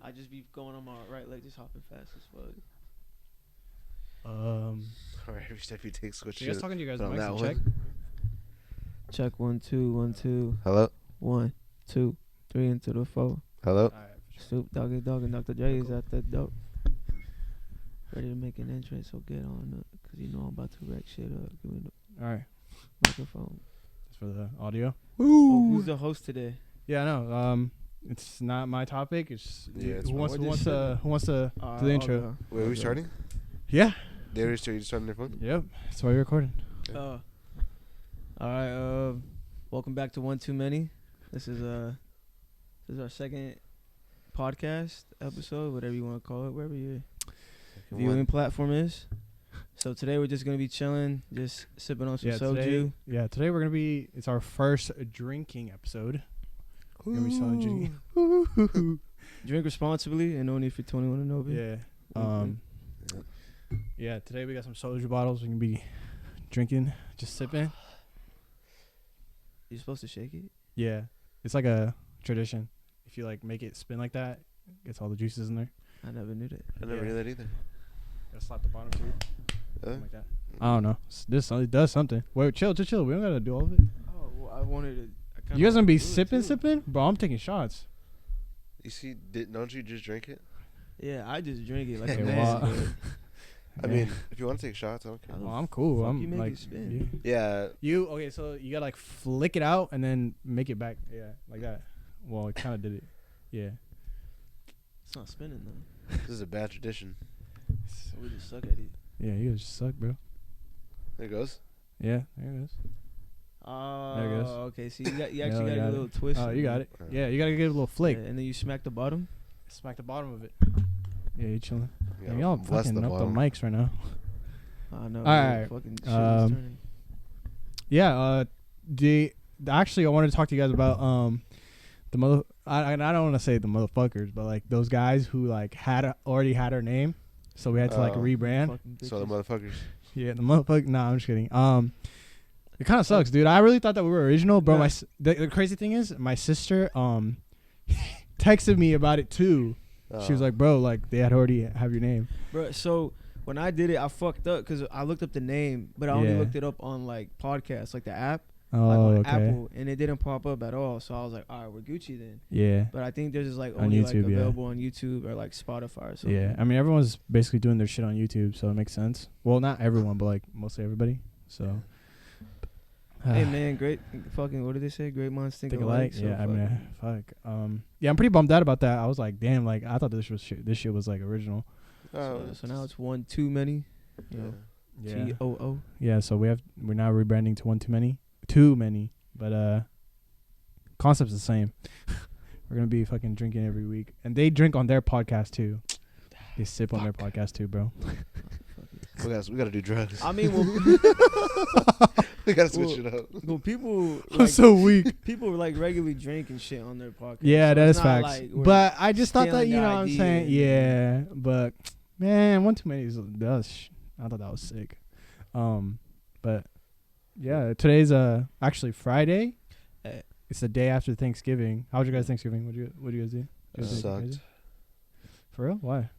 I just be going on my right leg, just hopping fast as fuck. All right, every step you take, switch. You guys talking to you guys? on that Check. Check 1 2 1 2. Hello. 1 2 3 into the 4. Hello. All right. Snoop Doggy Dogg and Dr. J is at the dope. Ready to make an entrance, so get on it, cause you know I'm about to wreck shit up. Give me the All right. microphone. That's for the audio. Oh, who's the host today? Yeah, I know. It's not my topic. It's It's who wants to I'll do the intro? go. Wait, are we starting? Yeah. They already starting their phone? Yep. That's why you're recording. All right. Welcome back to OneTooMany. This is our second podcast episode, whatever you want to call it, wherever your viewing platform is. So today we're just gonna be chilling, just sipping on some soju. Today we're gonna be. It's our first drinking episode. We're gonna be selling drinking. Drink responsibly and only if you're 21 and over. Yeah. Yeah. Today we got some soju bottles. We can be drinking, just sipping. You're supposed to shake it? Yeah. It's like a tradition. If you like make it spin like that, it gets all the juices in there. I never knew that. I never knew that either. Gotta slap the bottom too. Something like that. I don't know. It does something. Wait, chill. We don't gotta do all of it. Oh, well, I wanted to. You guys gonna be sipping? Bro, I'm taking shots. You see, don't you just drink it? Yeah, I just drink it like Okay, a well, man. I mean, if you want to take shots, I don't care. Well, I'm cool. Fuck, I'm you make like, it spin. Yeah. Okay, so you gotta like flick it out and then make it back. Yeah, like that. Well, it kind of did it. Yeah. It's not spinning though. This is a bad tradition. So we just suck at it. Yeah, you guys just suck, bro. There it goes. Yeah, there it is. Oh, There it goes. okay. So you actually Yeah, got got a it. little twist. Oh, you got it. Yeah. Yeah, you gotta give it a little flick. Yeah, and then you smack the bottom. Smack the bottom of it. Yeah, you chilling. Yeah, Yeah, y'all bless fucking the up the bottom. mics right now. I know. Alright, Fucking shit is turning. Yeah, actually I wanted to talk to you guys about the mother. I don't want to say the motherfuckers, but like those guys who like already had our name, so we had to like rebrand. Fucking So the bitches. motherfuckers. Yeah, the motherfucker. Nah, I'm just kidding. It kind of sucks, dude. I really thought that we were original, bro. Nah. The crazy thing is, my sister texted me about it too. She was like, bro, like they had already have your name. Bro, so when I did it, I fucked up because I looked up the name, but I only Yeah. looked it up on like podcasts, like the app, Oh, like on okay. Apple, and it didn't pop up at all. So I was like, all right, we're Gucci then. Yeah. But I think there's just like On only like YouTube, yeah. available on YouTube or like Spotify or something. Yeah. I mean, everyone's basically doing their shit on YouTube, so it makes sense. Well, not everyone, but like mostly everybody. So. Hey man, great fucking. What did they say? Great minds think alike. So yeah, I mean, fuck. Yeah, I'm pretty bummed out about that. I was like, damn, like I thought this shit was like original. So now it's OneTooMany. Yeah. Yeah. TOO. Yeah, so we're now rebranding to OneTooMany. Too many, but concept's the same. We're gonna be fucking drinking every week, and they drink on their podcast too. They sip on their podcast too, bro. We gotta do drugs. I mean, well, we gotta switch it up. well, people I'm like, so weak. people like regularly drinking shit on their podcast. Yeah, so that it's is not facts. like we're But I just thought that, stealing you the know what I'm idea saying? and- Yeah, but man, OneTooMany I thought that was sick. But yeah, today's actually Friday. It's the day after Thanksgiving. How was your guys' Thanksgiving? What you guys do? You guys do Sucked. crazy? For real? Why?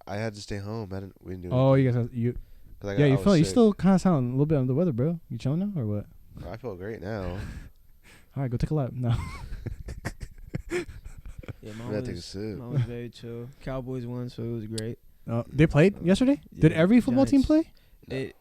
I had to stay home. We didn't do Oh, it. you guys, you 'Cause yeah, I you was feel you sick. still kind of sound a little bit under the weather, bro. You chilling now or what? I feel great now. All right, go take a lap. No. Yeah, I mine gotta take a was, sip. mine was very chill. Cowboys won, so it was great. They played yesterday. Did Yeah, every football team Giants. play?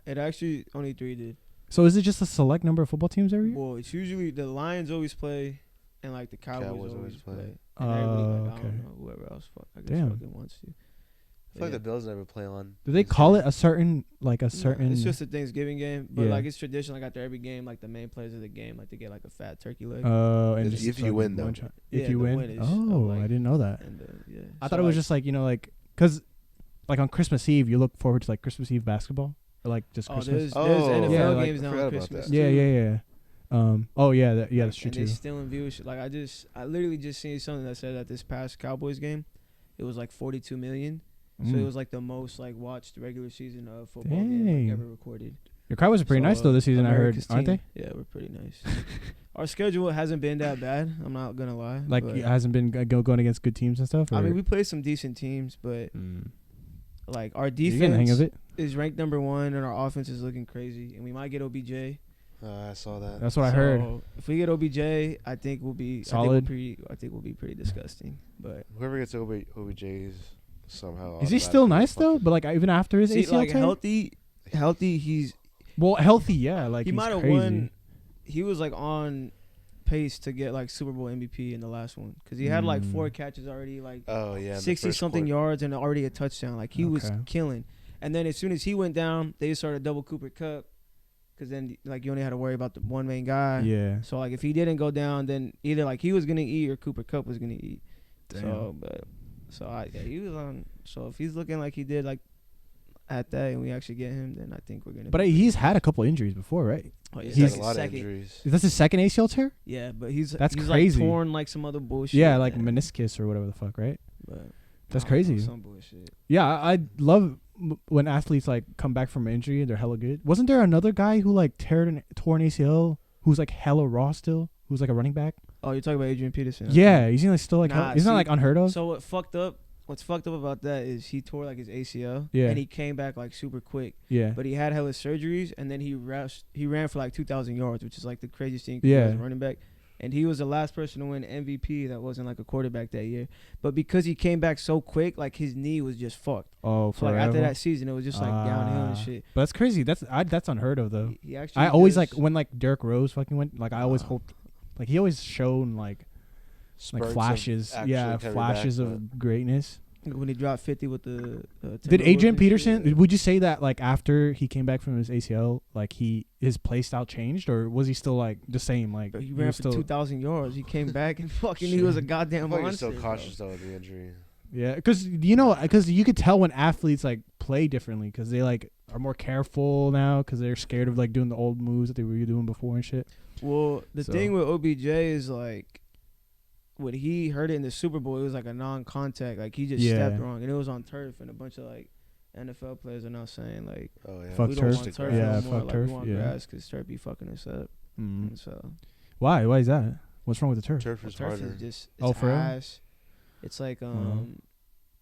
It actually only 3 did. So is it just a select number of football teams every year? Well, it's usually the Lions always play, and like the Cowboys always play. And Oh, everybody, like, I okay. don't know whoever else. I guess Damn. fucking wants to. I feel like the Bills never play on. Do they call it a certain certain? It's just a Thanksgiving game, but Yeah. like it's tradition. Like after every game, like the main players of the game, like they get like a fat turkey leg. And If just you fucking win, though. one shot. Yeah, If you the win. win is, Oh, like- I didn't know that. And I yeah, So, thought it was like, just like, you know, like, because like on Christmas Eve, you look forward to like Christmas Eve basketball or like just oh, Christmas. there's Oh, NFL yeah, like, games I now forgot on about Christmas. that. Too. Yeah. Oh yeah, that's Like, true and too. they still in viewership. Like I literally just seen something that said that this past Cowboys game, it was like 42 million. So it was like the most like watched regular season of football game Dang. like, ever recorded. Your Cowboys are pretty So, nice though this season. America's I heard, aren't team- they? Yeah, we're pretty nice. Our schedule hasn't been that bad. I'm not gonna lie. Like but it hasn't been going against good teams and stuff. Or? I mean, we play some decent teams, but like our You getting the hang of defense it? is ranked number 1, and our offense is looking crazy. And we might get OBJ. I saw that. That's what I heard. If we get OBJ, I think we'll be Solid. I think we'll be pretty disgusting. But Whoever gets OBJ's somehow. Is he still nice though? But like even after his ACL like tear? healthy, he's healthy. Yeah, like he he's might have crazy. won. He was like on pace to get like Super Bowl MVP in the last one because he had like 4 catches already, like 60 something yards and already a touchdown. Like he was killing. And then as soon as he went down, they started double Cooper Kupp because then like you only had to worry about the one main guy. Yeah. So like if he didn't go down, then either like he was gonna eat or Cooper Kupp was gonna eat. Damn. He was on. So if he's looking like he did like at that, and we actually get him, then I think we're gonna. But he's had a couple injuries before, right? Oh, yeah, He's had a lot of injuries. Is that his second ACL tear? Yeah, but that's he's crazy. Like torn like some other bullshit. Yeah, like meniscus or whatever the fuck, right? But that's crazy. Some bullshit. Yeah, I love when athletes like come back from an injury and they're hella good. Wasn't there another guy who like tore an ACL who's like hella raw still? Who's like a running back? Oh, you're talking about Adrian Peterson? Yeah, he's like still like Nah, he's not like unheard of. So what's fucked up about that is he tore like his ACL. Yeah. And he came back like super quick. Yeah. But he had hella surgeries, and then he ran for like 2,000 yards, which is like the craziest thing. Yeah. As a running back. And he was the last person to win MVP that wasn't like a quarterback that year. But because he came back so quick, like his knee was just fucked. Oh, so like after that season, it was just like downhill and shit. But that's crazy. That's unheard of though. He actually I always like when like Derrick Rose fucking went. Like I always hoped, like he always shown like flashes, flashes of greatness. When he dropped 50 with the did Adrian Peterson? Would you say that like after he came back from his ACL, like his play style changed, or was he still like the same? Like he ran for 2,000 yards. He came back and fucking he was a goddamn monster. He's so cautious though of the injury. Yeah, because you could tell when athletes like play differently because they like are more careful now because they're scared of like doing the old moves that they were doing before and shit. Well, the thing with OBJ is like, when he hurt it in the Super Bowl, it was like a non-contact. Like he just stepped wrong, and it was on turf. And a bunch of like NFL players are now saying like, fuck we turf. don't want turf Yeah, anymore. fuck like, turf. We want grass because turf be fucking us up. Mm-hmm. So why is that? What's wrong with the turf? Turf is harder. Just for ass. It's like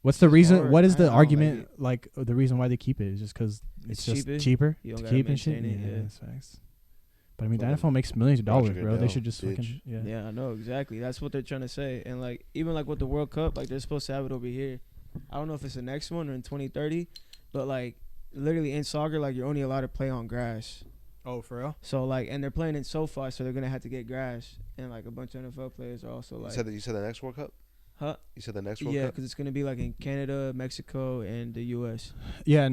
What's the reason? hard. What is the know, argument? Like the reason why they keep it is just because it's just cheaper You to don't keep gotta and shit. maintain it, Yeah, yeah. that's facts. But I mean, the Fucking NFL makes millions of dollars, Roger bro. They Goodell, should just bitch. fucking Yeah, I know exactly. That's what they're trying to say. And like even like with the World Cup, like they're supposed to have it over here. I don't know if it's the next one or in 2030, but like literally in soccer, like you're only allowed to play on grass. Oh, for real? So like, and they're playing in SoFi, so they're gonna have to get grass. And like a bunch of NFL players are also like. You said the next World Cup? Huh? You said the next World Yeah, Cup? because it's gonna be like in Canada, Mexico, and the U.S. Yeah,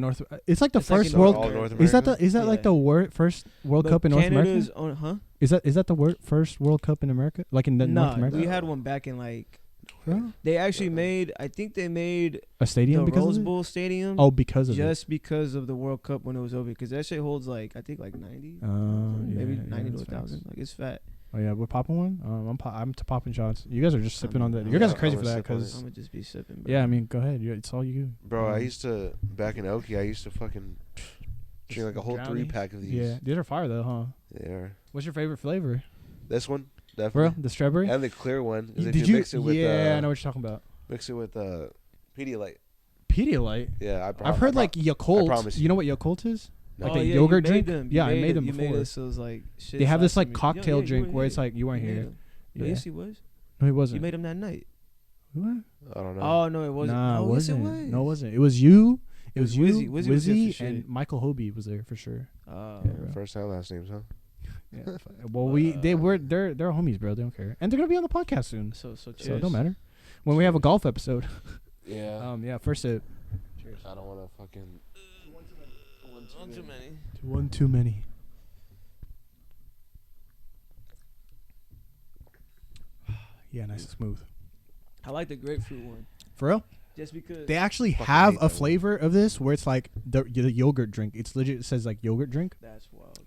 It's like the It's like first in World. all North Is that America? like the first World But Cup in North Canada's America? Is that the first World Cup in America? Like in North America? We had one back in like. Huh? They actually made. I think they made A stadium the because Rose of it? Bowl Stadium. Oh, because of just because of the World Cup when it was over, because that shit holds like I think like 90, maybe 90 to 1,000. Like it's fat. Oh yeah, we're popping one. I'm to popping shots. You guys are just sipping on that. I'm You guys are gonna crazy for that sip on because I'm gonna just be sipping. Bro. yeah, I mean, go ahead. It's all you. Bro, I used to, back in Okie, I used to fucking drink like a whole Brownies? 3-pack of these. Yeah, these are fire though, huh? Yeah. What's your favorite flavor? This one, Bro, definitely. the strawberry. And the clear one is if Did you mix it with Yeah, I know what you're talking about. mix it with Pedialyte. Pedialyte. Yeah, I've heard like Yakult. promise You know what Yakult is? No. Like the yeah, yogurt you made drink? them. Yeah, I made them You before. made us those like shit. They have this like last cocktail time. drink Yeah, where it's like you weren't made here. them. No, yes, he was. No, he You wasn't. made them that night. What? I don't know. Oh no, it wasn't. Nah, oh, it wasn't. Yes, it was. No, it wasn't. It was you. It was you, Wizzy. Wizzy was there for sure. and Michael Hobie was there for sure. Oh. Yeah, bro. First and last names, huh? Yeah. Well, they're homies, bro. They don't care, and they're gonna be on the podcast soon, So cheers. so it don't matter. When we have a golf episode. Yeah. Yeah. First sip. Cheers. I don't want to fucking. One too many. One too many. Yeah, nice and smooth. I like the grapefruit one. For real? Just because They actually Fucking have hate a that flavor of this where it's like the yogurt drink. It's legit. It says like yogurt drink, that's wild.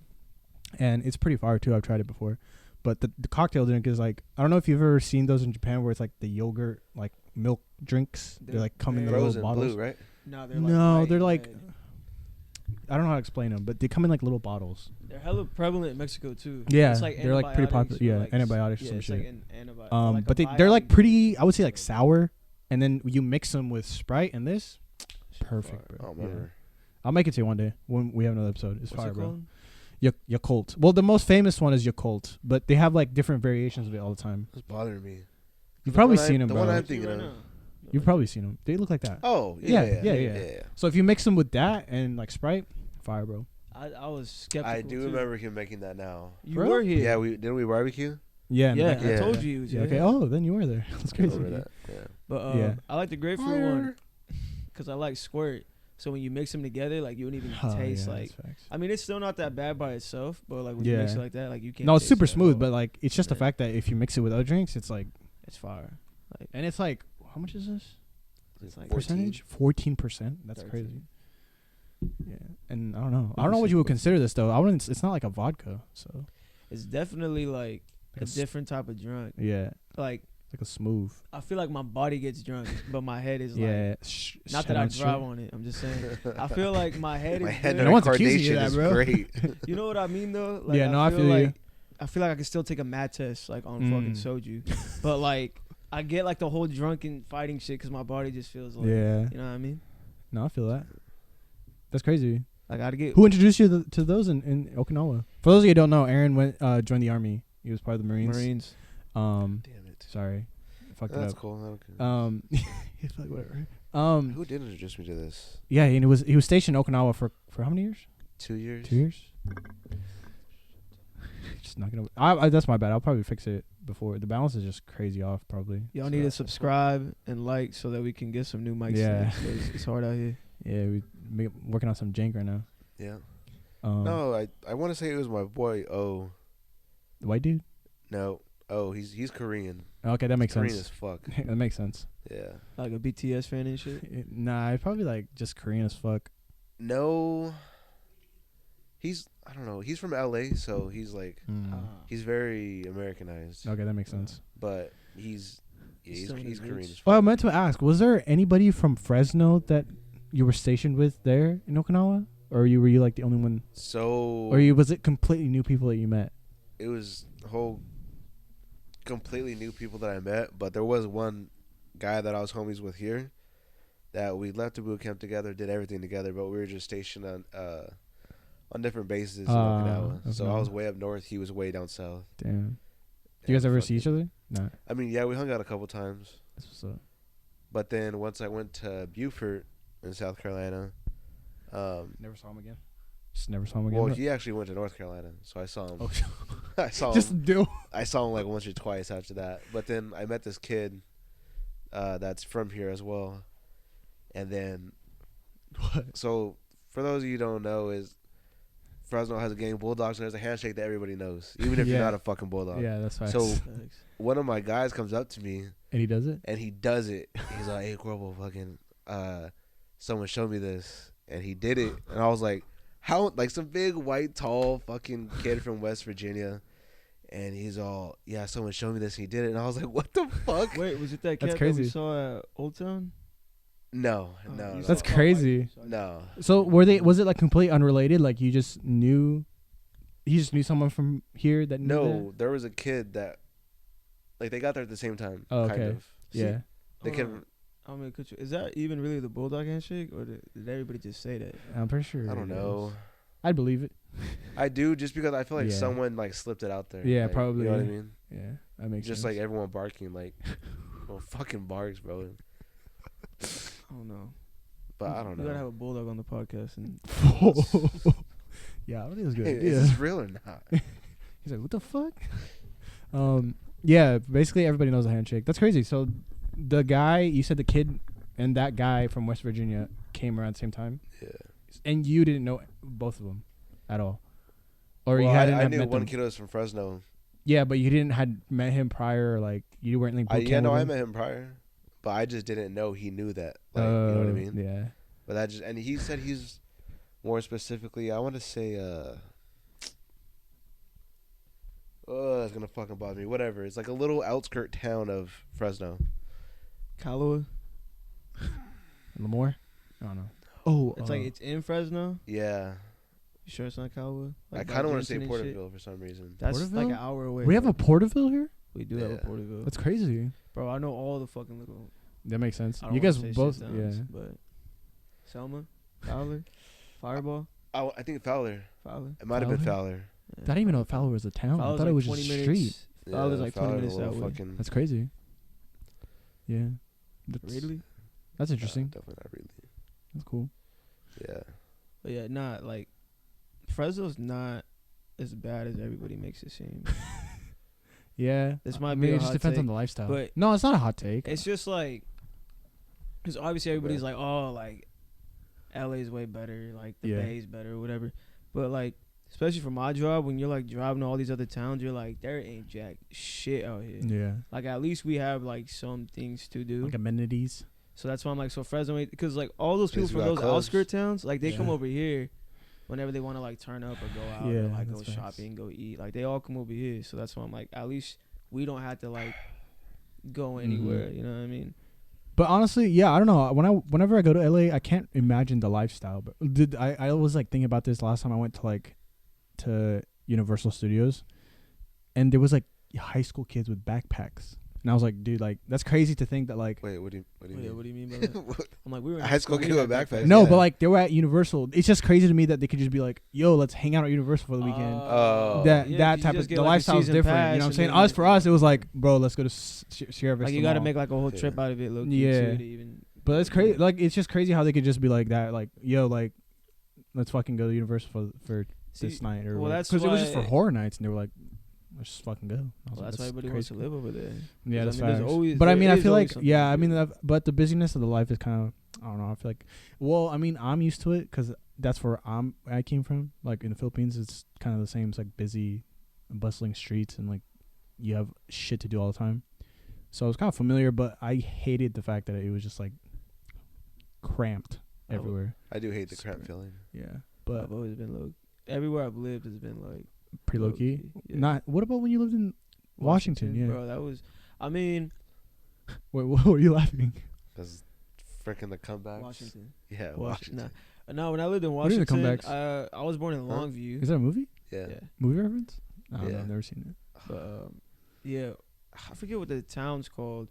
and it's pretty fire too. I've tried it before, but the cocktail drink is like, I don't know if you've ever seen those in Japan where it's like the yogurt like milk drinks. They're like come in the little Frozen bottles. blue, right? No, No, they're like I don't know how to explain them, but they come in like little bottles. They're hella prevalent in Mexico too. Yeah, it's like they're like pretty popular. antibiotics or Yeah, like antibiotics or yeah, some it's shit. like an antibiotic. Like But a they're like biotic. pretty. I would say like sour, and then you mix them with Sprite and this. Perfect, I bro. don't remember. I'll make it to you one day when we have another episode. It's What's fire, it bro. called? Yakult. Well, the most famous one is Yakult, but they have like different variations of it all the time. It's bothering me. You've probably one I- seen them, the bro. one I'm Right thinking of. now. You've probably seen them. They look like that. Oh, Yeah, yeah. yeah. So if you mix them with that and like Sprite, fire, bro. I was skeptical. I do too. remember him making that now. You Bro? were here. Yeah, didn't we barbecue? Yeah, in the Yeah, back. I Yeah. told you. He was Yeah, here. okay. Oh, then you were there. That's I crazy. remember that. Yeah. But Yeah. I like the grapefruit one because I like squirt. So when you mix them together, like you don't even Oh, taste yeah, like. that's facts. I mean, it's still not that bad by itself, but like when you mix it Yeah. like that, like you can't. No, it's taste super it at smooth, all. but like it's just the Yeah. fact that if you mix it with other drinks, it's like, it's fire. and it's like, how much is this? It's like 14. Percentage? 14%. That's 13. crazy. Yeah, and I don't know. I don't know what you would consider this though. I wouldn't. It's not like a vodka, so It's definitely like a It's- different type of drunk. yeah, Like like a smooth. I feel like my body gets drunk, but my head is like. Yeah, Not that I drive on it. I'm just saying. I feel like my head My is. head good. No one's accusing you coordination of is that, bro. great. You know what I mean though? Like, Yeah, no, I feel like, you. I feel like I can still take a mad test like on fucking soju, but like I get like the whole drunken fighting shit because my body just feels like. Yeah, You know what I mean? no, I feel that. That's crazy. Like I'd get. Who introduced you to those in Okinawa? For those of you who don't know, Aaron went joined the army. He was part of the Marines. Damn it. Sorry, I fucked it That's up. cool. Okay. He's like whatever. Who did introduce me to this? Yeah, and he was stationed in Okinawa for how many years? 2 years. 2 years. Just not gonna. I that's my bad. I'll probably fix it before. The balance is just crazy off. Probably. Y'all need to subscribe and like so that we can get some new mics. Yeah. It's hard out here. Yeah, working on some jank right now. Yeah. No, No, I want to say it was my boy. Oh, the white dude. no. Oh, he's Korean. Okay, that makes Korean sense. as fuck. That makes sense. Yeah. Like a BTS fan and shit. Nah, it's probably like just Korean as fuck. No. I don't know. He's from LA, so he's like he's very Americanized. Okay, that makes sense. But he's Still in he's his Korean roots. as fuck. Well, I meant to ask: was there anybody from Fresno that you were stationed with there in Okinawa, or were you like the only one, So or was it completely new people that you met? it was whole completely new people that I met, but there was one guy that I was homies with here that we left the boot camp together, did everything together, but we were just stationed on different bases in Okinawa. So I was way up north, he was way down south. Damn. Do you guys ever see each other? No. I mean, yeah, we hung out a couple times. That's what's up. But then once I went to Beaufort in South Carolina, Never saw him again. Just never saw him again. well, he actually went to North Carolina, so I saw him. Oh, I saw just him. do. I saw him like once or twice after that. But then I met this kid that's from here as well. And then, What? so for those of you who don't know, is Fresno has a gang Bulldogs, and there's a handshake that everybody knows, even if you're Yeah. not a fucking Bulldog. Yeah, that's facts. So one of my guys comes up to me and he does it. and he does it. He's like, "Hey, Corporal, fucking, someone showed me this," and he did it, and I was like, "How?" Like some big white tall fucking kid from West Virginia, and he's all, "Yeah, someone showed me this," and he did it, and I was like, "What the fuck?" Wait, was it that That's cat that crazy. we saw at Old Town? No, Oh, no, you no. That's saw- crazy. No. So was it like completely unrelated? Like you just knew, he just knew someone from here that knew No, there was a kid that, like, they got there at the same time. Oh, kind okay. of. that? Yeah. The Hold kid. on. I'm gonna cut you. Is that even really the Bulldog handshake, or did everybody just say that? I'm pretty sure. I don't it know. is. I'd believe it. I do, just because I feel like Yeah. someone like slipped it out there. Yeah, like, probably, You know what I yeah. mean? Yeah, that makes Just sense. like everyone barking, like, well, fucking barks, bro. I don't know. But I don't We gotta know. have a Bulldog on the podcast, and yeah, I think it was a good. Hey, idea. is this real or not? He's like, what the fuck? Yeah, basically everybody knows a handshake. That's crazy. So the guy, you said the kid and that guy from West Virginia came around the same time, Yeah. and you didn't know both of them at all, or you Well, hadn't I have knew met one them. kid was from Fresno. Yeah, but you didn't had met him prior, or like you weren't like boot Yeah, camp no, with I him? met him prior, but I just didn't know he knew that. Like, you know what I mean? Yeah. But that just, and he said he's more specifically, I want to say, it's gonna fucking bother me. Whatever. It's like a little outskirt town of Fresno. Kahlua. Lemoore? I don't know. Oh, It's like it's in Fresno. Yeah. You sure it's not Cowwood? I Like kind of want to say Jensen and shit? Porterville for some reason. That's Porterville? like an hour away. we have a bro. Porterville here. We do have a Yeah. Porterville. That's crazy. Bro, I know all the fucking little. That makes sense. I don't You wanna guys say both, shit towns, yeah. But Selma, Fowler, Fireball, I think Fowler. Fowler. It might have been Fowler? Fowler. Yeah. I didn't even know Fowler was a town. Fowler's I thought like it was 20 just a minutes. street. Fowler's like 20 minutes a little that way. fucking- That's crazy. Yeah. That's, Ridley. that's interesting. definitely not really. That's cool. Yeah. But yeah, not like Fresno's not as bad as everybody makes it seem. Yeah. This might I be mean, a it just hot depends on take, the lifestyle. but no, it's not a hot take. it's just like, because obviously everybody's like, oh, like LA's way better, like the Yeah. Bay's better, or whatever. But like, especially for my job, when you're like driving to all these other towns, you're like, there ain't jack shit out here. Yeah. Like at least we have like some things to do. Like amenities. So that's why I'm like, so Fresno, because like all those people Since from we got those clubs. outskirt towns, like they come Yeah. over here whenever they want to like turn up or go out Yeah, or like go that's facts. shopping, go eat. Like they all come over here. So that's why I'm like, at least we don't have to like go anywhere. You know what I mean? But honestly, yeah, I don't know. Whenever I go to LA, I can't imagine the lifestyle. But I was like thinking about this last time I went to Universal Studios, and there was like high school kids with backpacks, and I was like, dude, like that's crazy to think that like. Wait, what do you Yeah, mean? what do you mean by that? I'm like, we were in High school we kid had with backpacks. No, Yeah. but like they were at Universal. It's just crazy to me that they could just be like, "Yo, let's hang out at Universal for the weekend." Oh. that yeah, that 'cause you type just of get, the like, a lifestyle's season different. You pass know what I'm and saying? then, Us for us, it was like, bro, let's go to Sierra Vista like you got to Mall. make like a whole Yeah. trip out of it, low key. Yeah. Too, to even, But it's crazy. Like it's just crazy how they could just be like that. Like, yo, like let's fucking go to Universal for this See, night or well, that's because it was just for why- horror nights, and they were like, let's just fucking go. I was Well, like, that's why everybody wants to live over there. Yeah, 'Cause, that's I mean, there's facts. always- But I there mean, I is feel always like, something yeah, to I mean, do. but the busyness of the life is kind of, I don't know. I feel like, well, I mean, I'm used to it because that's where I came from. Like in the Philippines, it's kind of the same. It's like busy, bustling streets, and like you have shit to do all the time. So I was kind of familiar, but I hated the fact that it was just like cramped Oh. everywhere. I do hate the cramp Sorry. feeling. Yeah, but I've always been low. Everywhere I've lived has been like pretty low key. Yeah. Not. What about when you lived in Washington? Yeah. bro. That was, I mean, Wait, what were you laughing? Because freaking the comebacks. Washington. Yeah, Washington. Washington. No, when I lived in What are the Washington, comebacks? I was born in Huh? Longview. Is that a movie? Yeah. Yeah. Movie reference? I don't know. Yeah. I've never seen it. But yeah, I forget what the town's called.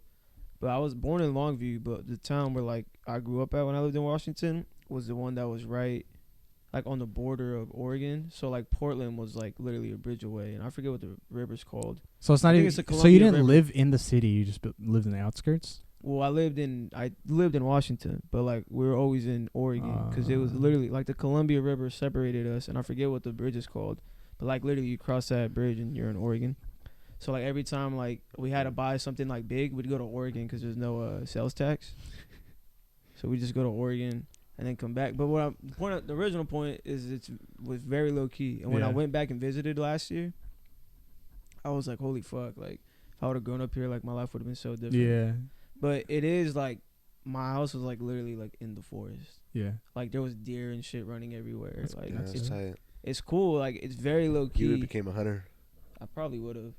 But I was born in Longview, but the town where like I grew up at when I lived in Washington was the one that was right like on the border of Oregon. So like Portland was like literally a bridge away, and I forget what the river's called. So it's not I think even. it's the So you Columbia didn't River. live in the city. You just lived in the outskirts. Well, I lived in Washington, but like we were always in Oregon because it was literally like the Columbia River separated us, and I forget what the bridge is called, but like literally you cross that bridge and you're in Oregon. So like every time like we had to buy something like big, we'd go to Oregon because there's no sales tax. So we just go to Oregon and then come back. But the original point is it was very low key, and when I Yeah. went back and visited last year, I was like, holy fuck, like if I would have grown up here, like my life would have been so different. Yeah. But it is like my house was like literally like in the forest. Yeah. Like there was deer and shit running everywhere. That's- Like Yeah, That's that's it. tight. it's cool. Like it's very low You key. became a hunter. I probably would have.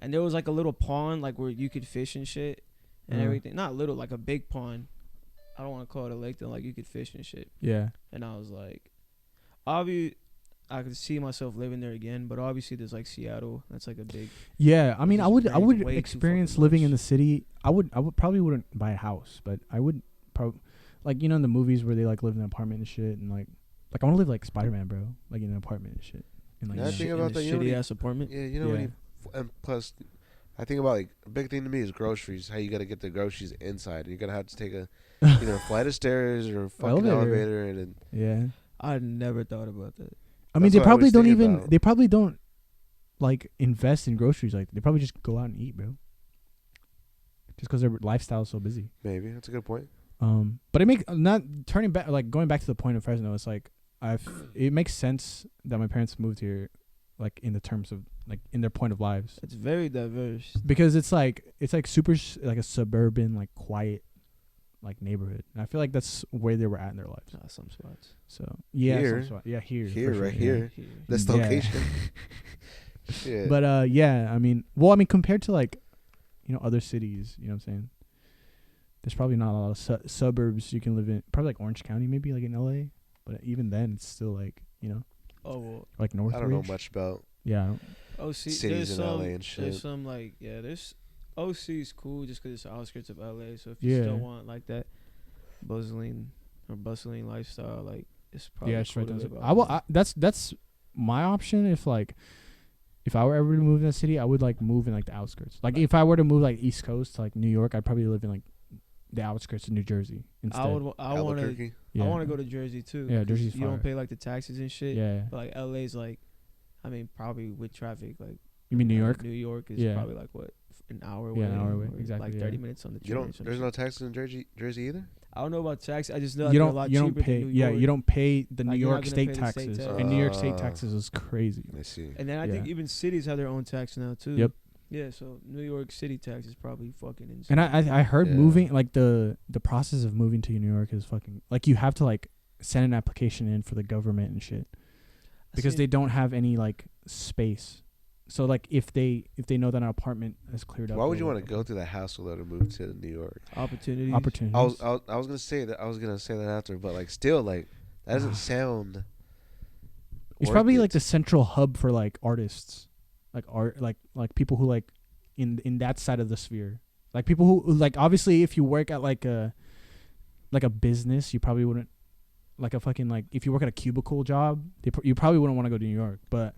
And there was like a little pond like where you could fish and shit and everything. Not little, like a big pond. I don't want to call it a lake though. Like you could fish and shit. Yeah. And I was like, obviously, I could see myself living there again. But obviously, there's like Seattle. That's like a big. Yeah. I mean, It I would just rains way too experience fucking living in much. the city. I would probably wouldn't buy a house, but I would probably like in the movies where they like live in an apartment and shit, and like I want to live like Spider-Man, bro, like in an apartment and shit. And like Yeah, I shit think in about a that, you know, shitty ass apartment. Yeah, you know Yeah. when you and plus, I think about like a big thing to me is groceries. How you got to get the groceries inside, and you're gonna have to take a either a flight of stairs or a fucking Elevator. elevator, and then Yeah. I never thought about that. I mean, That's they what I probably always don't think even. about. They probably don't like invest in groceries. Like they probably just go out and eat, bro. Just because their lifestyle is so busy. maybe that's a good point. But it makes not turning back, like going back to the point of Fresno. It's like it makes sense that my parents moved here, like in the terms of like in their point of lives, It's very diverse. because it's like super like a suburban, like quiet, like neighborhood. And I feel like that's where they were at in their lives. Some spots. So yeah, Here. here, Here, for sure, right yeah. here. This Yeah. location. Yeah. But yeah, I mean, compared to like, other cities, you know what I'm saying? there's probably not a lot of suburbs you can live in. Probably like Orange County, maybe like in LA. But even then, it's still like, you know, Oh, well, like Northridge. I don't know much about Yeah. I don't, cities in LA and shit. There's some like there's OC is cool just because it's the outskirts of LA. So if Yeah. you still want like that bustling lifestyle, like it's probably yeah, it's cool right to down live there. out there. That's my option. If I were ever to move in a city, I would like move in like the outskirts. Like if I were to move like East Coast to like New York, I'd probably live in like the outskirts of New Jersey instead. I want to. Albuquerque. Yeah. I want to go to Jersey too. Yeah, 'cause Jersey's you don't fire. pay like the taxes and shit. Yeah. But like LA's like, I mean, probably with traffic, like You mean New York? New York is Yeah. probably like what, an hour Yeah, away. an hour away, or exactly, Like yeah. 30 minutes on the train. You or don't. some There's shit. no taxes in Jersey either. I don't know about tax. I just know You they're a lot don't cheaper pay. than New Yeah, York. you don't pay the Like, New you're not York gonna state pay the state taxes, tax. and New York state taxes is crazy. I see. And then I think Yeah. even cities have their own tax now too. Yep. Yeah, so New York City tax is probably fucking insane. And I heard Yeah. moving like the process of moving to New York is fucking like you have to like send an application in for the government and shit because they don't have any like space. So like if they know that an apartment is cleared up. Why would you want to go through that hassle though to move to New York? opportunities. Opportunities. I was gonna say that. I was gonna say that after, but like still like that doesn't sound. It's worth probably it. like the central hub for like artists, like art, like people who like in that side of the sphere, like people who like obviously if you work at like a business, you probably wouldn't like a fucking like if you work at a cubicle job, you probably wouldn't want to go to New York. But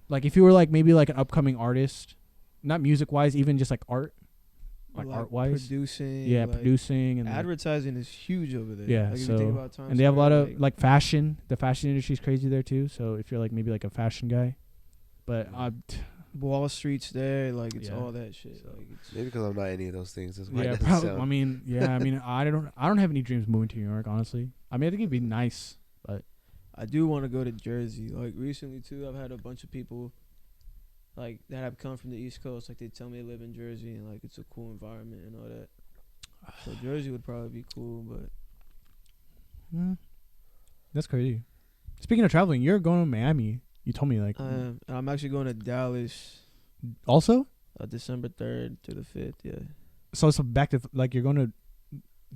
like if you were like maybe like an upcoming artist, not music wise, even just like art, like art wise, producing. yeah, like, producing and like, advertising is huge over there. Yeah, like, if you so- think about Times and they have a lot Square, of like fashion. The fashion industry is crazy there too. So if you're like maybe like a fashion guy, but Wall Street's there, like it's Yeah. all that shit. Like it's Maybe because I'm not any of those things. That's why it yeah, doesn't probably. sound- I mean, yeah, I mean, I don't have any dreams moving to New York. Honestly, I mean, I think it'd be nice. I do want to go to Jersey. Like recently too, I've had a bunch of people like that have come from the East Coast. Like they tell me they live in Jersey and like it's a cool environment and all that. So Jersey would probably be cool, but That's crazy. Speaking of traveling, you're going to Miami. You told me like I'm actually going to Dallas also. December 3rd to the 5th. Yeah, So it's back to like you're going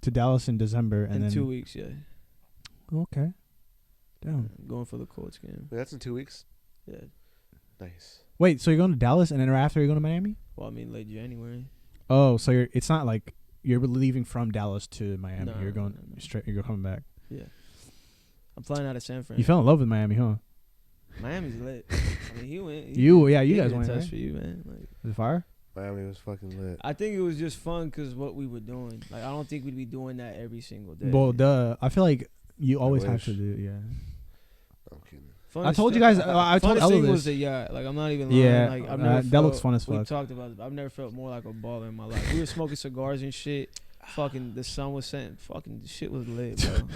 to Dallas in December and in then 2 weeks. Yeah, Okay. Damn. I'm going for the Colts game. Wait, that's in 2 weeks. Yeah. Nice. Wait, so you're going to Dallas and then after you're going to Miami? Well, I mean late January. Oh, so it's not like you're leaving from Dallas to Miami. No, You're going no. straight. You're coming back. Yeah. I'm flying out of San Fran. You fell in love with Miami, huh? Miami's lit. I mean, he went. You he guys did went, touch right? for you, man. Like, Was it fire? Miami was fucking lit. I think it was just fun because what we were doing. Like, I don't think we'd be doing that every single day. Well, I feel like you always have wish. to do. Yeah. I'm kidding. I told you guys. I told Funnest Ella thing this. was the yacht. Like, I'm not even lying. Yeah, Like, I've never that looks felt- fun as We fuck. talked about it. I've never felt more like a baller in my life. We were smoking cigars and shit. Fucking the sun was setting. Fucking the shit was lit, bro.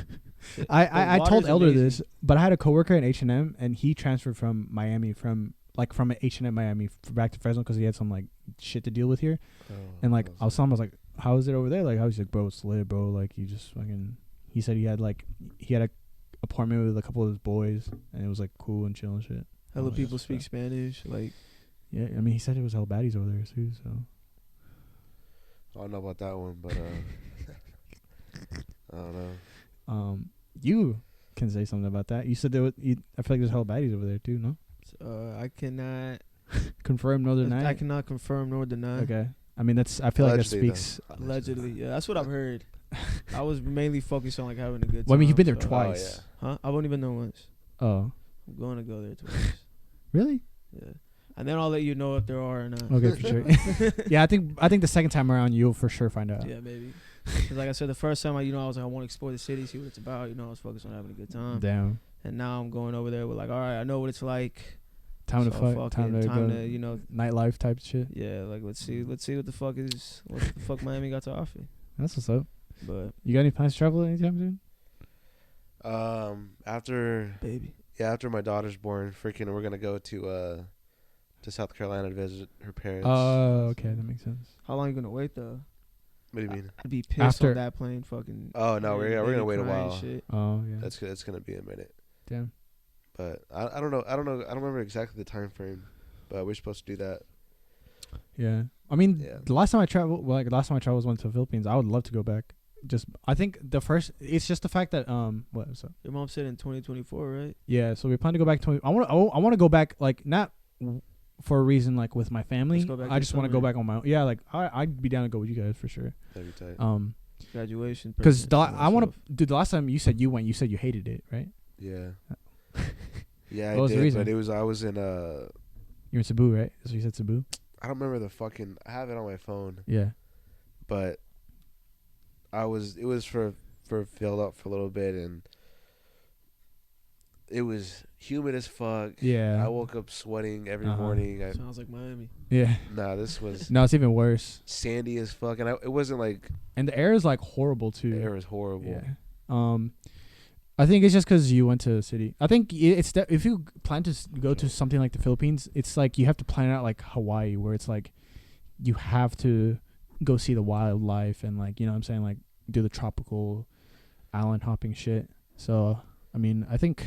Shit. I The told water's Elder amazing. this, but I had a coworker at H&M, and he transferred from Miami from H&M Miami back to Fresno because he had some like shit to deal with here. Oh, And like that I was telling him, I was like, "How is it over there?" Like I was like, "Bro, it's lit, bro." Like he just fucking. He said he had a apartment with a couple of his boys, and it was like cool and chill and shit. Hella Oh, people that's speak fair. Spanish. Like, Yeah, I mean, he said it was hell baddies over there too. So I don't know about that one, but I don't know. you can say something about that. You said there was. I feel like there's hell baddies over there too. No, I cannot. confirm nor deny. I cannot confirm nor deny. Okay. I mean, I feel like that Allegedly, speaks. Allegedly, yeah, that's what I've heard. I was mainly focused on like having a good time. Well, I mean, you've been there so- twice. Huh? I've only been there once. Oh, I'm going to go there twice. really? Yeah, and then I'll let you know if there are or not. Okay, for sure. Yeah, I think the second time around you'll for sure find out. Yeah, maybe. Because like I said, the first time I was like, I want to explore the city, see what it's about. I was focused on having a good time. Damn. And now I'm going over there with like, all right, I know what it's like. Time to So fuck. fucking Time to to, go. Nightlife type shit. Yeah, like let's see what the fuck Miami got to offer. That's what's up. But You got any plans to travel anytime soon? After my daughter's born, we're gonna go to South Carolina to visit her parents. Oh, okay, that makes sense. how long you gonna wait though? What do you mean? I'd be pissed After- on that plane. Fucking. Oh no, we're baby gonna wait a crying and while. Shit. Oh, yeah. It's gonna be a minute. Damn. But I don't know. I don't remember exactly the time frame, but we're supposed to do that. Yeah. I mean, Yeah. the last time I traveled, was went to the Philippines. I would love to go back. I think it's just the fact that what? So Your mom said in 2024, right? yeah. So we plan to go back to. I want to go back like not for a reason like with my family. Just go back I this just want to go summer. back on my own. Yeah, like I'd be down to go with you guys for sure. That'd be tight. Graduation. Because present, all I that want stuff. to. Dude, the last time you said you hated it, right? Yeah. Yeah, What I was the did, reason? but I was in You're in Cebu, right? So you said Cebu. I don't remember I have it on my phone, Yeah. but it was for filled up for a little bit, and it was humid as fuck. Yeah. I woke up sweating every Uh-huh. morning. Sounds like Miami. Yeah. This was No, it's even worse. sandy as fuck, and it wasn't like And the air is like horrible too. the air was horrible. Yeah. I think it's just because you went to the city. I think it's that if you plan to go to something like the Philippines, it's like you have to plan out like Hawaii, where it's like you have to go see the wildlife and like, you know what I'm saying, like do the tropical island hopping shit. So I mean, I think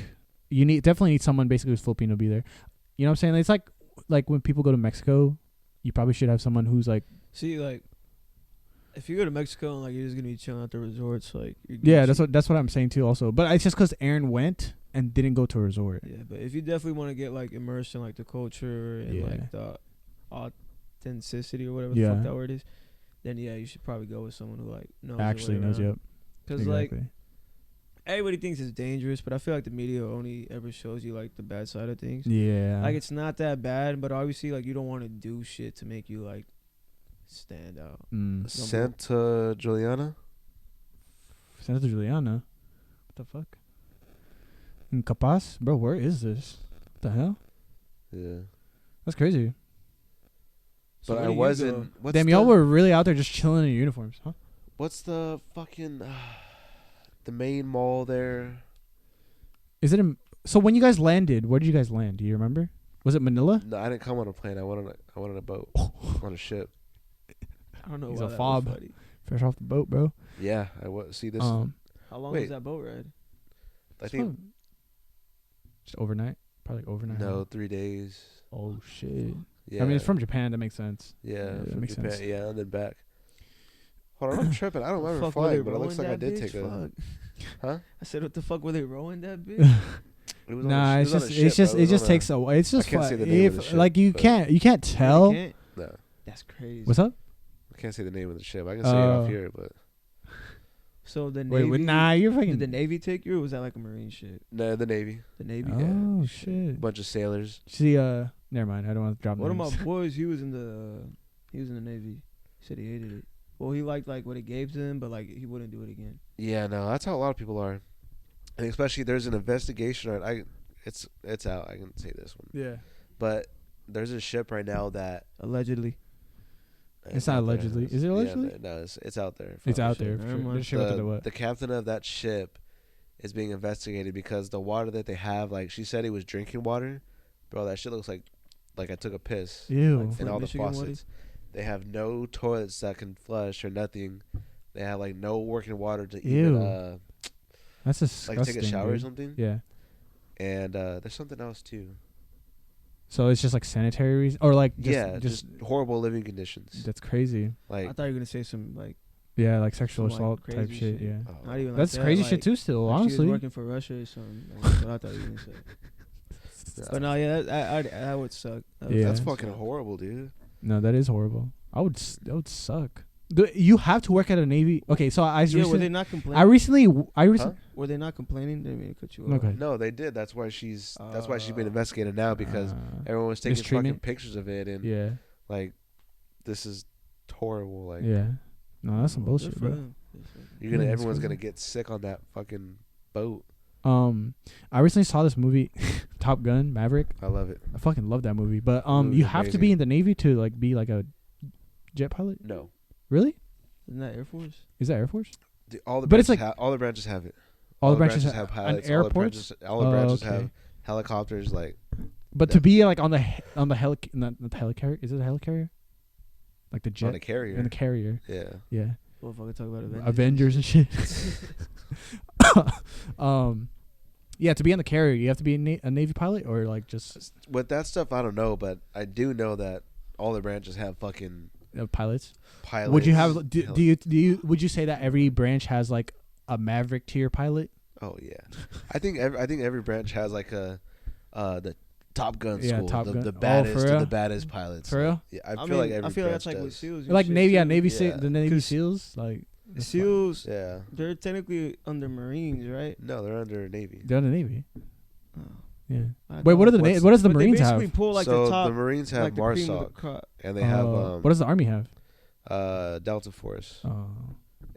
you definitely need someone basically who's Filipino to be there. You know what I'm saying? It's like when people go to Mexico, you probably should have someone who's like. See, like, if you go to Mexico and like you're just gonna be chilling at the resorts, like Yeah, that's what I'm saying too. Also, but it's just because Aaron went and didn't go to a resort. Yeah, but if you definitely want to get like immersed in like the culture and Yeah. like the authenticity or whatever the Yeah. fuck that word is, then yeah, you should probably go with someone who like knows Actually knows you up. Because Exactly. like everybody thinks it's dangerous, but I feel like the media only ever shows you like the bad side of things. Yeah. Like it's not that bad, but obviously like you don't want to do shit to make you like stand out. Santa Juliana. Santa Juliana. What the fuck? In Capaz? Bro, where is this? What the hell? Yeah, That's crazy. So but where I do you wasn't. go? What's Damn, the, y'all were really out there just chilling in your uniforms, huh? What's the fucking the main mall there? Is it so when you guys landed, where did you guys land? Do you remember? Was it Manila? No, I didn't come on a plane. I went on a boat on a ship. I don't know. He's why a that was fob. funny. Fresh off the boat, bro. Yeah, see this. How long was Wait. that boat ride? I think just overnight. Probably like overnight. no, 3 days. Oh shit. Yeah, I mean, it's from Japan. That makes sense. yeah, that from makes Japan. sense. Yeah, and then back. Hold on, I'm tripping. I don't remember Fuck, were they flying, but it looks like rowing I that did bitch? take a. Fuck. Huh? I said, what the fuck were they rowing that bitch? It was on Nah, a, it's it was on just a ship, bro. it just was on takes a while. It's just can't say fun. the name of the If ship, like you but- can't tell. You can't? No, That's crazy. What's up? I can't say the name of the ship. I can say it off here, but So the Navy. Wait, nah, you're Did fucking. the Navy take you, or was that like a Marine shit? no, the Navy. The Navy. Oh Yeah. shit. Bunch of sailors. See, never mind. I don't want to drop One of names. my boys, he was in the Navy. He said he hated it. Well, he liked like what it gave to him, but like he wouldn't do it again. Yeah, no, that's how a lot of people are, and especially there's an investigation. It's out. I can say this one, Yeah. but there's a ship right now that Allegedly. It's not out there. allegedly. Is it allegedly? Yeah, no, it's out there. It's out shit, there. never For sure. mind. There's shit about the what? The captain of that ship is being investigated because the water that they have, like she said, it was drinking water. Bro, that shit looks like I took a piss. Ew. Like, In Flint, all the Michigan faucets. They have no toilets that can flush or nothing. They have like no working water to Ew. even That's disgusting. like take a shower or dude. something. Yeah. And there's something else too. So it's just like sanitary reasons, or like Just horrible living conditions. that's crazy. Like I thought you were gonna say some like Yeah, like sexual Some, like, assault type crazy shit. shit. Yeah. oh, not even like That's that, crazy like, shit too. Still, like she honestly. was working for Russia or something. Like, that's what I thought you were gonna say. But no, yeah, that would suck. That would Yeah. that's fucking fucking suck. horrible, dude. No, that is horrible. That would suck. You have to work at a Navy. Okay, so I Yeah, were recently, they not complaining? I recently, Huh? Were they not complaining? Didn't mean to cut you off. Okay. No, they did. That's why she's being investigated now because everyone was taking fucking mistreatment? pictures of it and yeah, like this is horrible. Like yeah. No, that's some Well, good bullshit, for bro. them. Yeah, that's everyone's crazy. gonna get sick on that fucking boat. I recently saw this movie, Top Gun Maverick. I love it. I fucking love that movie. But movie's you have to be amazing. in the Navy to like be like a jet pilot. No, Really? Isn't that Air Force? Is that Air Force? all the But it's branches like- all the branches have it. All the branches have an pilots. airport. All the branches okay. have helicopters. Like But to be like on the not the helicarrier, is it a helicarrier? Like the jet on a carrier. in the carrier. Yeah. Yeah. Well, if I could talk about Avengers and shit. Yeah, to be on the carrier, you have to be a Navy pilot or like just With that stuff, I don't know, but I do know that all the branches have fucking pilots. pilots. Would you have? Do you? Would you say that every branch has like a Maverick tier pilot? Oh yeah, I think every branch has like the Top Gun school, Top Gun. the baddest for real? of the baddest pilots. For real? Yeah, I feel like every I feel branch that's like does. with SEALs. Like Navy, shit, Navy, Yeah. the Navy 'Cause SEAls, like SEAls, Yeah. they're technically under Marines, right? No, they're under Navy. they're in the Navy. Oh. Yeah. I Wait, what are the What's- what does the but Marines they basically have? pull like so the top, the Marines have like the cream of the MARSOC, crop. and they have what does the Army have? Delta Force Oh,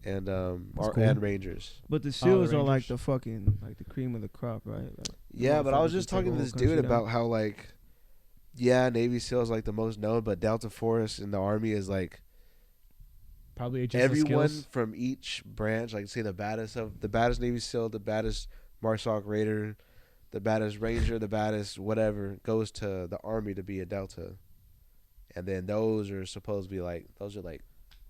and That's cool. and Rangers. But the SEAls are like Rangers. the fucking like the cream of the crop, right? Like, Yeah, but I was motherfuckers just that take talking a to whole this country dude down. about how like, yeah, Navy SEALs like the most known, but Delta Force and the Army is like probably just everyone skills. from each branch. Like say the baddest Navy SEAL, the baddest MARSOC Raider, the baddest Ranger, the baddest whatever goes to the Army to be a Delta, and then those are supposed to be like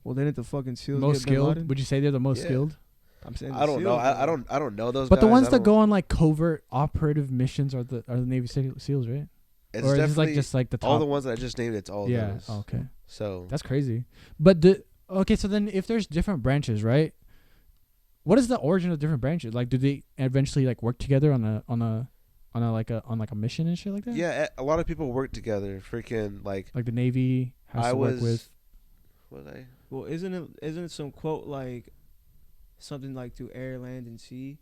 Well, didn't the fucking SEAls Most get Bin Laden? skilled? Would you say they're the most Yeah. skilled? I'm saying I don't know. SEAls, I though. don't know those. But guys. the ones I that don't- go on like covert operative missions are the Navy SEAls, right? It's or is definitely this like just like the top? all the ones that I just named. It's all yeah. those. Oh, okay. So That's crazy. But okay, so then if there's different branches, right? What is the origin of different branches? Like, do they eventually like work together on a mission and shit like that? yeah, a lot of people work together. Freaking like Like the Navy has I to work was. with. Was I? Well, isn't it some quote like something like to air, land, and sea?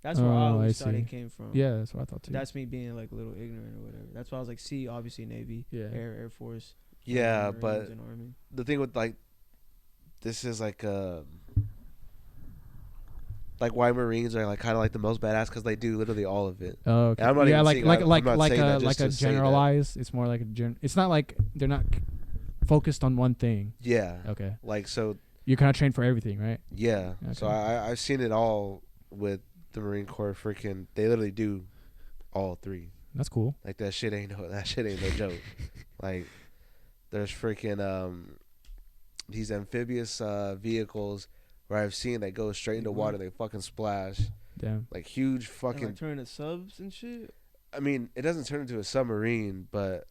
That's where I Oh, always I thought see. it came from. Yeah, that's what I thought too. That's me being like a little ignorant or whatever. That's why I was like, sea, obviously Navy, Yeah. Air Force. Yeah, Marines but and Army. the thing with like, this is like why Marines are like kind of like the most badass because they do literally all of it. Oh, okay. And I'm not yeah, even like saying- like I'm like not like saying that a just like a to say that. generalized. It's more like a It's not like they're not focused on one thing. Yeah. Okay. Like so. You're kind of trained for everything, right? Yeah. So Okay. I've seen it all with the Marine Corps. Freaking, they literally do all three. That's cool. Like that shit ain't no joke. Like there's freaking these amphibious vehicles where I've seen that go straight into water. They fucking splash. Damn. Like huge And, fucking. like turn to subs and shit. I mean, it doesn't turn into a submarine, but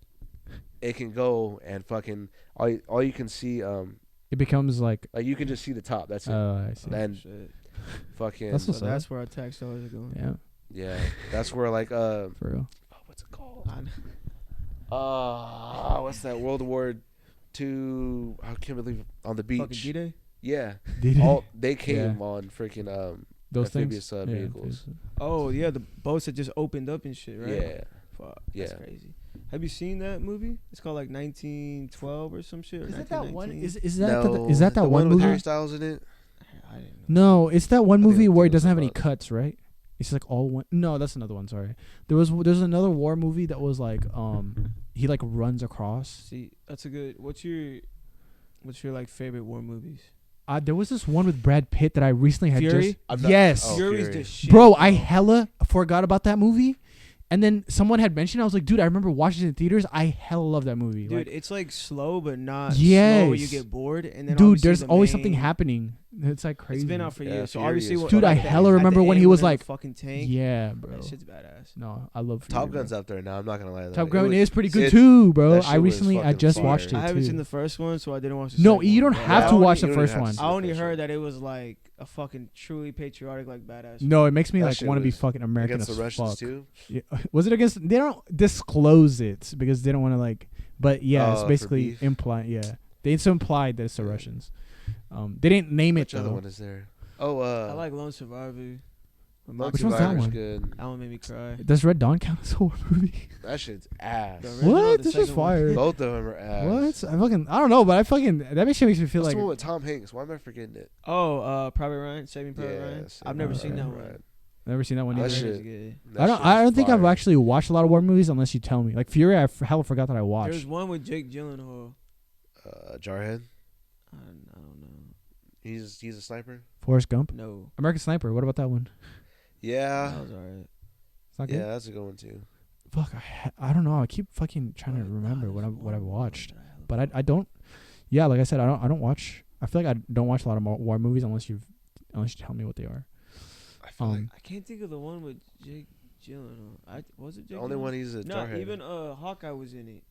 it can go and fucking all you can see. It becomes like. You can just see the top. That's it. I see. And Shit. fucking. That's So what's up. that's where our tax dollars are going. Yeah, Yeah, that's where like for real. what's it called? I What's that? World War II. I can't believe on the fucking beach. D-Day. Yeah, Did all they came Yeah. on freaking those amphibious things? vehicles. Oh yeah, the boats that just opened up and shit, right? Yeah, Fuck, Yeah. that's crazy. Have you seen that movie? It's called like 1912 or some shit. Or Is that that one? 1919. Is that no, is that the one with movie? Harry Styles in it? I didn't know. No, it's that one I think movie I'm where it thinking doesn't have any about- cuts, right? It's like all one. No, that's another one. Sorry. There's another war movie that was like he like runs across. See, that's a good. What's your like favorite war movies? There was this one with Brad Pitt that I recently had Fury? just. I'm not- Yes, Oh, Fury's Fury. the shit. bro. I hella forgot about that movie, and then someone had mentioned. I was like, dude, I remember watching it in theaters. I hella love that movie. Dude, Like, it's like slow but not slow where you Yes. get bored. And then dude, obviously there's the always something main- happening. It's like crazy. It's been out for Yeah, years. So Fury obviously, is what- Dude, I at the- hella at the remember when end he was they're in like- the fucking tank. Yeah, bro. That shit's badass. No, I love Top Fury, Gun's bro. up there now. I'm not gonna lie. Top It Gun was- is pretty good it- too, bro. that I shit was recently I fucking just fire. watched it I haven't too. seen the first one, so I didn't watch the No, second you one, don't but have I to only- watch the you don't first have to one. see I the only first heard one. that it was like a fucking truly patriotic, like badass. No, it makes me That like shit want to be was fucking American against as the Russians fuck. too. Yeah. Was it against? They don't disclose it because they don't want to like. But yeah, it's For basically beef? implied. Yeah, it's implied that it's the Russians. They didn't name it Which other though. one is there? Oh, I like Lone Survivor. Lone Which one's that Survivor's one? good. That one made me cry. Does Red Dawn count as a horror movie? That shit's ass. The original, What? the This is second one. fire. Both of them are ass. What? I don't know, but that shit makes me feel What's like. the one with Tom Hanks? Why am I forgetting it? Oh, Private Ryan, Saving Private Ryan. Yes, I've never yeah, seen that Private one. Ryan. Never seen that one That either. shit- It's good. That I shit don't is think I've fire. actually watched a lot of war movies unless you tell me. Like Fury, I hella forgot that I watched. There's one with Jake Gyllenhaal. Jarhead. I don't know. He's a sniper. Forrest Gump, No. American Sniper. What about that one? Yeah, That was alright. It's not yeah, good. that's a good one too. Fuck, I don't know. I keep fucking trying to remember what I've watched, but I don't. Yeah, like I said, I don't watch. I feel like I don't watch a lot of war movies unless you tell me what they are. I feel like I can't think of the one with Jake Gyllenhaal. Was it Jake? the only Gyllenhaal? one he's a No, Jarhead. even Hawkeye was in it.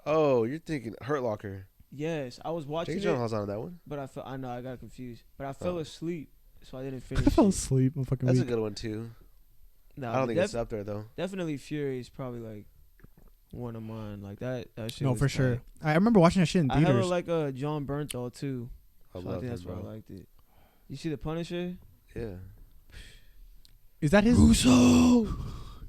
Oh, you're thinking Hurt Locker. Yes, I was watching Jake it, Gyllenhaal's on that one. but I know I got confused. But I fell asleep, so I didn't I finish fell it. asleep. I'm fucking That's weak. a good one too. No, I don't think it's up there though. Definitely Fury is probably like one of mine. Like that shit. No, was for sure. tight. I remember watching that shit in I hella theaters. like John Bernthal too. I So I love think him, that's why bro. I liked it. You see the Punisher? Yeah. Is that his? Russo.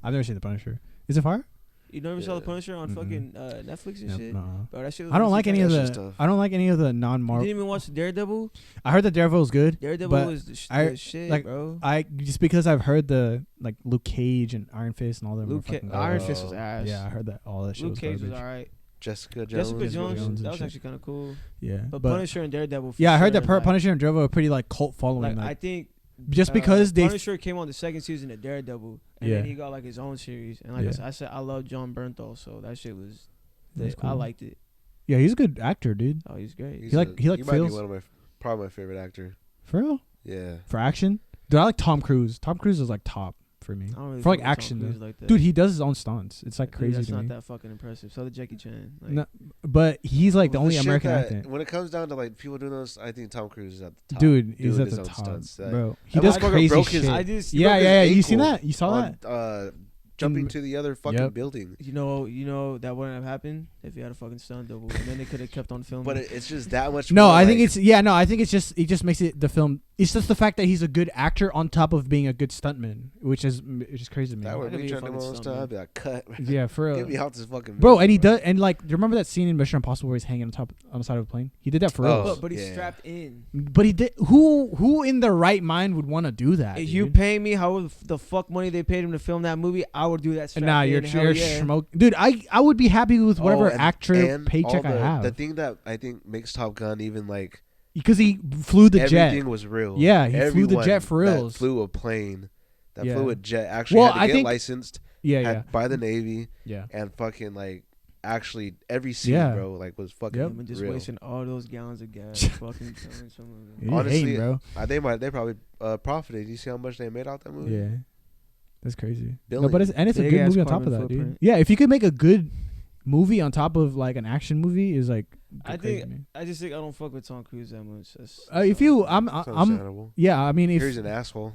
I've never seen The Punisher. Is it fire? You never saw the Yeah. Punisher on Mm-mm. fucking Netflix and Yep, shit? no. Bro, that shit was I don't like honestly any of tight. That shit's the. tough. I don't like any of the You non-Marvel. didn't even watch Daredevil? I heard that Daredevil was good. Daredevil but was the I- shit, like, bro. I just because I've heard the like Luke Cage and Iron Fist and all them. Luke were fucking Iron garbage. Fist was ass. Yeah, I heard that all that shit Luke was Cage was garbage. alright. Jessica Jones. Jessica Jones Jones, and that was shit. actually kind of cool. Yeah, But Punisher and Daredevil. For yeah, I heard sure, that like, Punisher and Daredevil are pretty like cult following. Like, Like, I think just because they. Punisher came on the second season of Daredevil, and Yeah. then he got like his own series. And like Yeah. I said, I love John Bernthal, so that shit was. That's I cool. liked it. Yeah, he's a good actor, dude. Oh, he's great. He's He like he might be feels one of my probably my favorite actor. for real Yeah. for action. Dude, I like Tom Cruise. Tom Cruise is like top for me. I don't really For like fuck with Tom action, Cruise though. like that. Dude, he does his own stunts. It's like Dude, crazy that's to not me. that fucking impressive. So did Jackie Chan. Like, No, but he's like the only shit American that- actor. When it comes down to like people doing those, I think Tom Cruise is at the top. Dude, he's doing at his the own top, stunts. bro. He That does motherfucker crazy broke his- shit. I just He Yeah, broke his yeah, yeah. You seen ankle that? You saw that? Jumping In- to the other fucking Yep. building. you know that wouldn't have happened if he had a fucking stunt double, and then they could have kept on filming. But it's just that much. No, more, I think like- it's yeah. No, I think it's just it just makes it the film. It's just the fact that he's a good actor on top of being a good stuntman, which is crazy to me. that would I'd be be a trying to do fucking my own stuntman. stuff. I'd be like, cut. Yeah, for Get me real. out this fucking. Bro, building, and he bro. does, and like, do you remember that scene in Mission Impossible where he's hanging on the side of a plane? He did that for real. Oh. but he's Yeah. strapped in. But he did. Who in their right mind would want to do that? If you dude? pay me however the fuck money they paid him to film that movie, I would do that. Strapped Nah, in. you're Hell yeah. smoke, dude. I would be happy with whatever and actor all paycheck I have The thing that I think makes Top Gun even like because he flew the jet. everything was real. Yeah, he flew the Everyone jet for that reals. flew a plane. That Yeah. flew a jet. Actually Well, had I to get think- licensed. Yeah, had by the Navy yeah. and fucking like actually every scene, Yeah. bro, like was fucking Yep. And just real. wasting all those gallons of gas. Fucking killing some of them. You're Honestly, hating, bro. They probably profited. You see how much they made out that movie? Yeah, that's crazy. No, Billion. but it's a Big good ass movie on top of carbon that, dude. footprint. Yeah, if you could make a good movie on top of like an action movie, is like. I crazy think to me. I just think I don't fuck with Tom Cruise that much. If you, I'm. It's understandable. Yeah, I mean, if Here's an asshole.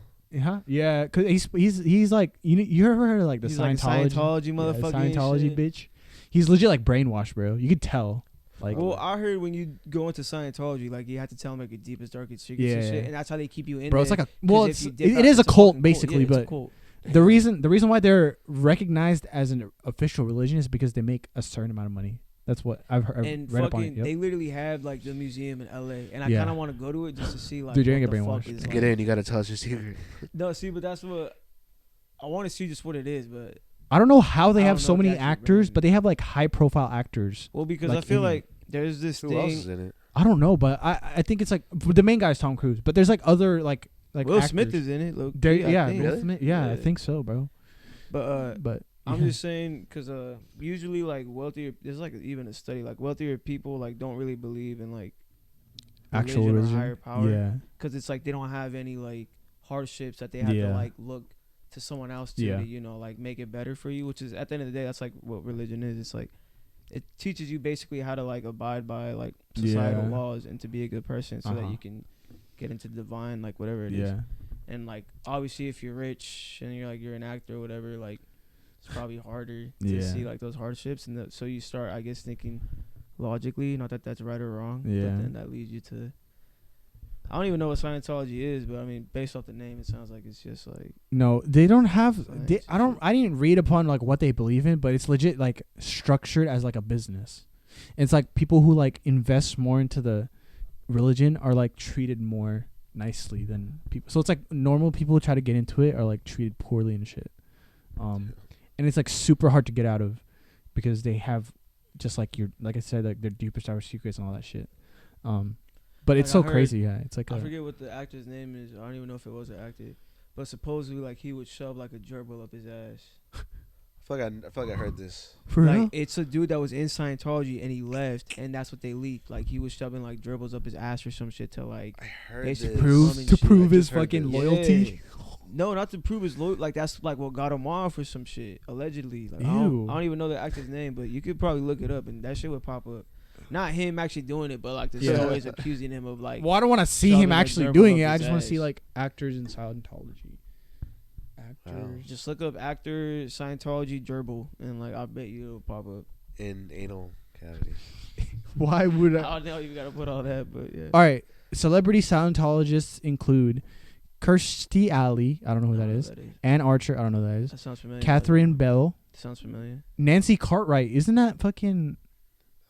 yeah, cause he's like you ever heard of like the he's like a Scientology Scientology yeah, motherfucker. and Scientology shit. bitch. He's legit like brainwashed, bro. You could tell. Like, Well, I heard when you go into Scientology, like you have to tell them like your deepest, darkest secrets and Yeah. shit, and that's how they keep you in. bro, it's there. like a well, 'Cause it's if you dip it out, is a it's cult fucking basically, Yeah, it's a but cult. the reason why they're recognized as an official religion is because they make a certain amount of money. That's what I've heard. And read up on it. fucking, Yep. they literally have like the museum in LA, and I Yeah. kind of want to go to it just to see like Dude, you're what gonna the get fuck brainwashed. is To like. get in, you gotta tell us your secret. No, see, but that's what I want to see, just what it is. But I don't know how they I have don't so know many if that's actors, brain. but they have like high profile actors. well, because Like I feel in it. like there's this Who else is thing. in it? I don't know, but I think it's like the main guy is Tom Cruise, but there's like other like Will actors. Smith is in it. Look, There, I yeah, think. Will Really? Smith, yeah, I Yeah. think so, bro. But I'm yeah. just saying, because usually like wealthier, there's like even a study like wealthier people like don't really believe in like actual religion or religion. higher power. Yeah, Because it's like they don't have any like hardships that they have to Yeah. like look to someone else to, Yeah. like make it better for you. Which is at the end of the day, that's like what religion is. It's like it teaches you basically how to like abide by like societal Yeah. laws and to be a good person, so that Uh-huh. you can get into divine like whatever it is. yeah, And like obviously, if you're rich and you're an actor or whatever, like it's probably harder to Yeah. see like those hardships, and so you start, I guess, thinking logically. Not that that's right or wrong, Yeah. but then that leads you to. I don't even know what Scientology is, but I mean, based off the name, it sounds like it's just like No, they don't have. Science I don't. I didn't read upon like what they believe in, but it's legit like structured as like a business. It's like people who like invest more into the religion are like treated more nicely than people. So it's like normal people who try to get into it are like treated poorly and shit. And it's like super hard to get out of because they have just like like I said, like their deepest darkest secrets and all that shit. But Like, it's so I heard- crazy, yeah. It's like I forget what the actor's name is. I don't even know if it was an actor, but supposedly like he would shove like a gerbil up his ass. I feel like I heard this. for Like real? it's a dude that was in Scientology and he left, and that's what they leaked. Like he was shoving like gerbils up his ass or some shit to like I heard Basically this. prove- to shit. prove I his just heard fucking this. loyalty. No, not to prove his loyalty. Like that's like what got him off or some shit. Allegedly. Like, I Ew. don't even know the actor's name, but you could probably look it up and that shit would pop up. Not him actually doing it, but like the stories accusing him of like. Well, I don't want to see him actually doing it. I just want to see like actors in Scientology. Actors. Just look up actor Scientology gerbil and like I bet you it'll pop up. In anal cavity. Why would I? I don't know you gotta put all that, but yeah. All right. Celebrity Scientologists include Kirstie Alley. I don't know who that is. Ann Archer. I don't know who that is. That sounds familiar. Catherine Bell. Sounds familiar. Nancy Cartwright. Isn't that fucking?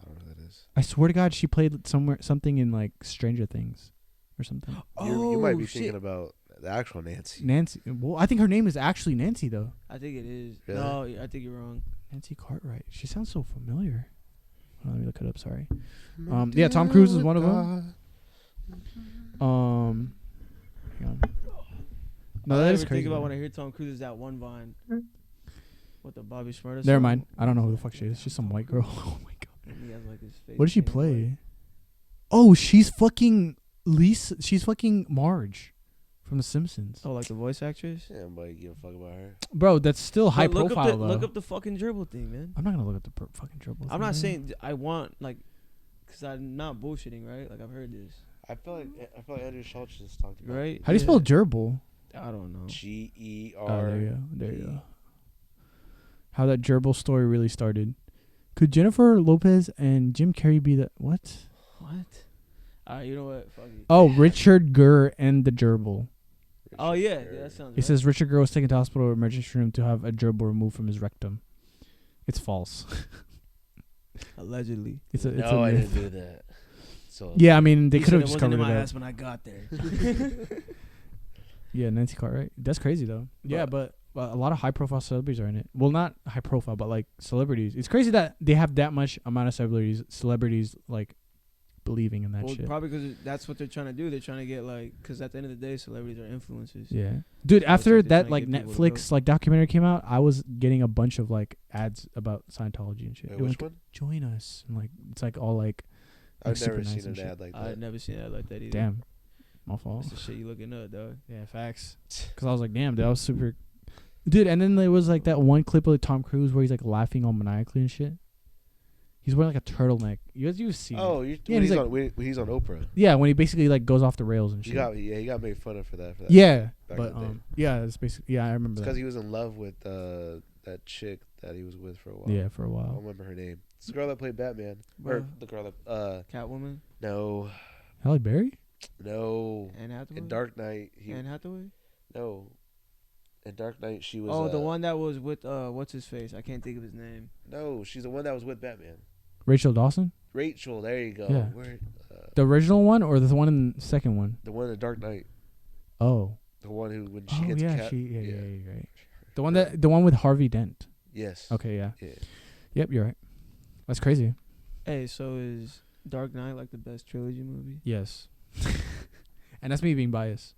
I don't know who that is. I swear to God, she played something in like Stranger Things, or something. You might be thinking about the actual Nancy. Nancy. Well, I think her name is actually Nancy though. I think it is. Really? No, I think you're wrong. Nancy Cartwright. She sounds so familiar. Let me look it up. Sorry. Yeah, Tom Cruise is one of them. Hang on. No, that is crazy. Think about when I hear Tom Cruise is that one Vine. What the Bobby Shmurda? Never mind. I don't know who the fuck she is. She's some white girl. Oh my god. He has like his face. What did she play? Oh, she's fucking Lisa. She's fucking Marge from The Simpsons. Oh, like the voice actress? Yeah, nobody give a fuck about her. Bro, that's still high look profile though. Look up the fucking gerbil thing, man. I'm not gonna look up the fucking gerbil. I'm not saying I want like, cause I'm not bullshitting, right? Like I've heard this. I feel like Andrew Schultz just talked about right. How do you spell gerbil? I don't know. GER. Oh, there you go. There you go. How that gerbil story really started. Could Jennifer Lopez and Jim Carrey be the what? What? You know what? Fuck it. Oh, Richard Gere and the gerbil. Oh yeah, that sounds. It says Richard Gere was taken to hospital emergency room to have a gerbil removed from his rectum. It's false. Allegedly. It's a I myth. didn't do that. So Yeah, I mean they He could have said just it wasn't covered in it my up. ass when I got there. Yeah, Nancy Cartwright. That's crazy though. Yeah, but a lot of high profile celebrities are in it. Well, not high profile, but like celebrities. It's crazy that they have that much amount of celebrities like believing in that shit. Probably because that's what they're trying to do. They're trying to get like, because at the end of the day, celebrities are influencers. Yeah, dude. So After it's like that, like trying to get people to Netflix like documentary came out, I was getting a bunch of like ads about Scientology and shit. Wait, It was which one? Join us, and like it's like all like I've super never nice seen and an shit. ad like that. I've never seen that like that either. Damn, my fault. That's the shit you looking up, dog. Yeah, facts. Because I was like, damn, that was super. Dude, and then there was like that one clip of Tom Cruise where he's like laughing all maniacally and shit. He's wearing like a turtleneck. You've seen it. Oh, Yeah, he's like- when he's on Oprah. Yeah, when he basically like goes off the rails and shit. He got made fun of for that. Yeah, back but in the day. yeah, it's basically I remember because that. he was in love with that chick that he was with for a while. Yeah, for a I don't while. remember her name. It's the girl that played Batman. Bro. Or the girl that Catwoman. no, Halle Berry? no. Anne Hathaway. In Dark Knight, Anne Hathaway. no. In Dark Knight, she was. Oh, the one that was with what's his face? I can't think of his name. No, she's the one that was with Batman. Rachel Dawson? Rachel, there you go. Yeah. Where, The original one or the one in the second one? the one in Dark Knight. Oh. The one who when she Oh gets yeah, cat. yeah, right. The one with Harvey Dent. Yes. Okay, yeah. Yeah. Yep, you're right. That's crazy. Hey, so is Dark Knight like the best trilogy movie? Yes. And that's me being biased.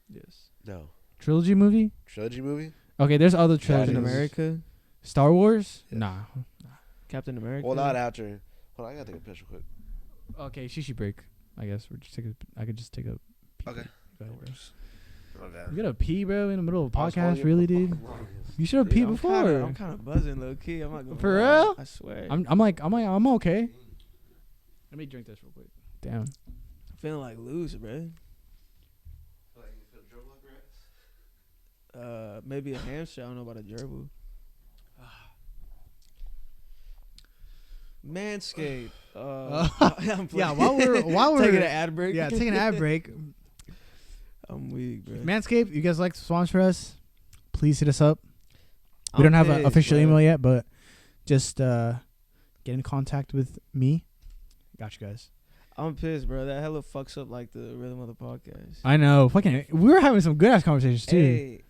Yes. No. Trilogy movie? Trilogy movie? Okay, there's other Captain trilogies. America. Star Wars? Yeah. Nah. Captain America. Well, not after. Hold on, I gotta take a picture quick. Okay, shishi break. I guess we're just I could just take a pee. Okay. Go ahead, bro. My bad. You gotta pee, bro, in the middle of a I was podcast, holding it- really, dude? You should have peed before. I'm kind of buzzing, low key. I'm not gonna For lie. real? I swear. I'm okay. Let me drink this real quick. Damn. I'm feeling like loose, bro. Maybe a hamster. I don't know about a gerbil. Manscaped. Yeah, while we're taking an ad break. taking an ad break. I'm weak, bro. Manscaped, you guys like to sponsor us? Please hit us up. We don't have an pissed, official bro. email yet, but just get in contact with me. Got you guys. I'm pissed, bro. That hella fucks up like the rhythm of the podcast. I know. Fucking, we were having some good ass conversations too. Hey,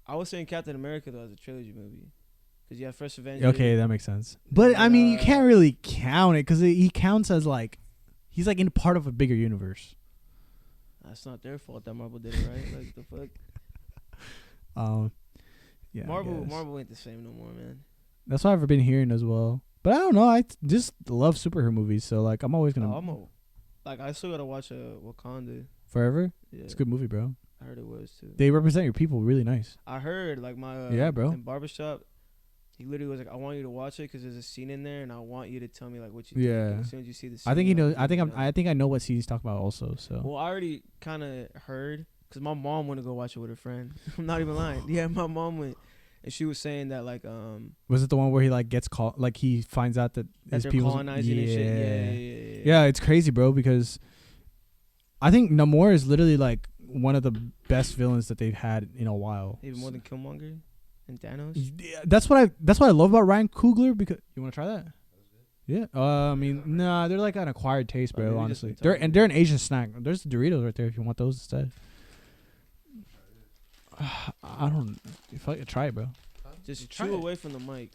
I was saying Captain America though as a trilogy movie, because you have First Avenger. Okay, that makes sense. But I mean, you can't really count it because he counts as like he's like in part of a bigger universe. That's not their fault that Marvel did it right. Like the fuck. Yeah. I Marvel guess. ain't the same no more, man. That's what I've been hearing as well. But I don't know. I just love superhero movies, so like I'm always gonna I still gotta watch Wakanda. forever. Yeah. It's a good movie, bro. I heard it was too. They represent your people really nice. I heard like my Yeah, bro. in barbershop, he literally was like, I want you to watch it because there's a scene in there, and I want you to tell me like what you Yeah. think. As soon as you see the scene, I think he knows. like, I think I know what scene he's talking about also. So. Well, I already kind of heard because my mom went to go watch it with a friend. I'm not even lying. Yeah, my mom went, and she was saying that like Was it the one where he like gets called? Like he finds out that his they're people colonizing and shit. Yeah, it's crazy, bro. Because I think Namor is literally like one of the best villains that they've had in a while. Even more than Killmonger and Thanos. Yeah, that's what I love about Ryan Coogler. Because you want to try that? Yeah. I mean, nah, they're like an acquired taste, bro. Honestly, they're an Asian snack. There's the Doritos right there if you want those instead. I don't. If I try it, bro. Just try chew it. away from the mic.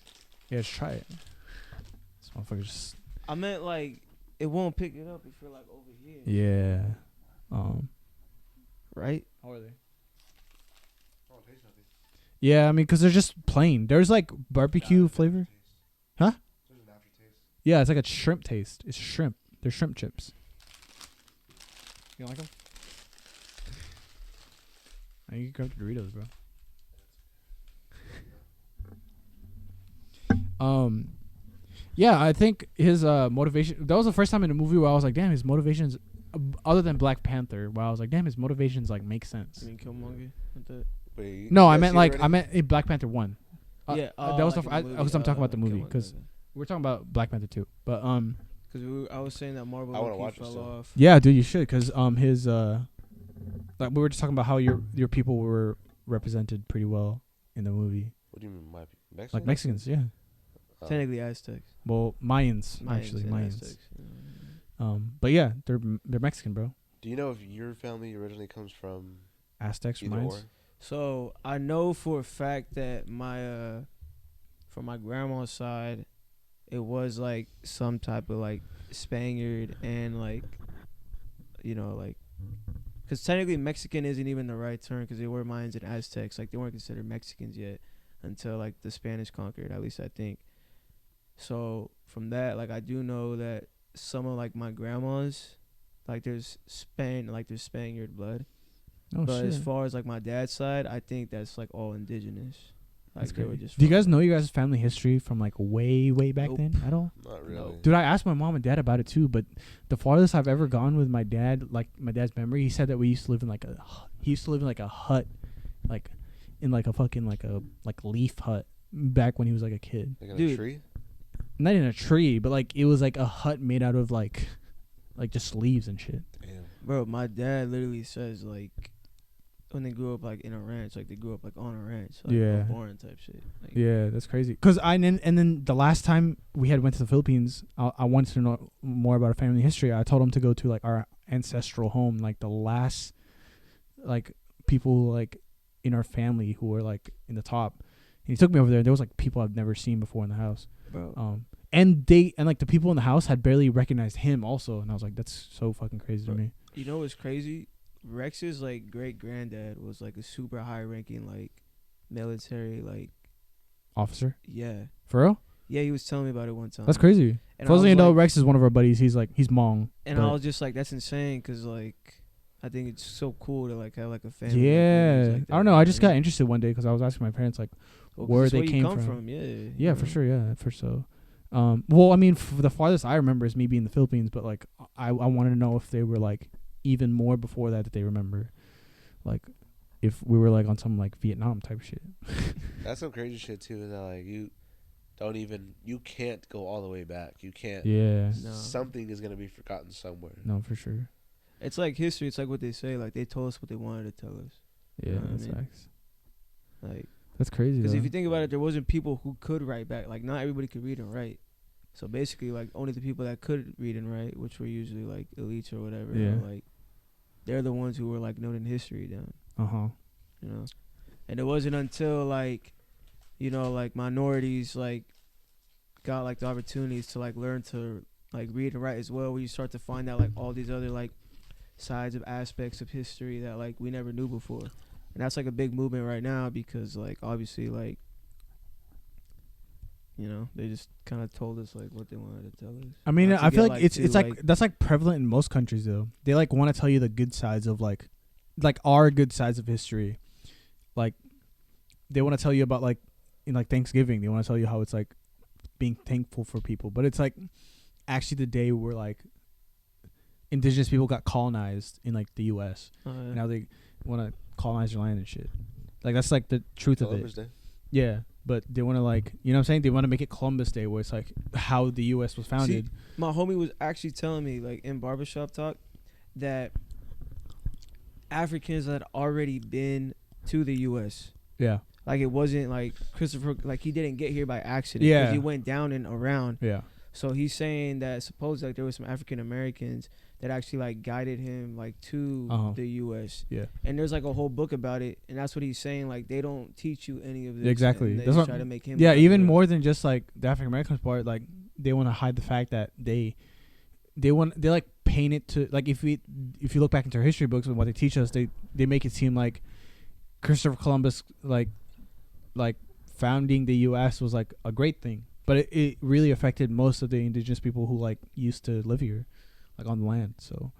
Yeah, just try it. This motherfucker just. I meant like it won't pick it up if you're like over here. Yeah. Right? How are they? Yeah, I mean, because they're just plain. There's like barbecue flavor. Huh? Yeah, it's like a shrimp taste. It's shrimp. They're shrimp chips. You like them? You can grab the Doritos, bro. Yeah, I think his motivation. That was the first time in a movie where I was like, damn, his motivations, other than Black Panther, where I was like, damn, his motivations like make sense. I mean Killmonger. With that. Wait, No, I meant in Black Panther 1. Yeah, that was like the. in the I was talking about the movie Killmonger, because we're talking about Black Panther 2, but because I was saying that Marvel I wanna low-key watch it fell still. off. Yeah, dude, you should, because his like we were just talking about how your people were represented pretty well in the movie. What do you mean, my Mexicans? Like Mexicans, yeah. Technically Aztecs. Well, Mayans and Mayans. Aztecs. But yeah, they're Mexican, bro. Do you know if your family originally comes from Aztecs or either Mayans. or? So I know for a fact that my from my grandma's side, it was like some type of like Spaniard and like, like, because technically Mexican isn't even the right term because they were Mayans and Aztecs. Like they weren't considered Mexicans yet until like the Spanish conquered. At least I think. So from that, like I do know that some of like my grandmas, like there's Spaniard blood. Oh But shit. as far as like my dad's side, I think that's like all indigenous. Like That's they were crazy. just. Do you guys know your guys' family history from like way back Nope. then at all? Not really. No. Dude, I asked my mom and dad about it too, but the farthest I've ever gone with my dad, like my dad's memory, he said that we used to live in like a hut, like in like a fucking like leaf hut back when he was like a kid. Like in Dude. a tree? Not in a tree, but like it was like a hut made out of like just leaves and shit. Damn. Bro, my dad literally says like when they grew up like in a ranch, like they grew up like on a ranch, like Yeah. boring type shit. Like, Yeah, that's crazy. Cause and then the last time we had went to the Philippines, I wanted to know more about our family history. I told him to go to like our ancestral home, like the last like people like in our family who were like in the top. And he took me over there. There was like people I've never seen before in the house. bro. And like the people in the house had barely recognized him also, and I was like, that's so fucking crazy to me. You know what's crazy? Rex's like great granddad was like a super high ranking like military like Officer, yeah. for real? Yeah, he was telling me about it one time. That's crazy. And For those I of you was know, like- Rex is one of our buddies. He's Hmong. And I was just like, that's insane because like I think it's so cool to like have like a family. Yeah, like I don't know. I just got interested one day because I was asking my parents like, where they came from. Yeah. Yeah, for sure. Yeah, for so. Well, I mean, the farthest I remember is me being in the Philippines, but like, I wanted to know if they were like even more before that they remember, like, if we were like on some like Vietnam type shit. That's some crazy shit too. Is that like you can't go all the way back. You can't. Yeah. No. Something is gonna be forgotten somewhere. No, for sure. It's like history. It's like what they say. Like they told us what they wanted to tell us. Yeah, know what I that's mean? facts. Like That's crazy. because if though. you think about it, there wasn't people who could write back. Like not everybody could read and write. So basically, like only the people that could read and write, which were usually like elites or whatever, Yeah. like they're the ones who were like noting history down. You know, and it wasn't until like, like minorities like got like the opportunities to like learn to like read and write as well, where you start to find out like all these other like sides of aspects of history that like we never knew before. And that's like a big movement right now because like obviously like they just kind of told us like what they wanted to tell us. I mean, Not to I feel get, like it's too, like that's like prevalent in most countries though. They like want to tell you the good sides of like like our good sides of history. Like they want to tell you about like in like Thanksgiving, they want to tell you how it's like being thankful for people, but it's like actually the day where like indigenous people got colonized in like the U.S. And now they want to colonize your land and shit. Like that's like the truth Columbus of it. Day. Yeah, but they want to like, you know what I'm saying? They want to make it Columbus Day, where it's like how the U.S. was founded. See, my homie was actually telling me, like in barbershop talk, that Africans had already been to the U.S. Yeah. Like it wasn't like Christopher, like he didn't get here by accident. Yeah. 'Cause he went down and around. Yeah. So he's saying that supposedly like there was some African Americans that actually like guided him like to the U.S. Yeah. And there's like a whole book about it, and that's what he's saying. Like they don't teach you any of this. Exactly. And they That's just what, try to make him. yeah, like, even more than just like the African Americans part, like they want to hide the fact that they like paint it to like if you look back into our history books and what they teach us, they make it seem like Christopher Columbus like founding the U.S. was like a great thing, but it really affected most of the indigenous people who like used to live here, like on the land. So,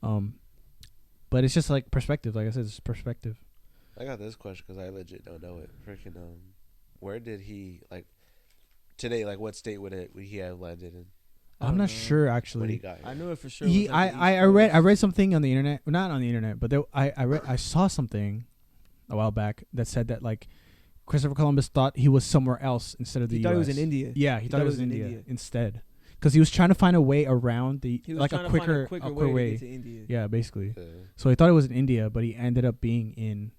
but it's just like perspective. Like I said, it's perspective. I got this question because I legit don't know it. Freaking where did he like today? Like what state would he have landed in? I'm not sure When he actually. got here? I knew it for sure. He, was, like, the I East read Coast. something on the internet, well, not on the internet, but I saw something a while back that said that like Christopher Columbus thought he was somewhere else instead of the He U.S. thought he was in India. Yeah, he thought it was in India instead, because he was trying to find a way around the He was like trying a to find quicker way to get to India. Yeah, basically. Yeah. So he thought it was in India, but he ended up being in,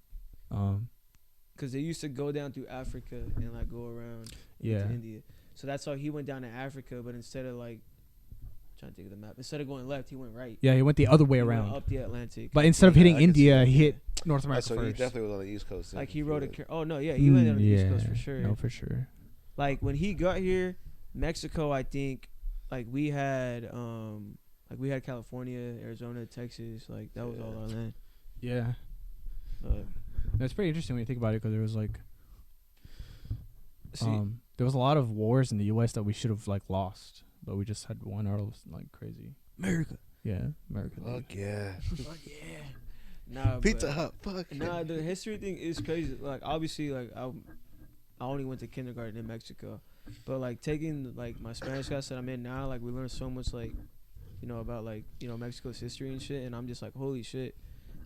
Because they used to go down through Africa and like go around Yeah. to India. So that's how he went down to Africa, but instead of like trying to think of the map, instead of going left, he went right. yeah, he went the other way He went around. up the Atlantic. But instead of Yeah, hitting I can see India, that, he yeah. hit North America So he first. definitely was on the East Coast. Like then. he rode a Yeah. oh no, yeah, he went on the East yeah, Coast for sure. No, for sure. Like when he got here, Mexico, I think, like we had California, Arizona, Texas, like that was all our land. Yeah, But that's pretty interesting when you think about it, because there was like, see, there was a lot of wars in the U.S. that we should have like lost, but we just had won ours like crazy. America. Yeah, America. Fuck yeah. Fuck yeah. Nah, Pizza but, Hut. Fuck. Nah, the history thing is crazy. Like obviously, like I only went to kindergarten in Mexico, but like taking like my Spanish class that I'm in now, like we learn so much like, you know, about like, you know, Mexico's history and shit, and I'm just like, holy shit.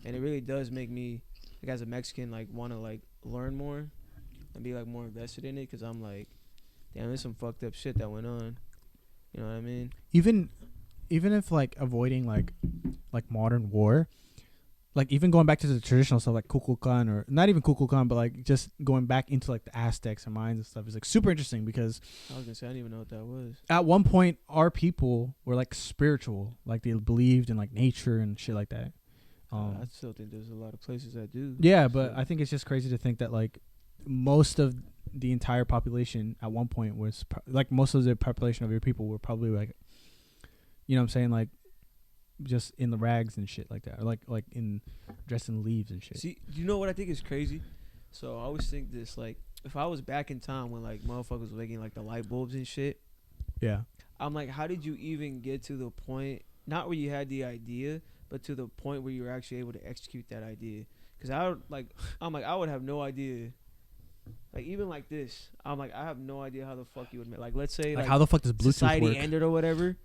And it really does make me, like as a Mexican, like want to like learn more and be like more invested in it, because I'm like, damn, there's some fucked up shit that went on. You know what I mean? Even if like avoiding like modern war, like even going back to the traditional stuff like Kukulkan, or not even Kukulkan, but like just going back into like the Aztecs and Mayans and stuff is like super interesting, because I was gonna say I didn't even know what that was. at one point our people were like spiritual, like they believed in like nature and shit like that. I still think there's a lot of places that do. Yeah, but So- I think it's just crazy to think that like most of the entire population at one point was like most of the population of your people were probably like, you know what I'm saying, like just in the rags and shit like that, or like in dressed in leaves and shit. See, you know what I think is crazy? So I always think this, like, if I was back in time when like motherfuckers was making like the light bulbs and shit, Yeah. I'm like, how did you even get to the point, not where you had the idea, but to the point where you were actually able to execute that idea? Because I would have no idea. Like even like this, I'm like, I have no idea how the fuck you would make. Like let's say Like how the fuck does Bluetooth society work? ended or whatever.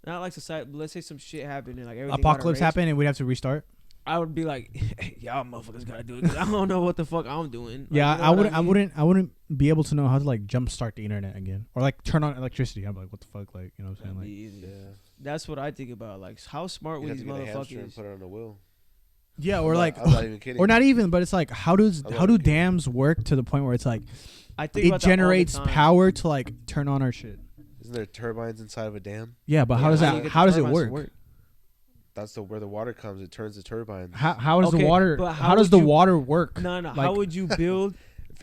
Not like society, but let's say some shit happened and like everything got Apocalypse erased. happened and we'd have to restart. I would be like, y'all motherfuckers gotta do it, 'cause I don't know what the fuck I'm doing. Like, Yeah, you know what I wouldn't be able to know how to like jumpstart the internet again, or like turn on electricity. I'm like, what the fuck, like, you know what I'm saying? That'd Like, be easy. Yeah. That's what I think about. Like, how smart You were have these to get a hamster and motherfuckers? put it on the wheel. yeah, or like, I'm not even kidding. or not even, but it's like, how I'm do not kidding. dams work to the point where it's like I think it about that all the generates time. power to like turn on our shit? Isn't there turbines inside of a dam? Yeah, but how Yeah, does you that? get the How does it turbines to work? That's where the water comes. It turns the turbines. How does Okay, the water? but How how does would the you- water work? No, how Like- would you build?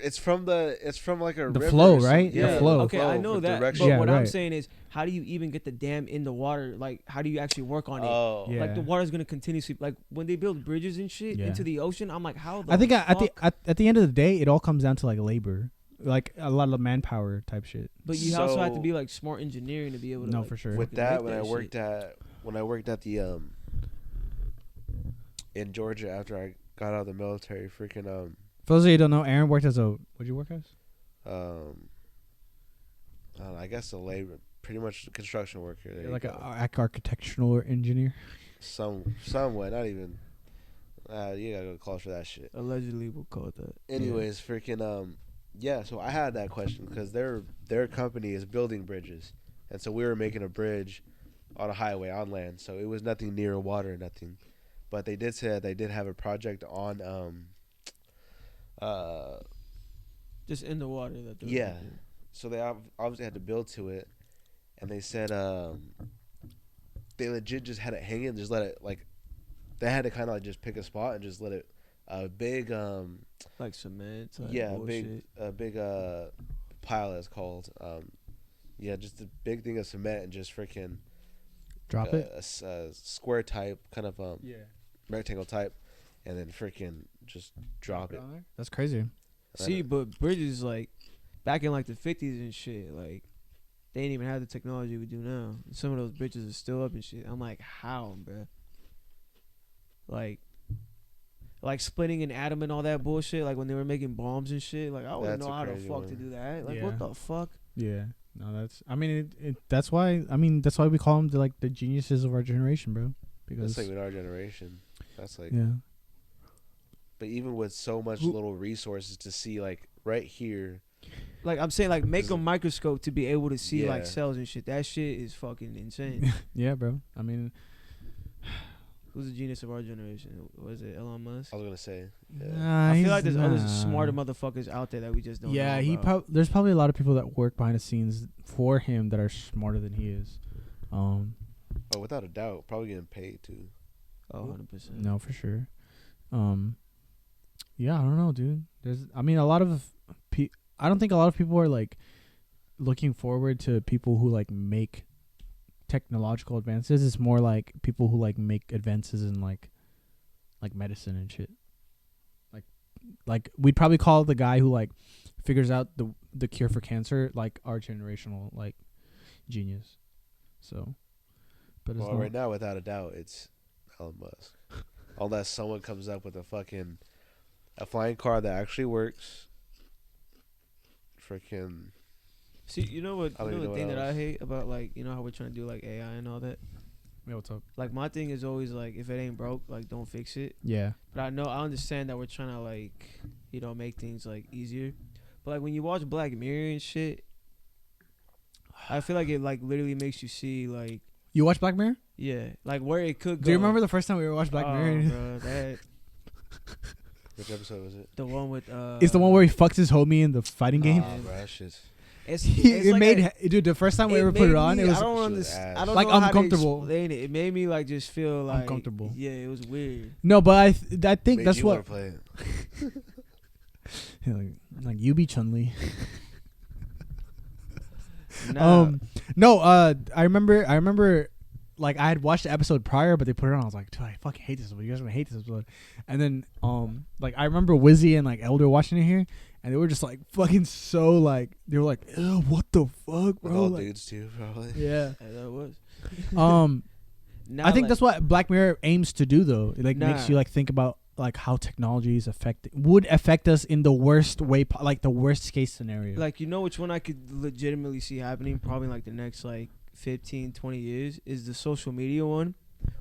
It's from like a The river flow, or something. right? The Yeah, flow. okay, I know for that. direction. But Yeah, what I'm right. saying is, how do you even get the dam in the water? Like, how do you actually work on it? Oh, Yeah. Like the water's gonna continuously, like when they build bridges and shit Yeah. into the ocean. I'm like, how? The I think at fuck? the end of the day, it all comes down to like labor, like a lot of manpower type shit. But you also have to So- be like smart engineering to be able to. No, like, for sure. with fucking that, make when I shit. worked at the in Georgia after got out of the military. Freaking For those of you who don't know, Aaron worked as a. What'd you work as? I don't know, I guess a labor, pretty much a construction worker. There Like you an go. architectural engineer. Somewhat, not even. You gotta go close for that shit. Allegedly, we'll call it that. Anyways, freaking yeah. So I had that question because their company is building bridges, and so we were making a bridge on a highway on land. So it was nothing near water, nothing. But they did say that they did have a project on Just in the water. Yeah. So they obviously had to build to it, and they said they legit just had it hanging, just let it like. They had to kind of like just pick a spot and just let it big like cement. Bullshit. big pile it's called just a big thing of cement and just freaking Drop it. A square type kind of rectangle type, and then freaking just drop it. That's crazy. See, but bridges like back in like the 50s and shit, like they didn't even have the technology we do now. Some of those bridges are still up and shit. I'm like, how, bruh? Like splitting an atom and all that bullshit. Like when they were making bombs and shit. Like I wouldn't That's know a how the crazy fuck one. to do that. Like Yeah. what the fuck? Yeah. No, that's. I mean, that's why. I mean, that's why we call them the geniuses of our generation, bro. Because That's like with our generation. That's like. yeah. But even with so much little resources to see, like right here. Like I'm saying, like make a microscope to be able to see like Yeah. cells and shit. That shit is fucking insane. Yeah, bro. I mean, Who's the genius of our generation? Was it Elon Musk? I was gonna say. Yeah. nah, I feel he's like there's other nah. smarter motherfuckers out there that we just don't Yeah, know about. there's probably a lot of people that work behind the scenes for him that are smarter than he is. Oh, without a doubt, probably getting paid too. Oh, 100%. No, for sure. Yeah, I don't know, dude. I mean, a lot of I don't think a lot of people are like looking forward to people who like make technological advances. It's more like people who like make advances in like medicine and shit. Like we'd probably call the guy who like figures out the cure for cancer like our generational like genius. So, but it's Well, right now, without a doubt, it's Elon Musk. Unless someone comes up with a flying car that actually works. Freaking. See, you know what? I You don't know even the know thing what that I else. hate about like how we're trying to do like AI and all that. Yeah, what's up? Like my thing is always like if it ain't broke, like don't fix it. Yeah. But I understand that we're trying to like make things like easier. But like when you watch Black Mirror and shit, I feel like it like literally makes you see like You watch Black Mirror? like where it could go. Do you remember the first time we watched Black Mirror? Bro, that Which episode was it? the one with It's the one where he fucks his homie in the fighting game. Oh, bro, that shit's. it's It like made dude the first time we ever put it on, it was I don't Shit was understand. ass. I don't Like, know how uncomfortable. to explain it. It made me like just feel like Uncomfortable. Yeah, it was weird. no, but I think Made that's you what wanna play it. like you be Chun-Li. Nah, No, I remember like I had watched the episode prior, but they put it on. I was like, dude, I fucking hate this episode. You guys are gonna hate this episode. And then like I remember Wizzy and like Elder watching it here, and they were just like fucking so like they were like, ew, what the fuck, With bro? all Like, dudes too, probably. yeah. that was. I think that's what Black Mirror aims to do, though. It like makes Nah. you like think about like how technology is would affect us in the worst way, like the worst case scenario. like which one I could legitimately see happening probably like the next like 15, 20 years is the social media one.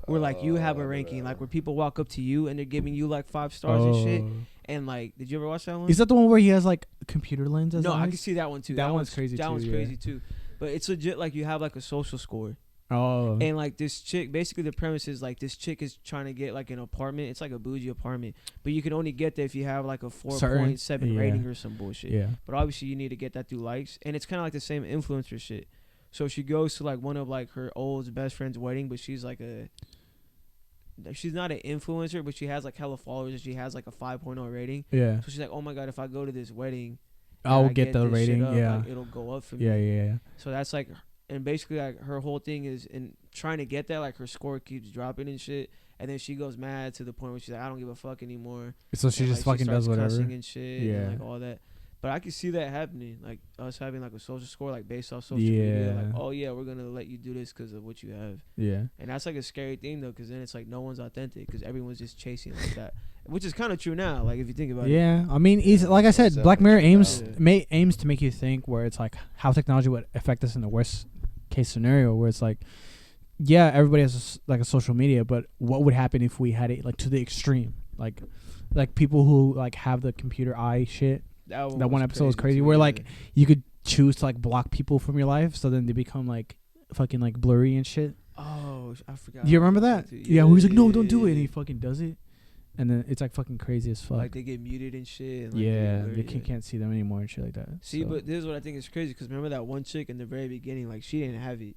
Where like you have a ranking, like where people walk up to you and they're giving you like 5 stars and shit. And like, did you ever watch that one? Is that the one where he has like computer lens? As No, I eyes? can see that one too. That one's crazy That too, one's yeah. crazy too. But it's legit like you have like a social score. Oh, And like this chick, basically the premise is like this chick is trying to get like an apartment. It's like a bougie apartment, but you can only get there if you have like a 4.7 yeah. rating or some bullshit. yeah. But obviously you need to get that through likes, and it's kind of like the same influencer shit. So she goes to like one of like her old best friend's wedding, but she's like she's not an influencer, but she has like hella followers, and she has like a 5.0 rating. Yeah. So she's like, oh my god, if I go to this wedding, and I'll I get the this shit rating. up, Yeah. like, it'll go up for me. Yeah. So that's like, and basically like her whole thing is in trying to get that, like her score keeps dropping and shit, and then she goes mad to the point where she's like, I don't give a fuck anymore. So she And, just like, fucking does starts whatever. cussing and shit, Yeah. and like all that. But I can see that happening, like us having like a social score, like based off social media. Like, oh yeah, we're gonna let you do this because of what you have. Yeah. And that's like a scary thing though, because then it's like no one's authentic because everyone's just chasing like that, which is kind of true now. Like if you think about it. Yeah, I mean, like I said, It's Black Mirror definitely true aims to make you think where it's like how technology would affect us in the worst case scenario, where it's like, yeah, everybody has like a social media, but what would happen if we had it like to the extreme, like people who like have the computer eye shit. That one episode was crazy, where like you could choose to like block people from your life, so then they become like fucking like blurry and shit. Oh, I forgot. Do you remember that? Yeah, where he's like, no, don't do it, and he fucking does it, and then it's like fucking crazy as fuck. Like they get muted and shit. And like yeah, you can't see them anymore and shit like that. See, so. but this is what I think is crazy, because remember that one chick in the very beginning, like she didn't have it,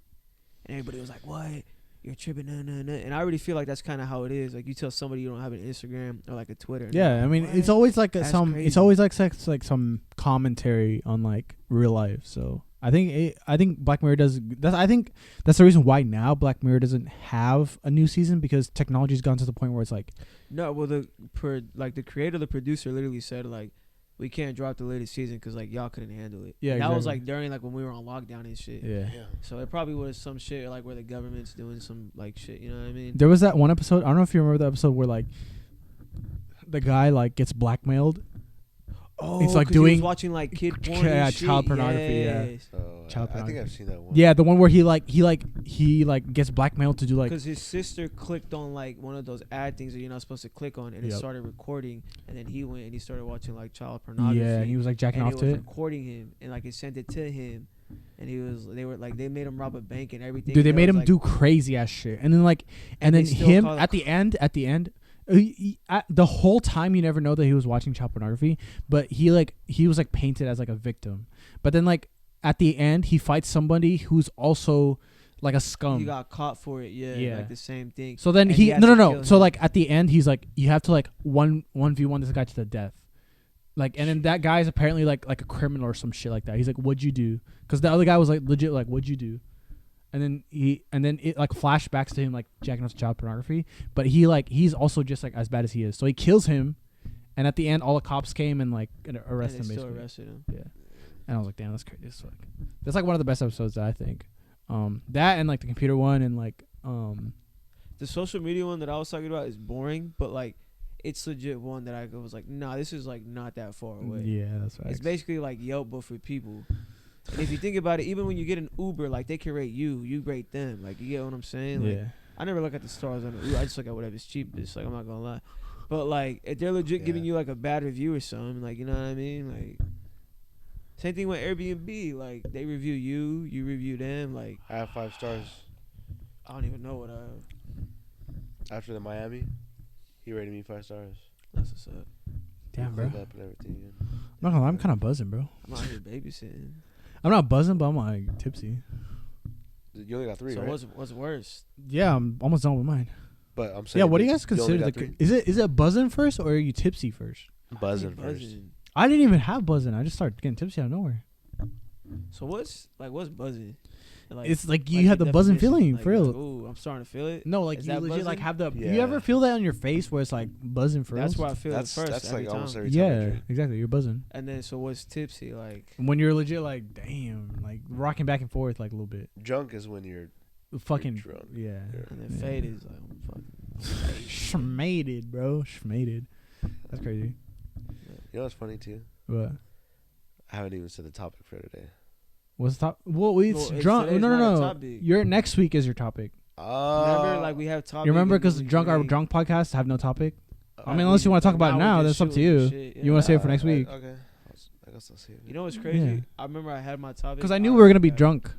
and everybody was like, "What? You're tripping, nah." And I already feel like that's kind of how it is. Like you tell somebody you don't have an Instagram or like a Twitter. Yeah, I mean, what? it's always like That's some. crazy. It's always like some commentary on like real life. So I think Black Mirror does. I think that's the reason why now Black Mirror doesn't have a new season, because technology's gone to the point where it's like. No, well the creator, the producer, literally said like, we can't drop the latest season because like y'all couldn't handle it. Yeah, and that was exactly. like during like when we were on lockdown and shit. Yeah. So it probably was some shit like where the government's doing some like shit. You know what I mean? There was that one episode. I don't know if you remember the episode where like the guy like gets blackmailed. Oh, it's like 'cause he was doing watching like kid porn. yeah, and shit. child pornography, yeah. Yes. Child I think pornography. I've seen that one. Yeah, the one where he gets blackmailed to do like Because his sister clicked on like one of those ad things that you're not supposed to click on, and it Yep. started recording. And then he went and he started watching like child pornography. yeah, and he was like jacking and off it to was it. recording him, and like it sent it to him, and they made him rob a bank and everything. Dude, they and made was, him like, do crazy ass shit, and then like And then they still him call it at the end. The whole time you never know that he was watching child pornography, but he was like painted as like a victim. But then like at the end he fights somebody who's also like a scum. He got caught for it. Yeah. Like the same thing. So then And he has to no. kill So him. like at the end he's like, you have to like 1v1 this guy to the death. Like, and then that guy is apparently like a criminal or some shit like that. He's like, what'd you do? Because the other guy was like legit like, what'd you do? And then it like flashbacks to him like jacking off to child pornography, but he's also just like as bad as he is. So he kills him, and at the end all the cops came and like arrested him. Still Basically, arrested him. yeah. And I was like, damn, that's crazy as fuck. That's like one of the best episodes that I think. That and like the computer one and like The social media one that I was talking about is boring, but like it's legit one that I was like, nah, this is like not that far away. yeah, that's right. It's basically like Yelp, but for people. And if you think about it, even when you get an Uber, like they can rate you rate them. Like you get what I'm saying? Like, yeah. I never look at the stars on the Uber. I just look at whatever's cheapest. Like I'm not gonna lie, but like if they're legit giving you like a bad review or something, like you know what I mean? Like same thing with Airbnb. Like they review you review them. Like I have 5 stars. I don't even know what I have. After the Miami, he rated me 5 stars. That's what's up. Damn, bro. Cleaned up and everything. I'm not gonna lie, I'm kind of buzzing, bro. I'm out here babysitting. I'm not buzzing, but I'm like tipsy. You only got 3, So right? what's worse? Yeah, I'm almost done with mine. But I'm saying. Yeah, what do you you guys only consider got the? 3? Is it buzzing first or are you tipsy first? Buzzing first. I didn't even have buzzing. I just started getting tipsy out of nowhere. So what's buzzing? Like, It's like you have the buzzing definition, feeling, like, for real. like, ooh, I'm starting to feel it. No, like Is you that legit like buzzing? have the. Yeah. You ever feel that on your face where it's like buzzing for real? That's where I feel That's it first. that's every like time. almost every time. I Yeah, drink. exactly. You're buzzing. And then so what's tipsy like? When you're legit like, damn, like rocking back and forth like a little bit. Drunk is when you're Fucking drunk. yeah. And then fade is like, I'm fucking. Schmated, bro. Schmated. That's crazy. You know what's funny too? What? I haven't even said the topic for today. What's the top? Well, it's Well, it's drunk. today's No. not a topic. Your next week is your topic. Remember, like we have topic. You remember and because we our create- drunk podcasts have no topic. I mean, like, unless you want to talk about it now, we're that's just up to shooting you. shit, You wanna save it for next week? Okay. I guess I'll save it. You know what's crazy? Yeah. I remember I had my topic. Because I knew we were gonna be drunk.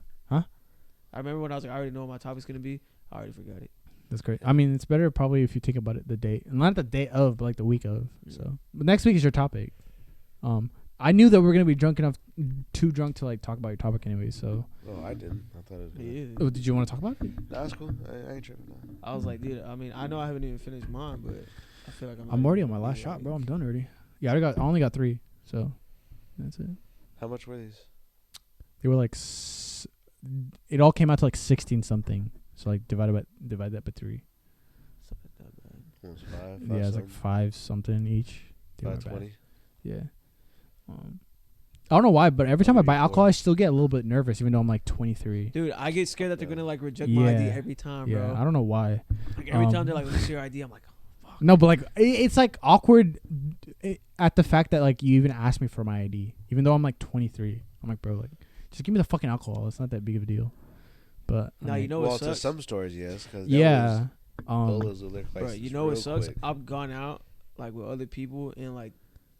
I remember when I was like, I already know what my topic's gonna be. I already forgot it. That's great. I mean, it's better probably if you think about it the day, not the day of, but like the week of. Yeah. So, but next week is your topic. I knew that we were gonna be drunk enough, too drunk to like talk about your topic anyway. So, Oh, I didn't. I thought it was. Gonna... Yeah. oh, did you want to talk about it? Nah, that's cool. I ain't tripping. Nah. I was like, dude. I mean, I know I haven't even finished mine, but I feel like I'm already on my last shot, bro. I'm done already. Yeah, I only got 3. So, that's it. How much were these? They were like, it all came out to like 16 something. So like divide that by 3. It's not that bad. Almost 5. Yeah, it's like 5 something each. They weren't bad. 520. Yeah. I don't know why, but every time I buy 24. alcohol, I still get a little bit nervous, even though I'm like 23. Dude, I get scared that they're gonna like reject my ID every time, bro. Yeah, I don't know why. Like every time they're like, "Let me see your ID," I'm like, "Oh, fuck." No, but like it's like awkward at the fact that like you even asked me for my ID, even though I'm like 23. I'm like, bro, like just give me the fucking alcohol. It's not that big of a deal. But Now you know well, what sucks. to some stores, yes. Cause yeah, those will liquor Bro, license you know what real sucks? quick. I've gone out like with other people and like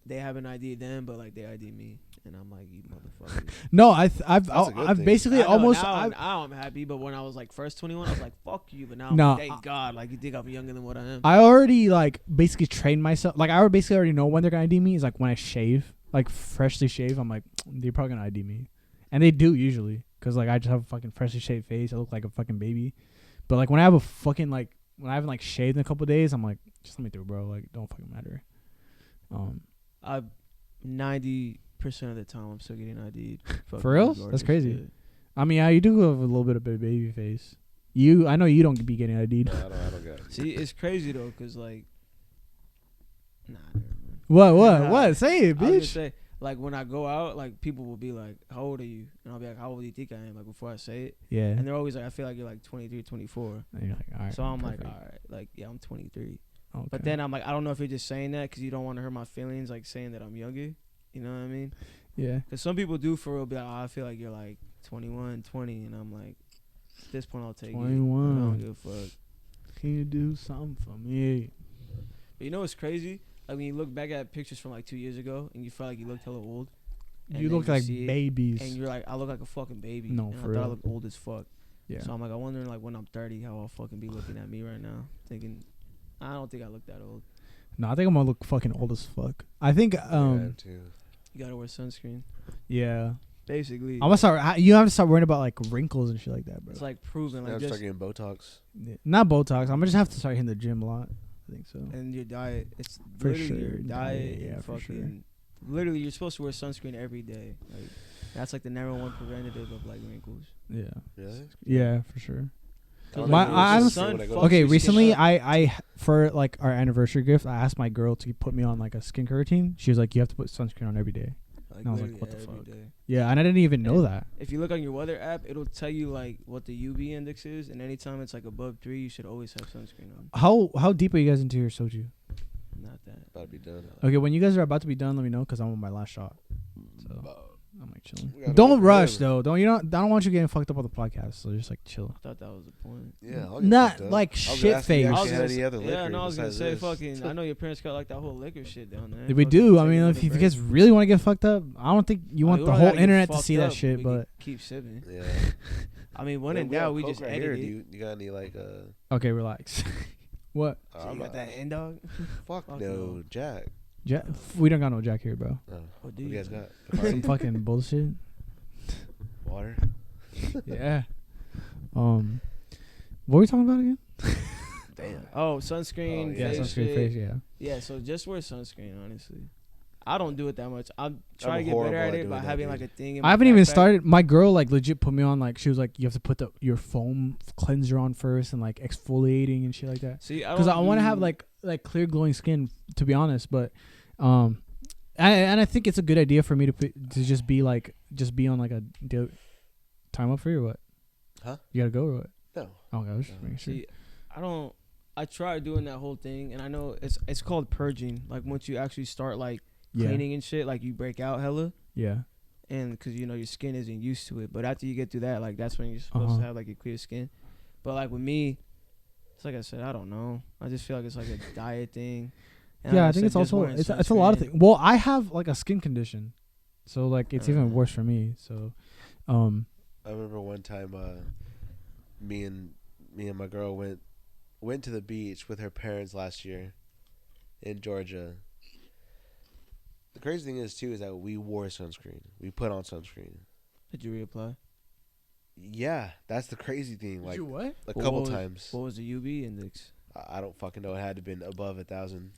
they haven't ID'd them, but like they ID me, and I'm like, you motherfucker. no, That's a good I've thing. basically almost. Now I'm happy, but when I was like first 21, I was like, fuck you. But now, I'm No, like, thank God, like you think I'm younger than what I am. I already like basically trained myself. Like I basically already know when they're gonna ID me. Is like when I shave, like freshly shave. I'm like, they're probably gonna ID me, and they do usually, cause like I just have a fucking freshly shaved face. I look like a fucking baby. But like when I have a fucking like when I haven't like shaved in a couple of days, I'm like, just let me through, bro. Like don't fucking matter. I 90% of the time I'm still getting ID'd. For real? That's crazy. Shit. I mean, yeah, you do have a little bit of a baby face. I know you don't be getting ID'd. No, I don't get it. See, it's crazy though, cause like, nah. Never mind. What? Nah, What? Say it, I was gonna bitch. say, like when I go out, like people will be like, "How old are you?" And I'll be like, "How old do you think I am?" Like before I say it, Yeah. and they're always like, "I feel like you're like 23, 24." And you're like, all right. So I'm like, perfect. all right, like yeah, I'm 23. Okay. But then I'm like, I don't know if you're just saying that because you don't want to hurt my feelings, like saying that I'm younger. You know what I mean? yeah. Because some people do for real be like, oh, I feel like you're like 21, 20, and I'm like, at this point I'll take it. 21. I don't give a fuck. Can you do something for me? But you know what's crazy? Like when you look back at pictures from like 2 years ago and you feel like you looked hella old. and You then look like see it, babies. And you're like, I look like a fucking baby. No, and for I thought real. I look old as fuck. Yeah. So I'm like, I wonder like when I'm 30 how I'll fucking be looking at me right now. Thinking, I don't think I look that old. No, I think I'm gonna look fucking old as fuck. I think Yeah, too. You gotta wear sunscreen. yeah. Basically. I'm gonna start. You have to start worrying about like wrinkles and shit like that, bro. It's like proven. Now Like I'm just, start getting Botox. Yeah. Not Botox. I'm gonna just have to start hitting the gym a lot. I think so. and your diet. It's For literally sure. your diet. Yeah, and for fucking, literally, you're supposed to wear sunscreen every day. Like that's like the number one preventative of like wrinkles. Yeah. Really? Yeah, for sure. don't My- know. I It's was- just when I go to Okay, your skin recently up. I for like our anniversary gift, I asked my girl to put me on like a skincare routine. She was like, "You have to put sunscreen on every day." Like, And I was like, literally what the every fuck? day. Yeah, and I didn't even know And- that. If you look on your weather app, it'll tell you like what the UV index is, and anytime it's like above 3, you should always have sunscreen on. How deep are you guys into your soju? Not that. About to be done. Okay, when you guys are about to be done, let me know because I'm on my last shot. So I'm like chilling. We gotta Don't wait rush forever. though. I don't want you getting fucked up on the podcast. So just like chill. I thought that was the point. Yeah. I'll get Not fucked up. like I was gonna shit ask if you face. actually I was had gonna any other Yeah, liquor no, I was gonna besides say this. fucking. I know your parents got like that whole liquor shit down there. We Fucking do. I take mean, another if you break. guys really want to get fucked up, I don't think you want We the don't whole gotta get internet to fucked see that up. shit. We But can keep sipping. Yeah. I mean, when in We have doubt, we Coke just right edit here. it. You got any like okay, relax. What? So you I'm got not- that end dog? Fuck Fuck no, no. Jack. We don't got no Jack here, bro. Oh, What what do you you guys got? got? Some fucking bullshit. Water. Yeah. What were we talking about again? Damn. Oh, sunscreen. Oh, Yeah, face sunscreen shit. face. Yeah. Yeah, so just wear sunscreen, honestly. I don't do it that much. I'm trying I'm to get better horrible at at it doing by that, having dude. like a thing in I my haven't even backpack. started. My girl like legit put me on like she was like you have to put your foam cleanser on first and like exfoliating and shit like that. See, Because I want to have like clear glowing skin to be honest, but and I think it's a good idea for me to just be on like a time up for you or what? Huh? You gotta go or what? No. Oh, okay, I was just making sure. See, I tried doing that whole thing, and I know it's called purging. Like once you actually start like Yeah. cleaning and shit, like you break out hella, Yeah. and because your skin isn't used to it. But after you get through that, like that's when you're supposed to have like a clear skin. But like with me, it's like I said, I don't know. I just feel like it's like a diet thing. And Yeah, like I think said, it's just also wearing it's a lot of sunscreen. things. Well, I have like a skin condition, so like it's even worse for me. So, I remember one time, me and my girl went to the beach with her parents last year in Georgia. The crazy thing is too is that we wore sunscreen. We put on sunscreen. Did you reapply? Yeah, that's the crazy thing. Like what? a Well, couple what was- times. What was the UV index? I don't fucking know. It had to been above 1,000.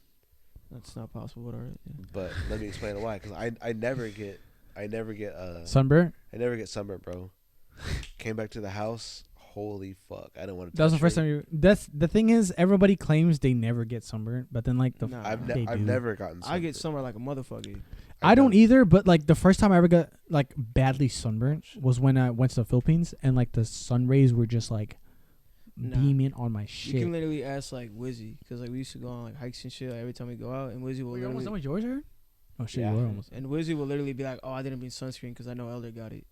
That's not possible. But alright. Yeah. But let me explain why. Because I never get Sunburnt? I never get sunburnt, bro. Came back to the house, holy fuck, I don't want to. That was the first time you. That's the thing is, everybody claims they never get sunburned, but then like the Nah. I've they do. never gotten. I get sunburned like a motherfucker. I don't either, but like the first time I ever got like badly sunburnt was when I went to the Philippines, and like the sun rays were just like beaming on my shit. You can literally ask like Wizzy, because like we used to go on like hikes and shit like, every time we go out, and Wizzy will Were you almost done literally. with yours, Oh shit, Yeah. you were almost. And Wizzy will literally be like, "Oh, I didn't bring sunscreen because I know Elder got it."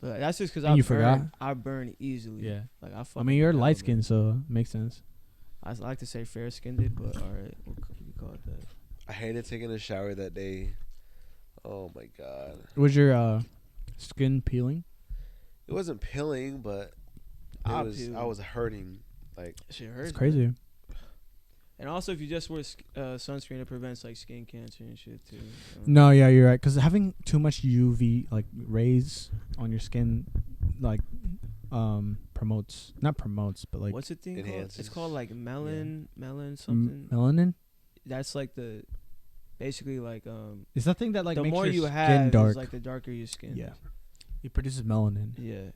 But that's just because And you forgot? I burn easily. Yeah. Like I. I fucking mean, you're burn light hella, skinned, so it makes sense. I like to say fair skinned, but all right, we call it that. I hated taking a shower that day. Oh my god. Was your skin peeling? It wasn't peeling, but I was hurting. Like Shit hurts. It's crazy. Man. And also, if you just wear sunscreen, it prevents like skin cancer and shit too. So. No, yeah, you're right. Because having too much UV like rays on your skin, like not promotes, but like What's the thing called? enhances. It's called like melon something. melanin. That's like the basically like It's the thing that like the makes more your you skin have dark. is like the darker your skin. Yeah, it produces melanin. Yeah.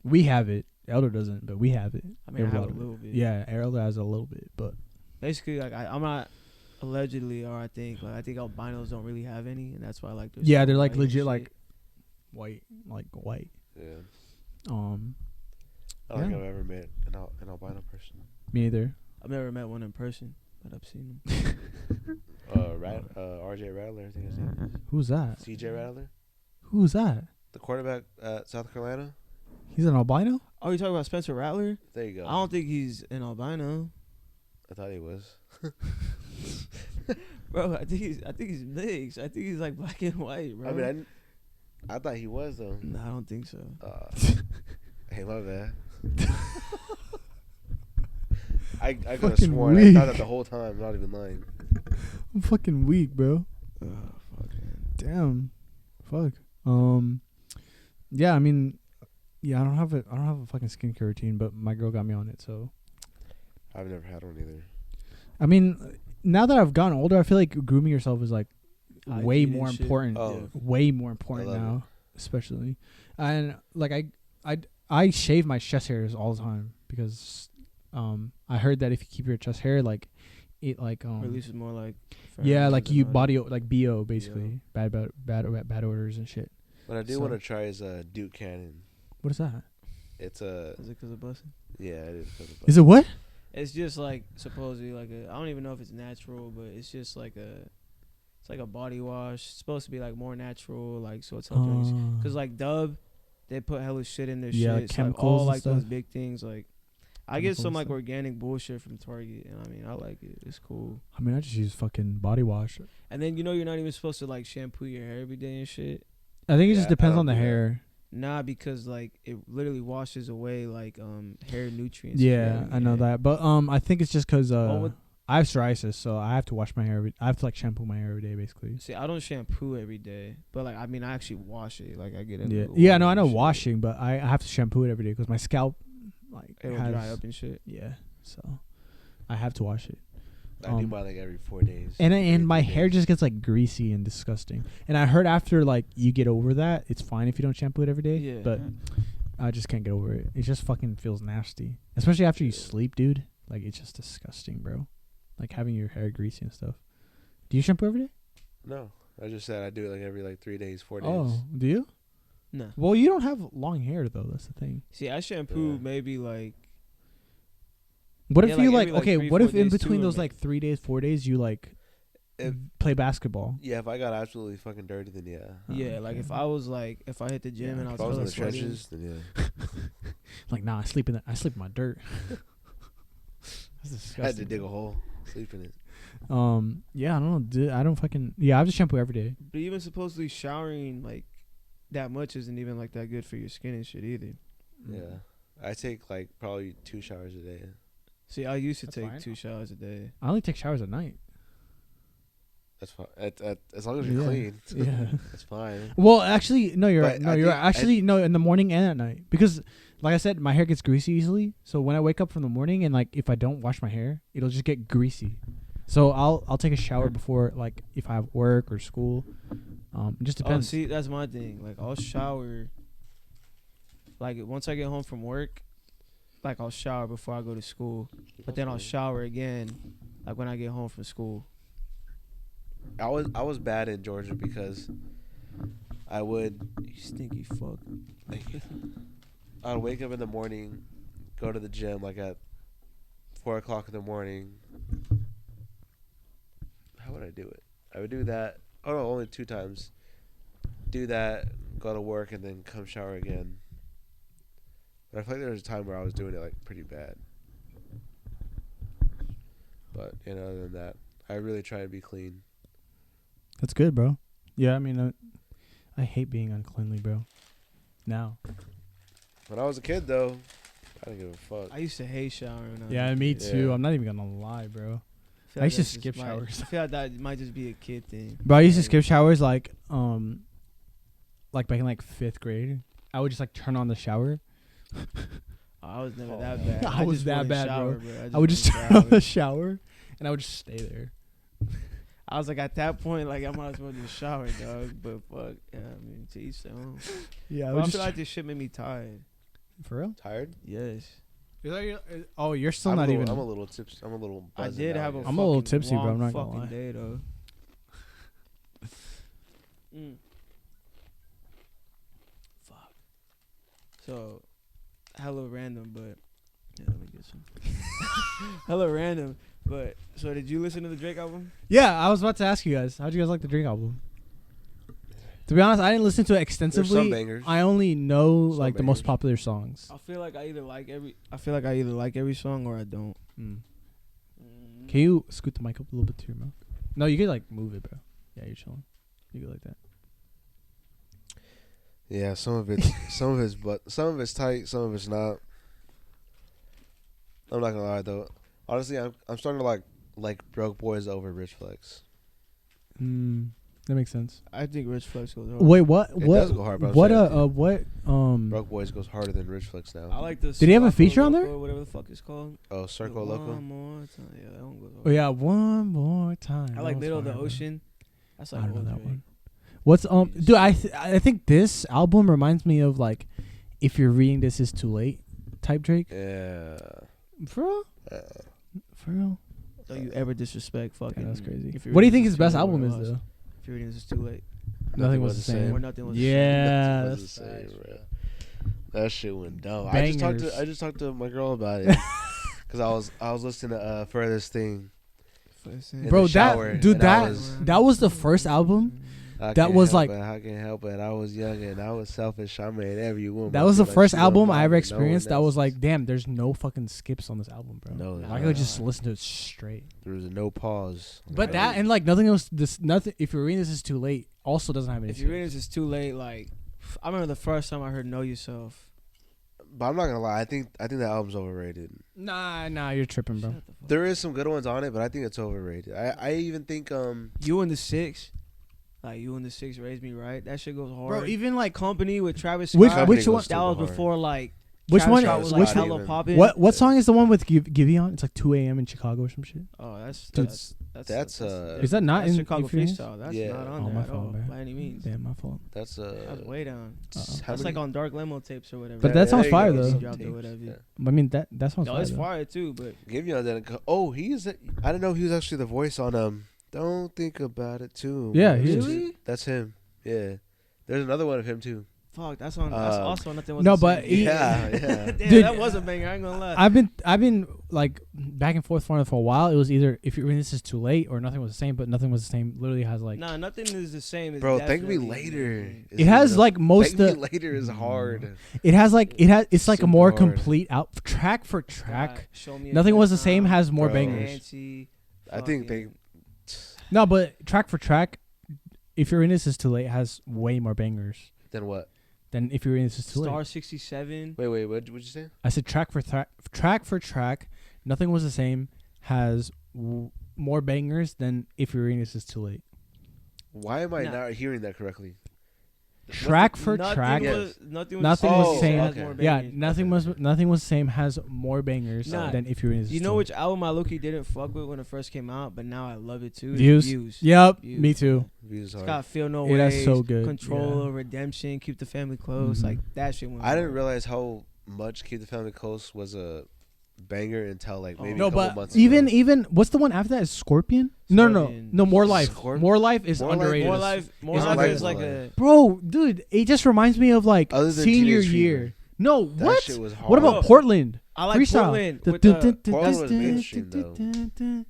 We have it. Elder doesn't, but we have it. I mean, I have a of it. little bit. Yeah, Elder has a little bit, but Basically, like I'm not allegedly, or I think albinos don't really have any, and that's why like yeah, they're like white and legit shit. like white. yeah. I I don't think Yeah. I've ever met an albino person. Me neither. I've never met one in person, but I've seen them. RJ Rattler, I think his name is. Who's that? CJ Rattler, Who's that? the quarterback at South Carolina. He's an albino? Oh, you talking about Spencer Rattler? There you go. I don't think he's an albino, I thought he was. bro. I think he's mixed. I think he's like black and white, bro. I mean, I thought he was though. no, I don't think so. Hey, my bad. I could have Fucking sworn I weak. thought that the whole time. I'm not even lying. I'm fucking weak, bro. Oh, fuck, man. Damn. Fuck. Yeah, I mean, yeah, I don't have a fucking skincare routine, but my girl got me on it, so. I've never had one either. I mean, now that I've gotten older, I feel like grooming yourself is like way Hygiene more and shit. important. Oh. Way more important I love now, especially. And like I shave my chest hairs all the time because I heard that if you keep your chest hair like it like Releases more like. yeah, pheromones like and you all body that. like BO basically bad odors and shit. What I do So- want to try is Duke Cannon. What is that? It's a Is it because of busting? yeah. It is. 'Cause of Is it what? It's just like supposedly like I don't even know if it's natural, but it's just like it's like a body wash. It's supposed to be like more natural, like so it's helping. Because like Dub, they put hella shit in their Yeah, shit. like It's chemicals like all and like those stuff. big things. Like I get Chemicals some and like stuff. organic bullshit from Target, and I mean I like it. It's cool. I mean, I just use fucking body wash. And then you're not even supposed to like shampoo your hair every day and shit. I think it Yeah, just I depends don't on the do that. hair. Nah, because like it literally washes away like hair nutrients. Yeah, I know that, but I think it's just because with- I have psoriasis, so I have to wash my hair. I have to like shampoo my hair every day, basically. See, I don't shampoo every day, but like I mean I actually wash it. Like I get into Yeah, the yeah, water no, I and know shit. washing, but I have to shampoo it every day because my scalp like It'll has dry up and shit. yeah, so I have to wash it. I do mine like every 4 days. And every my 3 hair days. just gets like greasy and disgusting. And I heard after like you get over that, it's fine if you don't shampoo it every day. Yeah. But I just can't get over it. It just fucking feels nasty, especially after you sleep, dude. Like it's just disgusting, bro. Like having your hair greasy and stuff. Do you shampoo every day? No, I just said I do it like every 3 days, 4 days. Oh, do you? No. Well, you don't have long hair though. That's the thing. See, I shampoo Yeah. maybe like What Yeah, if you like, like every, like, okay? 3, What 4 if in days between too, those or like 3 days, 4 days, you like If play basketball? yeah, if I got absolutely fucking dirty, then yeah. yeah, like if I was like if I hit the gym Yeah, and I If was I was in hella the sweaty, trenches, then yeah. Like nah, I sleep in my dirt. That's disgusting. I had to dig a hole, sleep in it. Yeah, I don't know. I don't fucking I have to shampoo every day. but even supposedly showering like that much isn't even like that good for your skin and shit either. Yeah, I take like probably 2 showers a day. See, I used to That's take fine. 2 showers a day. I only take showers at night. That's fine. As long as you're Yeah. clean, Yeah. it's fine. Well, actually, no, you're But right. No, I you're think- right. Actually, no, in the morning and at night because, like I said, my hair gets greasy easily. So when I wake up from the morning and like if I don't wash my hair, it'll just get greasy. So I'll take a shower before like if I have work or school. It just Oh, depends. see, that's my thing. Like I'll shower Like once I get home from work, like I'll shower before I go to school, but then I'll shower again, like when I get home from school. I was bad in Georgia because I would You stinky fuck. I'd wake up in the morning, go to the gym like at 4:00 in the morning. How would I do it? I would do that. Oh no, only 2 times. Do that, go to work, and then come shower again. But I feel like there was a time where I was doing it like pretty bad. But other than that, I really try to be clean. That's good, bro. Yeah, I mean, I hate being uncleanly, bro. Now. When I was a kid, though, I didn't give a fuck. I used to hate showering. When I was Yeah, a me kid. too. Yeah. I'm not even gonna lie, bro. feel I used to that's just skip showers. I feel like that might just be a kid thing. Bro, I used to skip showers like back in like 5th grade. I would just like turn on the shower. I was never that bad. I was just that wouldn't bad, shower, bro. I I would just wouldn't turn on shower. the shower and I would just stay there. I was like, at that point, like I might as well just shower, dog. But fuck, yeah, I mean, to each their own. Yeah, But I feel like this shit made me tired. for real. Tired? Yes, Oh, you're still I'm not a little, even. I'm a little tipsy. I'm a little. I buzzing did now, have yeah. a. I'm a little fucking tipsy, bro, I'm long not gonna fucking lie. day though. Fuck. So, hella random, but yeah, let me get some. Hella random, but so did you listen to the Drake album? Yeah, I was about to ask you guys. How'd you guys like the Drake album? To be honest, I didn't listen to it There's extensively. some bangers. I only know Some like the most bangers. popular songs. I feel like I either like every song or I don't. Can you scoot the mic up a little bit to your mouth? No, you could like move it, bro. Yeah, you're chilling. You could like that. Yeah, some of it's tight, some of it's not. I'm not gonna lie though. Honestly, I'm starting to like Broke Boys over Rich Flex. That makes sense. I think Rich Flex goes hard. Wait, what? It What? does go hard, but I'm What? saying What? Broke Boys goes harder than Rich Flex now. I like the. Did he have a Circo feature on there? Loco, whatever the fuck it's called. Oh, Circle Loco. One more time. Yeah, that one goes hard. Oh yeah, one more time. I like That was Middle of the fire, bro. Ocean. That's I like don't know old that Drake. one. What's dude? I think this album reminds me of like, if you're reading this is too late, type Drake. Yeah. For real? For real? Don't you ever disrespect fucking. Yeah, that's crazy. If You're What do you Reading think This his best Too Late album or is Lost. though? If you're reading this is too late. Nothing was the same. Or nothing was the Yeah, Nothing that's was the same, facts, bro. That shit went dumb. Bangers. I just talked to my girl about it because I was listening to Furthest Thing. In Bro, the shower, that dude, and I that was the first album. I That can't was help like- it, I can't help it. I was young and I was selfish. I made every woman. That was the feel like first she don't album I bother ever no one experienced. That was else. like, damn, there's no fucking skips on this album, bro. No, I could just listen to it straight. there was no pause. But that and like nothing else. Nothing. If you're reading this is too late. Also doesn't have any. If you're reading this is too late, like I remember the first time I heard Know Yourself. But I'm not gonna lie. I think that album's overrated. Nah, you're tripping, bro. Shut the fuck There is some good ones on it, but I think it's overrated. I even think You and the Six, like You and the Six Raised Me Right. That shit goes hard. Bro, even like Company with Travis Which- Scott. which one- That was before like. Which Travis one- Scott was which like one- hella popping. what song is the one with Giveon? It's like 2 a.m. in Chicago or some shit. Oh, that's Dude, that's Is that not that's in Chicago if you're in- freestyle? That's Yeah. not on Oh, there my at all fault, man. by any means. Damn, my fault. that's That's way down. how That's like many- on Dark Limo tapes or whatever. But that sounds there you fire, go, though. some Dropped or tapes, whatever. yeah. I mean that sounds No, fire. it's though. fire too, but Giveon didn't. I didn't know he was actually the voice on Don't Think About It Too. Yeah, he is. really? That's him. Yeah. There's another one of him too. Fuck, that's on. That's also nothing. Was no, the but same. he- Yeah. Damn, Dude, that was a banger. I ain't gonna lie. I've been like back and forth for a while. It was either if you're reading this is too late or nothing was the same, but nothing was the same. Literally has like Nah, nothing is the same. As Bro, Thank Me definitely- Later. it has like most Thank of Me Later is hard. it has like it's like a Super more hard. complete out track for God, track. Show Me a Nothing Good was the same. Time, Has more Bro. bangers. Fancy, I think fucking- No, but track for track, if you're in this is too late has way more bangers Then what? than if you're in this is too Oh, Star late. 67. Wait. What'd you say? I said track for track, nothing was the same has more bangers than if you're in this is too late. Why am I Nah. not hearing that correctly? track for Nothing track. Nothing Nothing was was the same. same. Has Okay. more Yeah, bangers. nothing was the same. Has more bangers Nah, than if you're in. You know which album I low-key didn't fuck with when it first came out, but now I love it too? Views. Yep, Views. me too. Views It's hard. got Feel No Yeah, Ways, that's so good. Control, Yeah. Redemption, Keep the Family Close. Mhm. Like, that shit went I didn't hard. realize how much Keep the Family Close was a banger until like maybe No, a couple but months even ago. what's the one after that? Is Scorpion? Scorpion. No. More Life. Scorpion? More Life is More Life- underrated. More Life It's is underrated. like a... Bro, dude, it just reminds me of like Other than senior Teenage year. Fever. No, That what? shit was hard. What about Bro, Portland? I like Freestyle. Portland. With Portland was mainstream, though.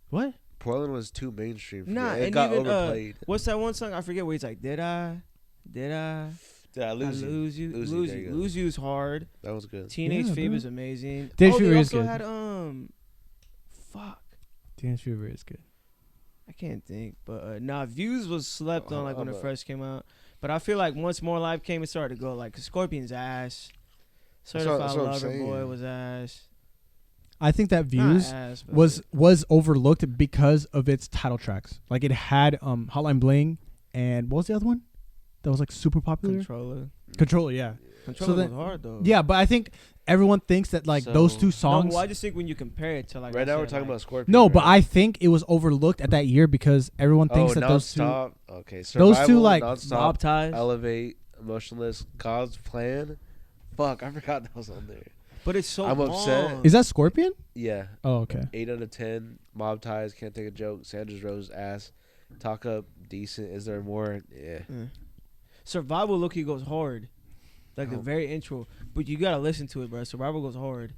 What? Portland was too mainstream. For Nah, me. It and got even, overplayed. what's that one song? I forget where he's like, Did I Did I lose you? lose you? Lose Lose you, there you. you go. Lose you's hard. That was good. Teenage Yeah, Fever's bro. amazing. Teenage They Fever is also good. had fuck. Teenage Fever is good. I can't think, but Views was slept on like when it I'm first came out. But I feel like once More Life came, it started to go like 'cause Scorpion's ass. Certified that's what I'm Lover Boy saying. was ass. I think that Views Not ass, but was overlooked because of its title tracks. Like it had Hotline Bling and what was the other one? That was like super popular. Controller, yeah. Controller then- was hard though. Yeah, but I think everyone thinks that like those So- two No, songs. well, I just think when you compare it to like Right I now we're said, talking like, about Scorpion. No, but right? I think it was overlooked at that year because everyone thinks that those two. nonstop. Okay, those two, Survival, like, nonstop, Mob Ties. Elevate, Emotionless, God's Plan. Fuck, I forgot that was on there. But it's so I'm long. upset. Is that Scorpion? Yeah, Oh, okay. 8 out of 10. Mob Ties, Can't Take a Joke. Sandra's Rose, Ass. Talk Up, Decent. Is There More? Yeah. Survival Loki goes hard. Like the Oh. very intro. But you gotta listen to it, bro. Survival goes hard.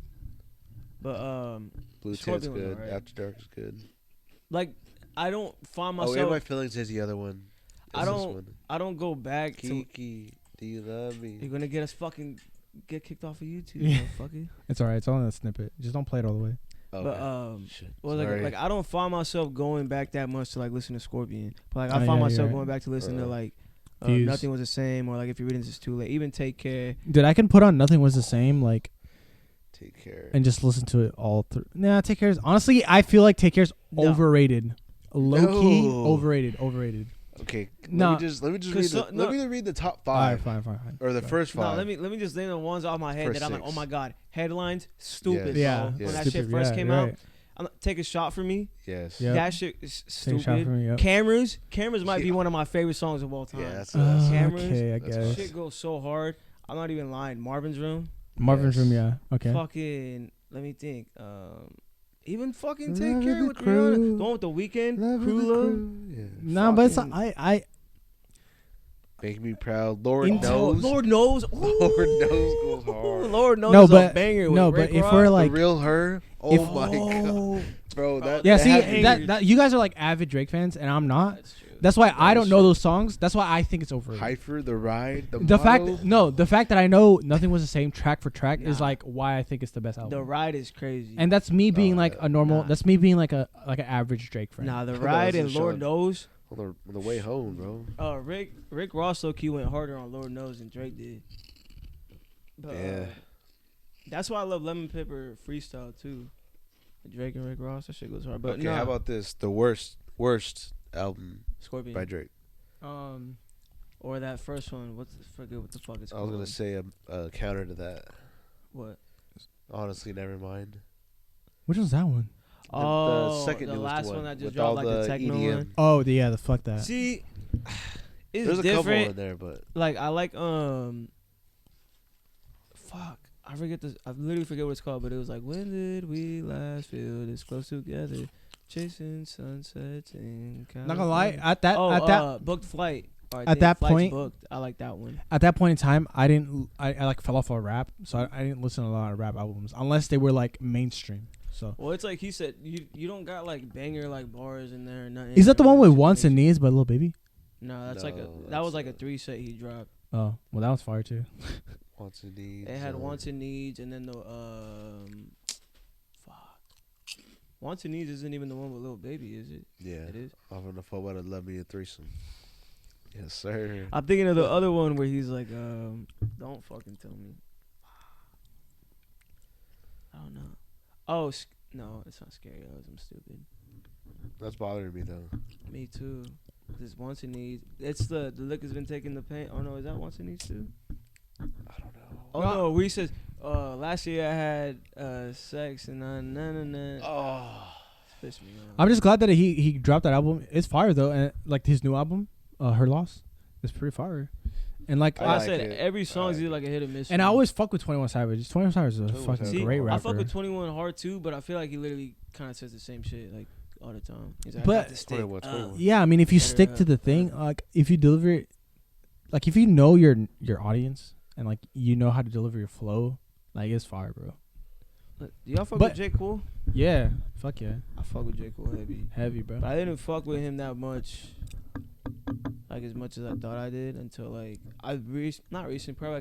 But Blue Tint's Scorpion was good. alright. After Dark is good. like I don't find Oh, In myself My Feelings is the other one. I It's this don't- one. I don't go back to Kiki, do you love you're me? gonna get us fucking get kicked off of YouTube, Yeah. motherfucker. It's alright. It's only a snippet. Just don't play it all the way. Okay. But Shit. well, Sorry. like I don't find myself going back that much to like listen to Scorpion. But like I Oh, find yeah, myself you're right. going back to listen to like Views. Nothing Was the Same or like If You're Reading This Is Too Late. Even Take Care. Dude, I can put on Nothing Was the Same, like, Take Care. and just listen to it all through. Nah, Take Care's honestly, I feel like Take Care's No. overrated. Low key, No. overrated. Okay, No. let me just read 'Cause let me read the top All right, 5 fine. or the Fine. first 5. No, let me just name the ones off my head First that I'm like, 6. oh my god, headlines, stupid. Yeah, bro. Yeah. When that shit Stupid, first yeah, came you're out, right. Take a Shot for Me. Yes. Yeah. That shit is Take a shot stupid. from me. Yep. Cameras might be Yeah. one of my favorite songs of all time. Yeah, that's Cameras. Okay, I That's guess. Shit goes so hard. I'm not even lying. Marvin's Room. Marvin's Yes. Room, yeah. Okay. Fucking. Let me think. Even fucking Take Love Care the with Crew. Rihanna. The one with the Weeknd. Love Crew the Love. Crew. Yeah. Nah, but it's fucking- I Make Me Proud. Lord Into- Knows. Lord knows. Lord Knows goes hard. Lord knows No, is a but- banger. no, with but Rick if Ross. we're like, The Real Her. Oh if- my god, bro. That yeah, that see had me- that you guys are like avid Drake fans, and I'm not. That's true. That's why I That don't is know true. those songs. That's why I think it's overrated. Hyper, The Ride, The The Motto. fact that I know Nothing Was the Same track for track is Nah. like why I think it's the best album. The Ride is crazy. And that's me being like yeah. a normal. Nah. That's me being like an average Drake fan. Nah, The That Ride wasn't and Lord Sean. Knows. On the way home, bro. Rick Ross low key went harder on Lord Knows than Drake did. But, Yeah. that's why I love Lemon Pepper freestyle too. Drake and Rick Ross, that shit goes hard. But Okay, nah, how about this? The worst album Scorpion by Drake. or that first one? Forget what the fuck it's I called. was gonna say a counter to that. What? Honestly, never mind. Which one's that one? Oh, second the newest last one one that just with dropped all like the techno EDM. one. Oh, yeah, the fuck that. See, it's There's a couple different. in there, but Like I like fuck. I literally forget what it's called, but it was like, when did we last feel this close together, chasing sunsets and Not gonna lie, at that booked flight. Or I at think that Flight's point- booked. I like that one. at that point in time, I like fell off of rap, so I didn't listen to a lot of rap albums unless they were like mainstream. So Well, it's like he said, you don't got like banger like bars in there or nothing. is that the or one with shit Wants and makes- Needs by Lil Baby? No, that's No, like that that's was like a not. 3-set he dropped. Oh, well, that was fire too. Wants and Needs. It had Wants and Needs, and then the fuck. Wants and Needs isn't even the one with Lil Baby, is it? Yeah. It is. Off on the phone about Love Me a Threesome. Yes, sir. I'm thinking of the other one where he's like, don't fucking tell me. I don't know. Oh, no, it's not Scary Eyes. I'm stupid. That's bothering me though. Me too. This Wants and Needs. It's the liquor's been taking the pain. Oh no, is that Wants and Needs too? I don't know. Oh no, we said last year I had sex and na. Oh, Pissed me off. I'm just glad that he dropped that album. It's fire though, and like his new album, Her Loss, is pretty fire. And like I like said, it. every song is I either like a hit or miss. and for I me. always fuck with 21 Savage. 21 Savage is a 21 fucking Savage. great rapper. I fuck with 21 hard too, but I feel like he literally kind of says the same shit like all the time. He's like, But- I got this stick. 21. Yeah, I mean, if you Better stick to the thing, like if you deliver it, like if you know your audience and like you know how to deliver your flow, like it's fire, bro. Do y'all fuck But- with J. Cole? Yeah, fuck yeah, I fuck with J. Cole heavy, bro. but I didn't fuck with him that much, like as much as I thought I did until like not recent, probably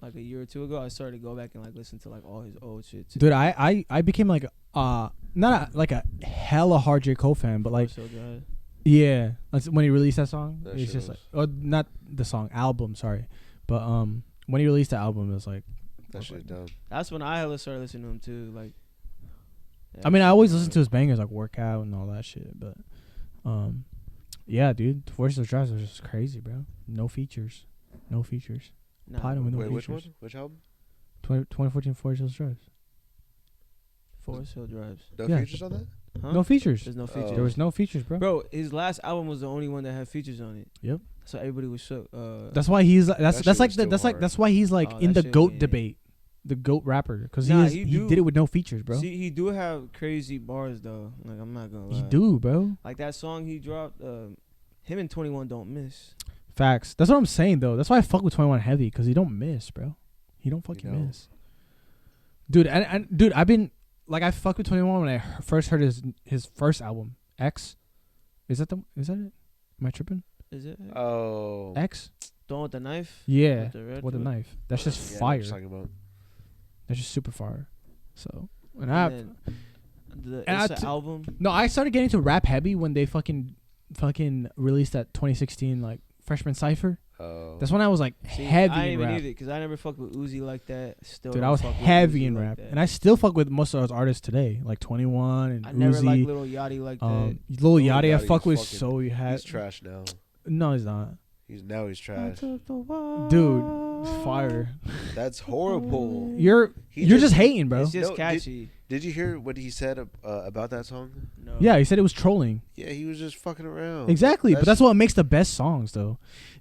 like a year or two ago. I started to go back and like listen to like all his old shit. Too. Dude, I became like not like a hella hard J. Cole fan, but like So good. yeah, that's when he released that song. That It's shit just like not the song album, sorry, but when he released the album, it was like That shit dumb. That's when I hella started listening to him too. Like, yeah, I mean, I always listen to his bangers like Workout and all that shit, but yeah, dude, the Forces of Drives was just crazy, bro. No features. nah, Platinum with no Wait, which features. one? Which album? 2014 Forces of Drives. Forest Hill Drives. No Yeah. features on that? Huh? No features. There's no Oh. features. There was no features, bro. Bro, his last album was the only one that had features on it. Yep. So everybody was shook. That's why he's That that's shit that's like was still that's like hard. that's why he's like Oh, in that the shit, GOAT yeah. debate, the GOAT rapper, because Nah, he he did it with no features, bro. See, he do have crazy bars though. Like I'm not gonna lie. He do, bro. Like that song he dropped. Him and 21 don't miss. Facts. That's what I'm saying though. That's why I fuck with 21 heavy, because he don't miss, bro. He don't fucking don't. miss. Dude, and dude, I've been like I fucked with 21 when I first heard his first album, X. Is that it? Am I tripping? Is it? Oh. X? The one with the knife. Yeah. With the red With a foot? knife. That's just Yeah, I know what fire. you're talking about. That's just super fire. So, and And I then and it's the album. no, I started getting to rap heavy when they fucking released that 2016 like Freshman Cypher. Oh. That's when I was like See, heavy I didn't in even rap. need it because I never fucked with Uzi like that. Still, Dude, don't I was fuck with heavy Uzi in like rap, that. and I still fuck with most of those artists today, like 21 and I never liked Uzi. Lil Yachty like that. Lil Lil Yachty, I Yachty fuck is with fucking- so you had. He's trash now. No, he's not. He's trash. Dude, fire. That's horrible. You're He just hating, bro. It's just No, catchy. Did you hear what he said about that song? No. Yeah, he said it was trolling. Yeah, he was just fucking around. Exactly, but that's what makes the best songs, though.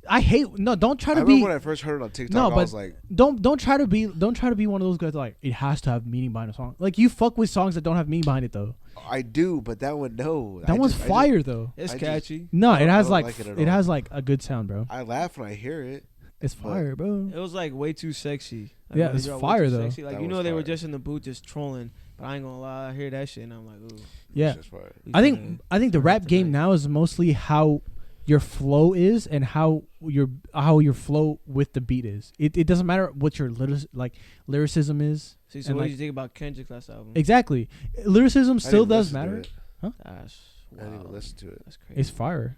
I hate don't try I to remember be when I first heard it on TikTok. No, I but was like, don't try to be one of those guys like it has to have meaning behind a song. Like you fuck with songs that don't have meaning behind it though. I do, but that one, no. That one's fire though. It's I just- catchy. No, I it has don't like like it at it all. has like a good sound, bro. I laugh when I hear it. It's fire, bro. It was like way too sexy. Like, Yeah, when they it's dropped fire, Way Too though. Sexy. Like That you know was they were fire. just in the booth just trolling, but I ain't gonna lie, I hear that shit and I'm like, ooh. Yeah. It's just fire. I think the rap game now is mostly how your flow is and how your flow with the beat is. It doesn't matter what your lyricism is. See, so and what like- did you think about Kendrick's last album? Exactly. Lyricism I still didn't does listen to matter. it. That's I didn't even wow. listen to it. That's crazy. It's fire.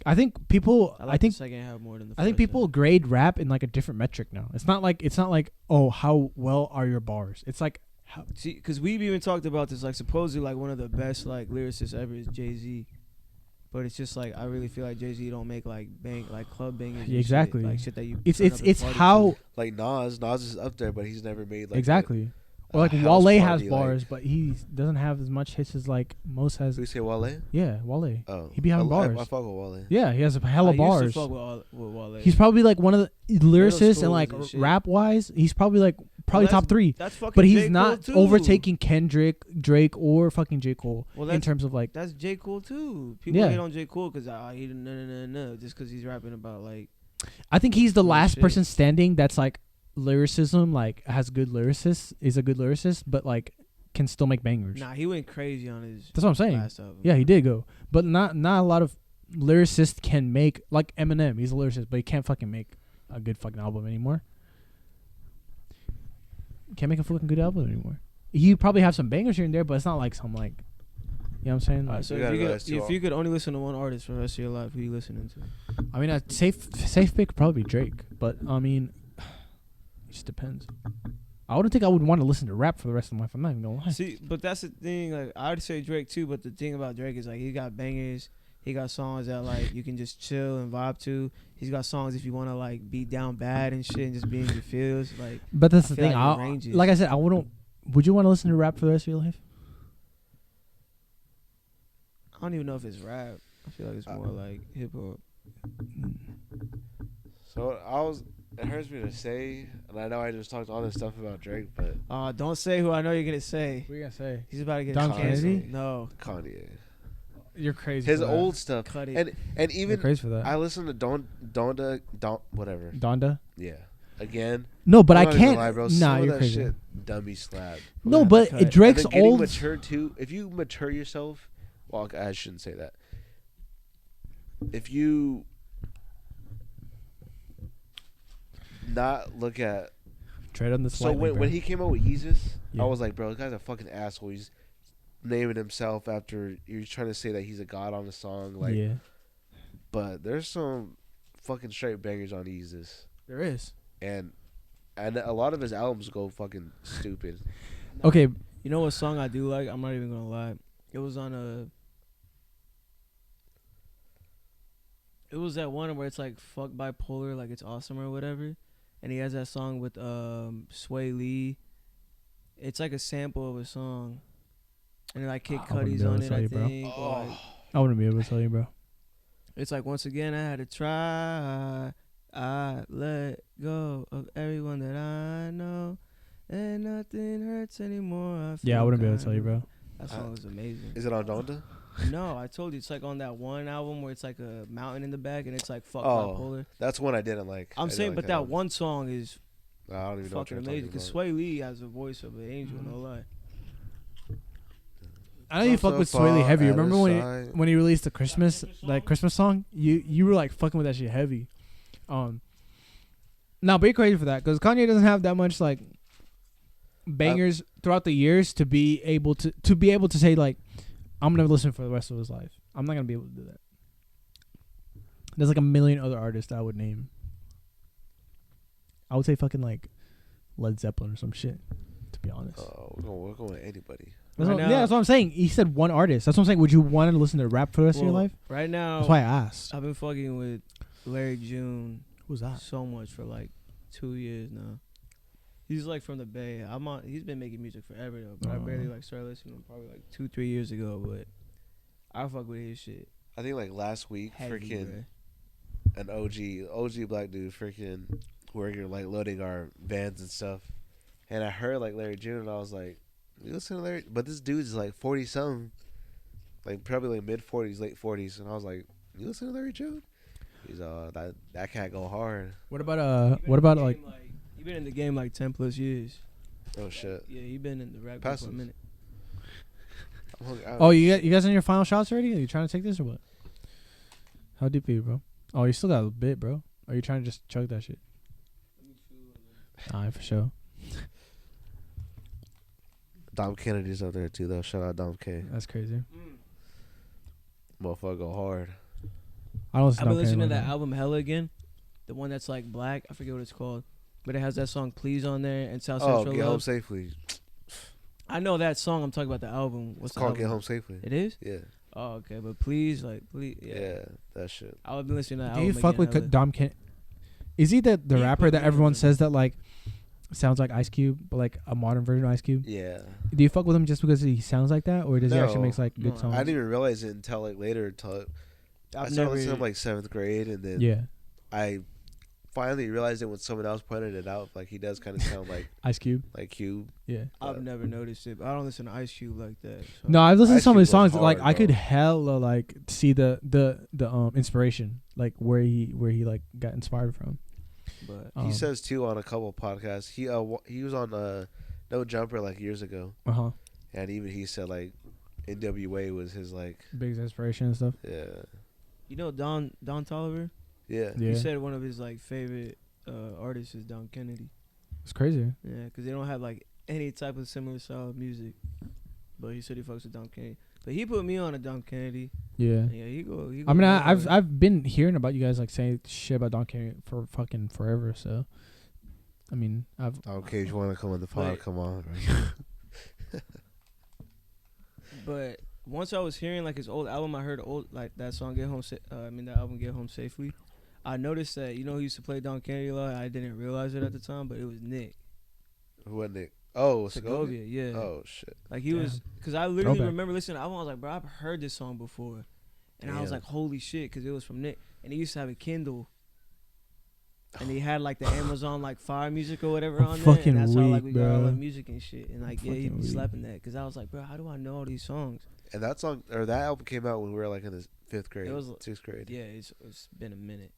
I think people I think the second half more than the I think first people half. grade rap in like a different metric now. It's not like oh how well are your bars. It's like how, See, because we've even talked about this. Like, supposedly, like one of the best like lyricists ever is Jay-Z, but it's just like I really feel like Jay-Z don't make like club bangers. Yeah, and exactly. Shit, like shit that you. it's turn up and party how to. Like Nas is up there, but he's never made like exactly. Or like house Wale has party, bars, like- but he doesn't have as much hits as like most has. Who you say Wale? Yeah, Wale. Oh, He be having bars. I fuck with Wale. Yeah, he has a hella I bars. used to fuck with Wale. He's probably like one of the lyricists schools and like and shit. rap wise. He's probably like that's- top 3. That's fucking. But he's J. not Cole too. overtaking Kendrick, Drake, or fucking J. Cole Well, in terms of like. That's J. Cole too. People Yeah. hate on J. Cole because he didn't no just because he's rapping about like. I think he's the Real last shit. person standing that's like lyricism, like has good lyricist, is a good lyricist, but like can still make bangers. Nah, he went crazy on his. That's what I'm saying. Last album. Yeah, he did go, but not a lot of lyricists can make like Eminem. He's a lyricist, but he can't fucking make a good fucking album anymore. Can't make a fucking good album anymore. He probably have some bangers here and there, but it's not like some like, you know what I'm saying? Alright, Like, so We if gotta you, realize too, if you could only listen to one artist for the rest of your life, who you listening to? I mean, a safe pick would probably be Drake, but I mean, it just depends. I wouldn't think I would want to listen to rap for the rest of my life. I'm not even gonna lie. See, but that's the thing. Like, I would say Drake too, but the thing about Drake is like he got bangers. He got songs that like you can just chill and vibe to. He's got songs if you want to like be down bad and shit and just be in your feels. Like, But that's I the feel thing. like it ranges. Like I said, I wouldn't. Would you want to listen to rap for the rest of your life? I don't even know if it's rap. I feel like it's more like hip hop. So it hurts me to say, and I know I just talked all this stuff about Drake, but Don't say who I know you're gonna say. What are you gonna say? He's about to get Don canceled. Kennedy? No, Kanye, You're crazy. his for that. old stuff, cut it. and You're even crazy for that. I listened to Donda, whatever. Donda. Yeah, again. No, but I'm I not even can't. gonna lie, bro. Nah, Some of you're that crazy. shit, dummy slab. No, Yeah, but cut it. Drake's And then getting old. mature too. If you mature yourself, well, I shouldn't say that. If you not look at Tread on the so slightly, when he came out with Yeezus, Yeah. I was like, bro, this guy's a fucking asshole. He's naming himself after you're trying to say that he's a god on the song, like. yeah, But there's some fucking straight bangers on Yeezus, there is. and a lot of his albums go fucking stupid. Okay, You know what song I do like? I'm not even gonna lie. It was on a. It was that one where it's like fuck bipolar, like it's awesome or whatever, and he has that song with Sway Lee. It's like a sample of a song, and like Kid I wouldn't Cudi's be able on to it. tell I you, bro. think. Or, like, I wouldn't be able to tell you, bro. it's like once again I had to try. I let go of everyone that I know, and nothing hurts anymore. Yeah, I feel wouldn't be able to tell you, kinda- bro. That song was amazing. Is it on Donda? No, I told you it's like on that one album where it's like a mountain in the back and it's like fuck Oh, bipolar. that's one I didn't like. I I'm didn't saying, like but that album. one song is I don't even know what fucking you're amazing talking because about. Sway Lee has the voice of an angel. No lie. I know you fuck with Sway Lee heavy. Remember when he released the Christmas song? You were like fucking with that shit heavy. Now be crazy for that because Kanye doesn't have that much like bangers throughout the years to be able to say like I'm gonna listen for the rest of his life. I'm not gonna be able to do that. There's like a million other artists I would name. I would say fucking like Led Zeppelin or some shit. To be honest. We're going with anybody. That's what I'm saying. He said one artist. That's what I'm saying. Would you want to listen to rap for the rest of your life? Right now, That's why I asked. I've been fucking with Larry June Who's that? so much for like 2 years now. He's like from the Bay. He's been making music forever though, but I barely like started listening to him probably like 2-3 years ago. But I fuck with his shit. I think like last week, Heavy, freaking bro. an OG black dude, freaking working like loading our vans and stuff, and I heard like Larry June, and I was like, you listen to Larry? But this dude's like 40 something, like probably like mid 40s, late 40s, and I was like, you listen to Larry June? He's that can't go hard. What about like? He been in the game like 10 plus years. Oh shit. Yeah, he been in the rap game for a minute. Oh, you guys in your final shots already? Are you trying to take this or what? How deep are you, bro? Oh, you still got a bit, bro. Are you trying to just chug that shit? Alright, for sure. Dom Kennedy's up there too, though. Shout out Dom K. That's crazy. Motherfucker go hard. I don't. I've been listening to that album Hella again, the one that's like black. I forget what it's called, but it has that song Please on there and South Oh, Central Get Home Love. Safely. I know that song. I'm talking about the album. It's What's the called album? Get Home Safely. It is? Yeah. Oh, okay. But please, yeah. Yeah, that shit. I've been listening to that Do album you fuck again, with hella. Dom Kennedy? Is he the He rapper put that me everyone on. says that like sounds like Ice Cube, but like a modern version of Ice Cube? Yeah. Do you fuck with him just because he sounds like that, or does he actually No. make like good No, songs? I didn't even realize it until like later. I started listening to him like 7th grade, and then Yeah, I finally realized it when someone else pointed it out. Like he does kind of sound like Ice Cube. Cube. Yeah. I've never noticed it, but I don't listen to Ice Cube like that. So. No, I've listened to Ice some of his Cube goes songs. Like hard, I could bro. hella like see the inspiration, like where he like got inspired from. But He says too on a couple of podcasts. He was on No Jumper like years ago, and even he said like NWA was his like biggest inspiration and stuff. yeah you know Don Toliver? yeah. Yeah, He said one of his like favorite artists is Dom Kennedy. it's crazy. Yeah, because they don't have like any type of similar style of music. But he said he fucks with Dom Kennedy. But he put me on a Dom Kennedy. Yeah. Yeah, he go. I mean, hard. I've been hearing about you guys like saying shit about Don Kennedy for fucking forever. So, I mean, Okay, if you want to come on the pod, Wait. come on. But once I was hearing like his old album, I heard like that song "Get Home." That album "Get Home Safely." I noticed that he used to play Don Kennedy a lot. I didn't realize it at the time, but it was Nick. Who was Nick? Oh, Segovia. Yeah. Oh shit. Like he was, because I literally remember listening to the album. I was like, bro, I've heard this song before, and I was like, holy shit, because it was from Nick, and he used to have a Kindle. And he had like the Amazon like Fire Music or whatever on there, and that's how like we got all the music and shit. And like he be slapping that, because I was like, bro, how do I know all these songs? And that song or that album came out when we were like in the 5th grade, it was 6th grade. Yeah, it's been a minute.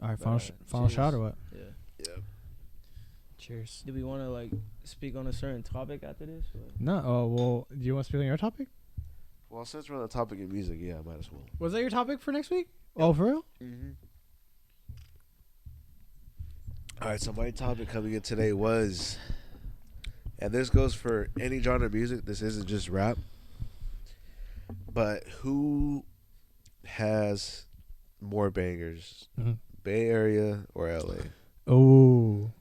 All right, final shot or what? Yeah. Cheers. Do we want to like speak on a certain topic after this? Or? No. Oh well, do you want to speak on your topic? Well, since we're on the topic of music, yeah, might as well. Was that your topic for next week? Oh, for real? Mm-hmm. All right, so my topic coming in today was, and this goes for any genre of music. This isn't just rap. But who has more bangers, Bay Area or LA? Oh,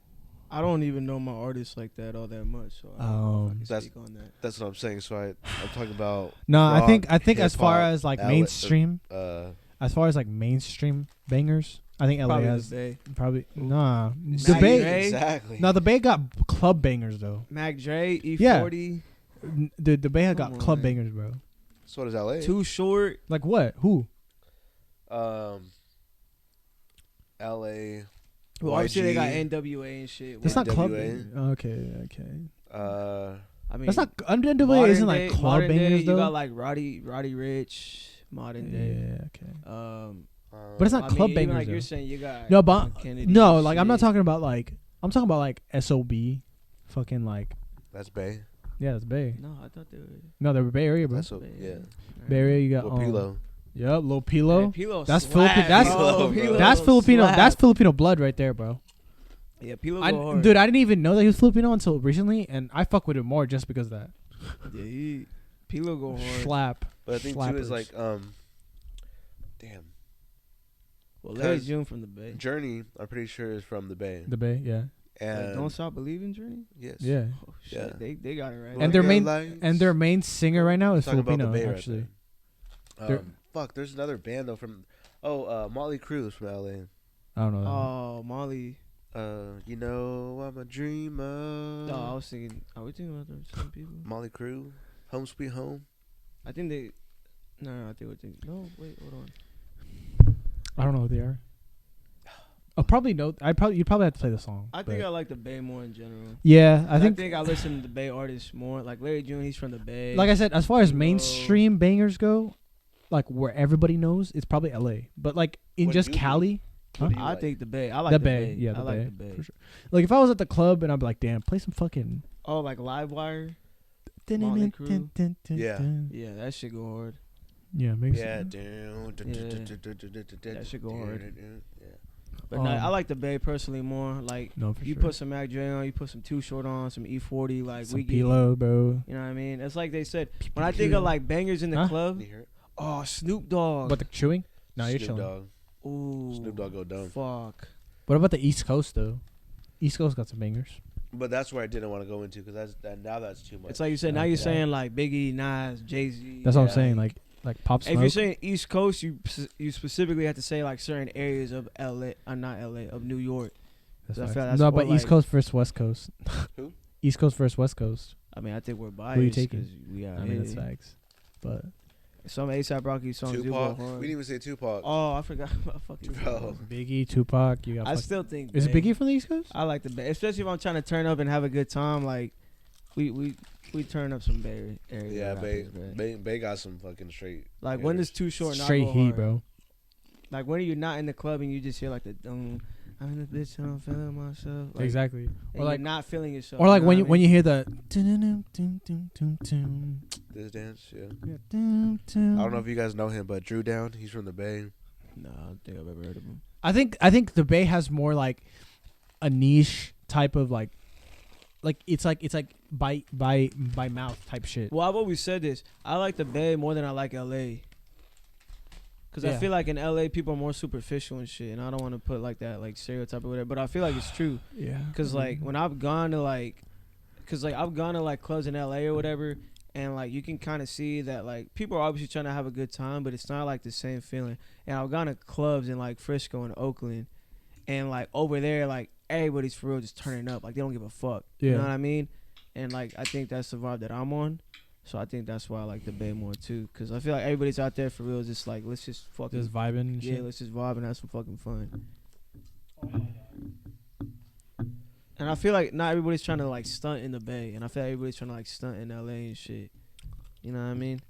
I don't even know my artists like that all that much, so I don't know if I can speak on that. That's what I'm saying. So I'm talking about. No, rock, I think as far as like mainstream, as far as like mainstream bangers, I think LA probably has the Bay. probably nah. The Mac Bay Dre. Exactly. No, the Bay got club bangers though. Mac Dre, E40. The Bay had got Come club on. bangers, bro. So does LA. Too Short. Like what? Who? LA. Well, obviously they got NWA and shit. That's not club. NWA. Okay. I mean, that's not NWA. Isn't like club bangers though. You got like Roddy Rich, Modern Day. Yeah. Okay. But it's not club bangers. Even like though. you're saying, you got no, but Kennedy no, and like shit. I'm not talking about like I'm talking about like SOB, fucking like that's Bay. yeah, that's Bay. No, I thought they were. No, they were Bay Area, bro. That's what, yeah. Bay Area, you got Pilo. Yep, Lil Pilo. Hey, Pilo That's slap, Filipino. bro. That's Filipino. Slap. That's Filipino blood right there, bro. Yeah, Pilo go hard. Dude, I didn't even know that he was Filipino until recently, and I fuck with him more just because of that. Yeah, Pilo go hard. Slap. But I think too is like damn. Well, Larry June from the Bay. Journey, I'm pretty sure is from the Bay. The Bay, yeah. And Like, Don't Stop Believing, Journey. yes. Yeah. Oh shit, they got it right. And their main singer right now is Talking about the Filipino, Bay right actually. there. Fuck, there's another band though from Motley Crue is from LA. I don't know. That one. Oh, Molly. You know I'm a dreamer. No, I was thinking. Are we thinking about the same people? Molly Crew, Home Sweet Home. I think they. No, I think we're thinking. No, wait, hold on. I don't know who they are. I'll probably know. You probably have to play the song. I think I like the Bay more in general. Yeah, I think I listen to the Bay artists more. Like Larry June, he's from the Bay. Like I said, as far as mainstream bangers go, like where everybody knows, it's probably LA. But like in just Cali, I think the Bay. I like the the Bay. Bay. Yeah, I like the Bay. for sure. Like if I was at the club and I'd be like, damn, play some fucking. Oh, like Livewire. Yeah. Yeah, that shit go hard. Yeah, makes Yeah, sense. That shit go hard. Yeah. But no, I like the Bay personally more. Like No, for you sure. put some Mac Dre on, you put some Too Short on, some E40. Like some we get. Pilo, bro. You know what I mean? It's like they said. When I think of like bangers in the club, oh Snoop Dogg. But the chewing? No, you're Snoop chilling. Dogg. Ooh. Snoop Dogg go dumb. Fuck. What about the East Coast though? East Coast got some bangers. But that's where I didn't want to go into because now that's too much. It's like you said. Now you're saying like Biggie, Nas, Jay-Z. That's what I'm saying. Like Pop Smoke. If you're saying East Coast, you specifically have to say like certain areas of LA, not LA, of New York. That's I facts. feel that's No, more but East like- Coast versus West Coast. Who? East Coast versus West Coast. I mean, I think we're biased. Who you taking? 'cause we got I mean, that's facts. But some A$AP Rocky songs do go Tupac. hard. We didn't even say Tupac. Oh, I forgot about fucking Bro. Biggie, Tupac, you got. I still think Is it Bay. Biggie from the East Coast? I like the Bay, especially if I'm trying to turn up and have a good time. Like we turn up some Bay area. Yeah, rappers, bro. Bay got some fucking straight. Like when hitters. is Too Short? Not Straight go heat, hard? bro. Like when you're not in the club and you just hear like the I'm in the bitch and I'm feeling myself. Like, exactly. and Or like you're not feeling yourself. Or like know when what you I mean? hear the. This dance, yeah. I I don't know if you guys know him, but Drew Down, he's from the Bay. No, I don't think I've ever heard of him. I think the Bay has more like a niche type of like it's like by mouth type shit. Well, I've always said this. I like the Bay more than I like LA. Because I feel like in LA, people are more superficial and shit. And I don't want to put like that like stereotype or whatever. But I feel like it's true. Yeah. Because like when I've gone to like, I've gone to like clubs in LA or whatever. And like you can kind of see that like people are obviously trying to have a good time, but it's not like the same feeling. And I've gone to clubs in like Frisco and Oakland, and like over there, like everybody's for real just turning up, like they don't give a fuck. Yeah. You know what I mean? And like I think that's the vibe that I'm on. So I think that's why I like the Bay more too, because I feel like everybody's out there for real, just like let's just fucking Just vibing and shit. let's just vibe and have some fucking fun. And I feel like not everybody's trying to like stunt in the Bay, and I feel like everybody's trying to like stunt in LA and shit. You know what I mean?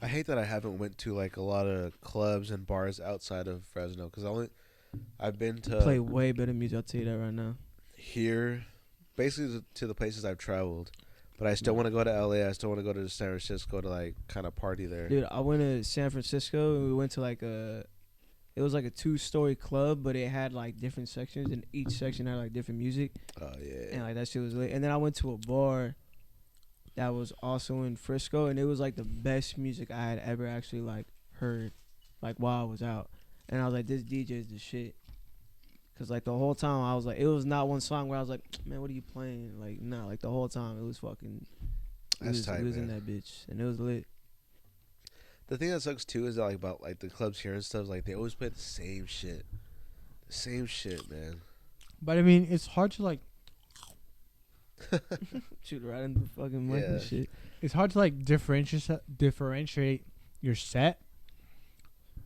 I hate that I haven't went to like a lot of clubs and bars outside of Fresno, because I've been to Play way better music. I'll tell you that right now. here, basically to the places I've traveled, but I still want to go to LA. I still want to go to San Francisco to like kind of party there. Dude, I went to San Francisco and we went to like it was like a 2-story club, but it had like different sections, and each section had like different music. Oh yeah. And like that shit was lit. And then I went to a bar that was also in Frisco, and it was like the best music I had ever actually like heard, like while I was out. And I was like, this DJ is the shit. Cause like the whole time I was like, it was not one song where I was like, man, what are you playing? Like, nah, like the whole time it was fucking. That's tight, we was in man. that bitch, and it was lit. The thing that sucks too is that, like about like the clubs here and stuff, like they always play the same shit. The same shit, man. But I mean, it's hard to like. Shoot right in the fucking mic and shit. It's hard to like differentiate your set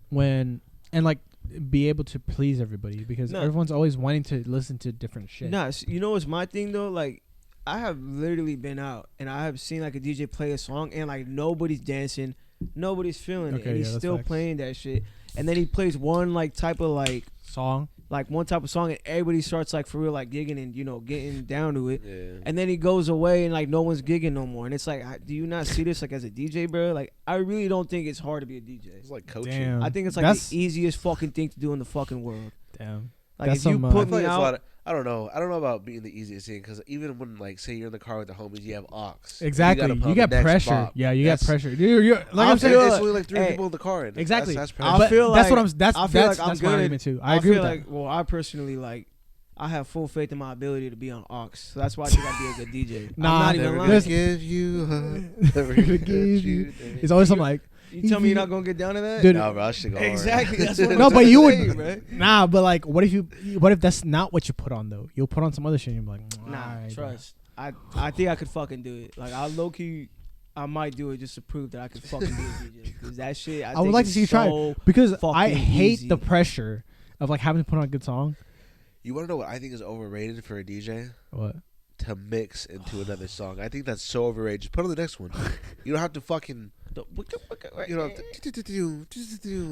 when and like be able to please everybody, because everyone's always wanting to listen to different shit. Nah, you know what's my thing though? Like, I have literally been out and I have seen like a DJ play a song and like nobody's dancing, nobody's feeling it, and he's still facts. playing that shit. And then he plays one like type of like song, like one type of song, and everybody starts like for real like gigging and, you know, getting down to it. Yeah. And then he goes away and like no one's gigging no more. And it's like, do you not see this like as a DJ, bro? Like, I really don't think it's hard to be a DJ. It's like coaching. Damn. I think it's like the easiest fucking thing to do in the fucking world. Damn. Like, That's if you put me out, I don't know about being the easiest thing, because even when like say you're in the car with the homies, you have aux. Exactly. You get pressure. Bop. Yeah, you get pressure. Dude, you're like I'm saying, it's only like 3 people in the car. And exactly. That's pressure. I feel that's like, what I'm. That's I feel like I'm that's good. my argument too. I agree with that. Well, I personally like. I have full faith in my ability to be on aux, so that's why I think I'd be a good DJ. Nah, I'm not even Never lying. gonna give you up. Never gonna give you. It's always something like, You tell me you're not gonna get down to that, dude. No, bro, I should go exactly. hard. That's what No, I'm but you saying, would. bro. Nah, but like, what if that's not what you put on though? You'll put on some other shit. And you're like, Nah, alright, trust. I think I could fucking do it. Like, I low key, I might do it just to prove that I could fucking be a DJ. Because that shit, I would think like to is see you try so because I fucking hate easy. the pressure of like having to put on a good song. You want to know what I think is overrated for a DJ? What? To mix into another song. I think that's so overrated. Just put on the next one. You don't have to fucking. You know.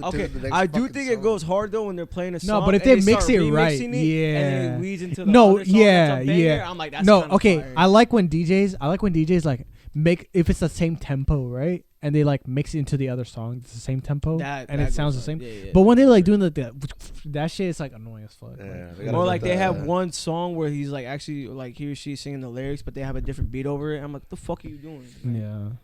Okay, I do think it goes hard though when they're playing a song. No, but if and they mix start it right, remixing yeah. and then it leads into the No, other song yeah, that's a banger, yeah. I'm like, that's No, kinda okay. fire. I like when DJs like make if it's the same tempo, right? And they like mix it into the other song. It's the same tempo, and it sounds the same. Yeah. But when they're like doing that shit, it's like annoying as fuck. Yeah, Or like they have one song where he's like actually like he or she's singing the lyrics, but they have a different beat over it. I'm like, what the fuck are you doing?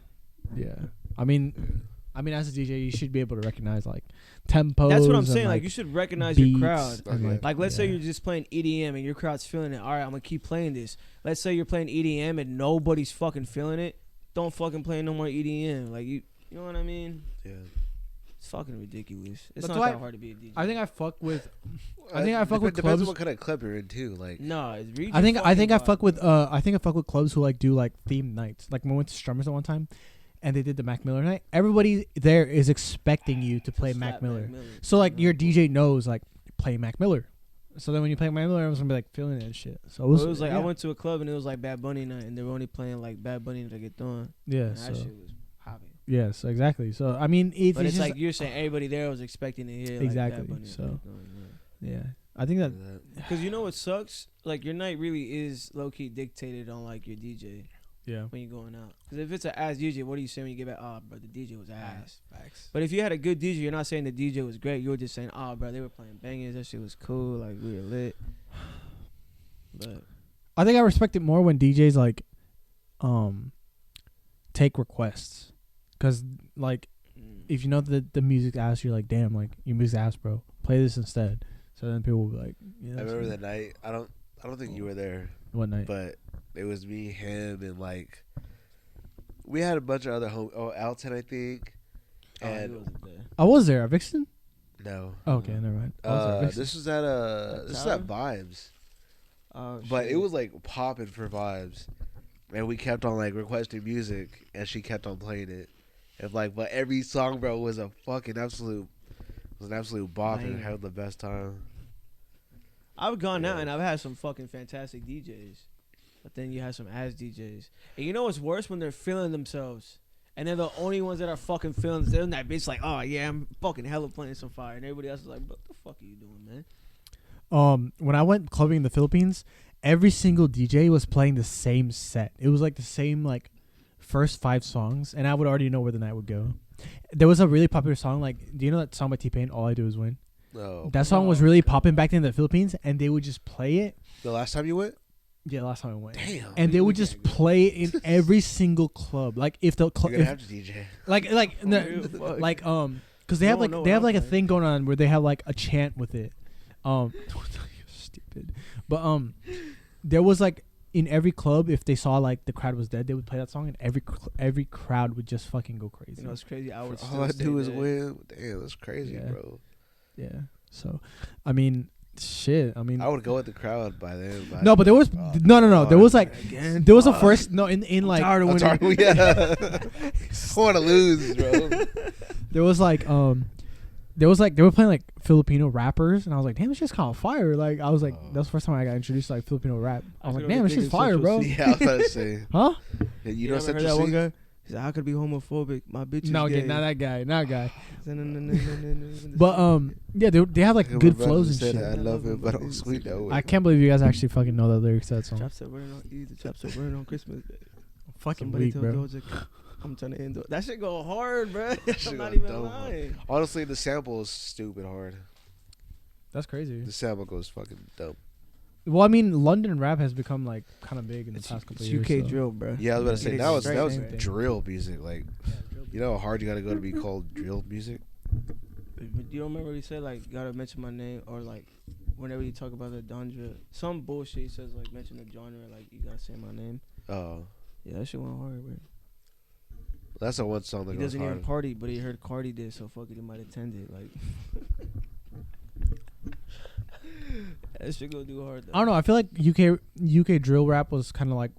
Yeah. I mean, as a DJ, you should be able to recognize like tempos. That's what I'm and, saying. Like, you should recognize your crowd. And, like let's say you're just playing EDM and your crowd's feeling it. All right, I'm gonna keep playing this. Let's say you're playing EDM and nobody's fucking feeling it. Don't fucking play no more EDM. Like you know what I mean? Yeah. It's fucking ridiculous. It's But not that hard to be a DJ. I think I fuck with. Depends clubs. on what kind of club you're in too. Like No, it's read I your think fucking I vibe, fuck with bro. I think I fuck with clubs who like do like themed nights. Like when we went to Strummers at one time, and they did the Mac Miller night. Everybody there is expecting you to play Slap Mac Miller. So like your DJ knows like play Mac Miller. So then when you play Mac Miller, everyone's gonna be like feeling it and shit. So It was like I went to a club and it was like Bad Bunny night, and they were only playing like Bad Bunny to get done. Yeah. And So that shit was popping. yes, exactly. So I mean, But it's like you're saying everybody there was expecting to hear like, exactly. Bad Bunny. So yeah, I think that because you know what sucks? Like your night really is low key dictated on like your DJ when you're going out. Because if it's an ass DJ, what do you say when you get back? Oh, bro, the DJ was ass. Facts. But if you had a good DJ, you're not saying the DJ was great. You were just saying, oh, bro, they were playing bangers. That shit was cool. Like we were lit. But I think I respect it more when DJs like take requests, because like if you know the music's ass, you're like, damn, like your music's ass, bro. Play this instead. So then people will be like, yeah. I remember the night. I don't think you were there. What night? But it was me, him, and like We had a bunch of other Alton, I think. Oh, he And wasn't there. I was there at Vixen. no. Oh, okay, never mind. I was there at Vixen. This was at Vibes. Oh, But shit. it was like popping for Vibes. And we kept on like requesting music and she kept on playing it. And like but every song, bro, was an absolute bop and Banger. had the best time. I've gone out Yeah. and I've had some fucking fantastic DJs. But then you have some ass DJs. And you know what's worse? When they're feeling themselves. And they're the only ones that are fucking feeling. They're in that bitch like, oh yeah, I'm fucking hella playing some fire. And everybody else is like, what the fuck are you doing, man? When I went clubbing in the Philippines, every single DJ was playing the same set. It was like the same like first 5 songs, and I would already know where the night would go. There was a really popular song, like, do you know that song by T-Pain, All I Do Is Win? No. That song was really popping back then in the Philippines, and they would just play it. The last time you went? Yeah, last time I went. Damn. And they would just play it in every single club. Like if the You're club, gonna have to DJ. because they have No, like no, they have I'm like a fine. thing going on where they have like a chant with it. You're stupid. But there was like in every club, if they saw like the crowd was dead, they would play that song, and every crowd would just fucking go crazy. You know, it's crazy. I would All I still do stay is there. win. Damn, that's crazy, Yeah. bro. Yeah. So, I mean, shit. I mean, I would go with the crowd by then. no, but there was no. There was like Again, there was a fuck. first in like tired of I'm winning. sorry. Yeah. I want to lose, bro. there was like they were playing like Filipino rappers, and I was like, damn, this shit's kind of fire. Like I was like, that was the first time I got introduced to like Filipino rap. I was like, damn, this shit's fire, bro. Yeah, I was about to say. Huh? Yeah, you You know ever heard Central that one C? guy? He said, "I could be homophobic. My bitch is No, gay." okay, not that guy, not guy. But But yeah, they have like My good brother flows and said shit. I love it, but I'm sweet though. I can't believe you guys actually fucking know the lyrics to that song. chops are burning on Eid, the chops are burning on Christmas Day. Fucking Somebody weak, tell bro. Doja Cat, I'm trying to end it. That shit go hard, bro. shit I'm not go even dumb lying. Honestly, the sample is stupid hard. That's crazy. The sample goes fucking dumb. Well, I mean, London rap has become like kind of big in the past couple It's of years. UK so. drill, bro. Yeah, I was about to say It that is was same thing. drill music. Like, you know how hard you gotta go to be called drill music? But you don't remember he said like you gotta mention my name, or like whenever you talk about the genre, some bullshit he says like mention the genre, like you gotta say my name. Oh, Yeah, that shit went hard, bro. that's the one song that He goes doesn't hard. even party, but he heard Cardi did, so fuck it, he might attend it. Like that shit go do hard. Though. I don't know. I feel like UK drill rap was kind of like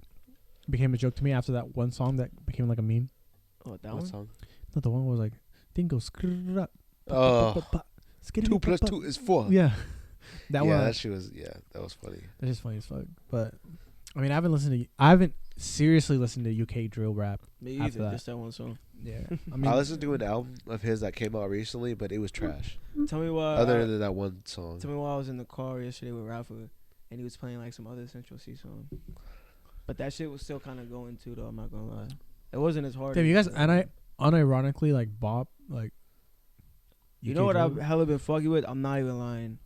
became a joke to me after that one song that became like a meme. Oh, that What one. song? Not the one where it was like dingo skrrrrap. Oh, 2 plus 2 is 4. Yeah, that yeah, one. that shit was that was funny. That's just funny as fuck. But I mean, I haven't seriously listened to UK drill rap. Me After either. that. Just that one song. Yeah, I I mean, listened to an album of his that came out recently, but it was trash. Tell me why. Other than that one song. Tell me why I was in the car yesterday with Rafa, and he was playing like some other Central C song. But that shit was still kind of going too, though. I'm not gonna lie. It wasn't as hard. damn, as you guys, the- and I unironically like bop like. You UK know what drill? I've hella been fucking with? I'm not even lying.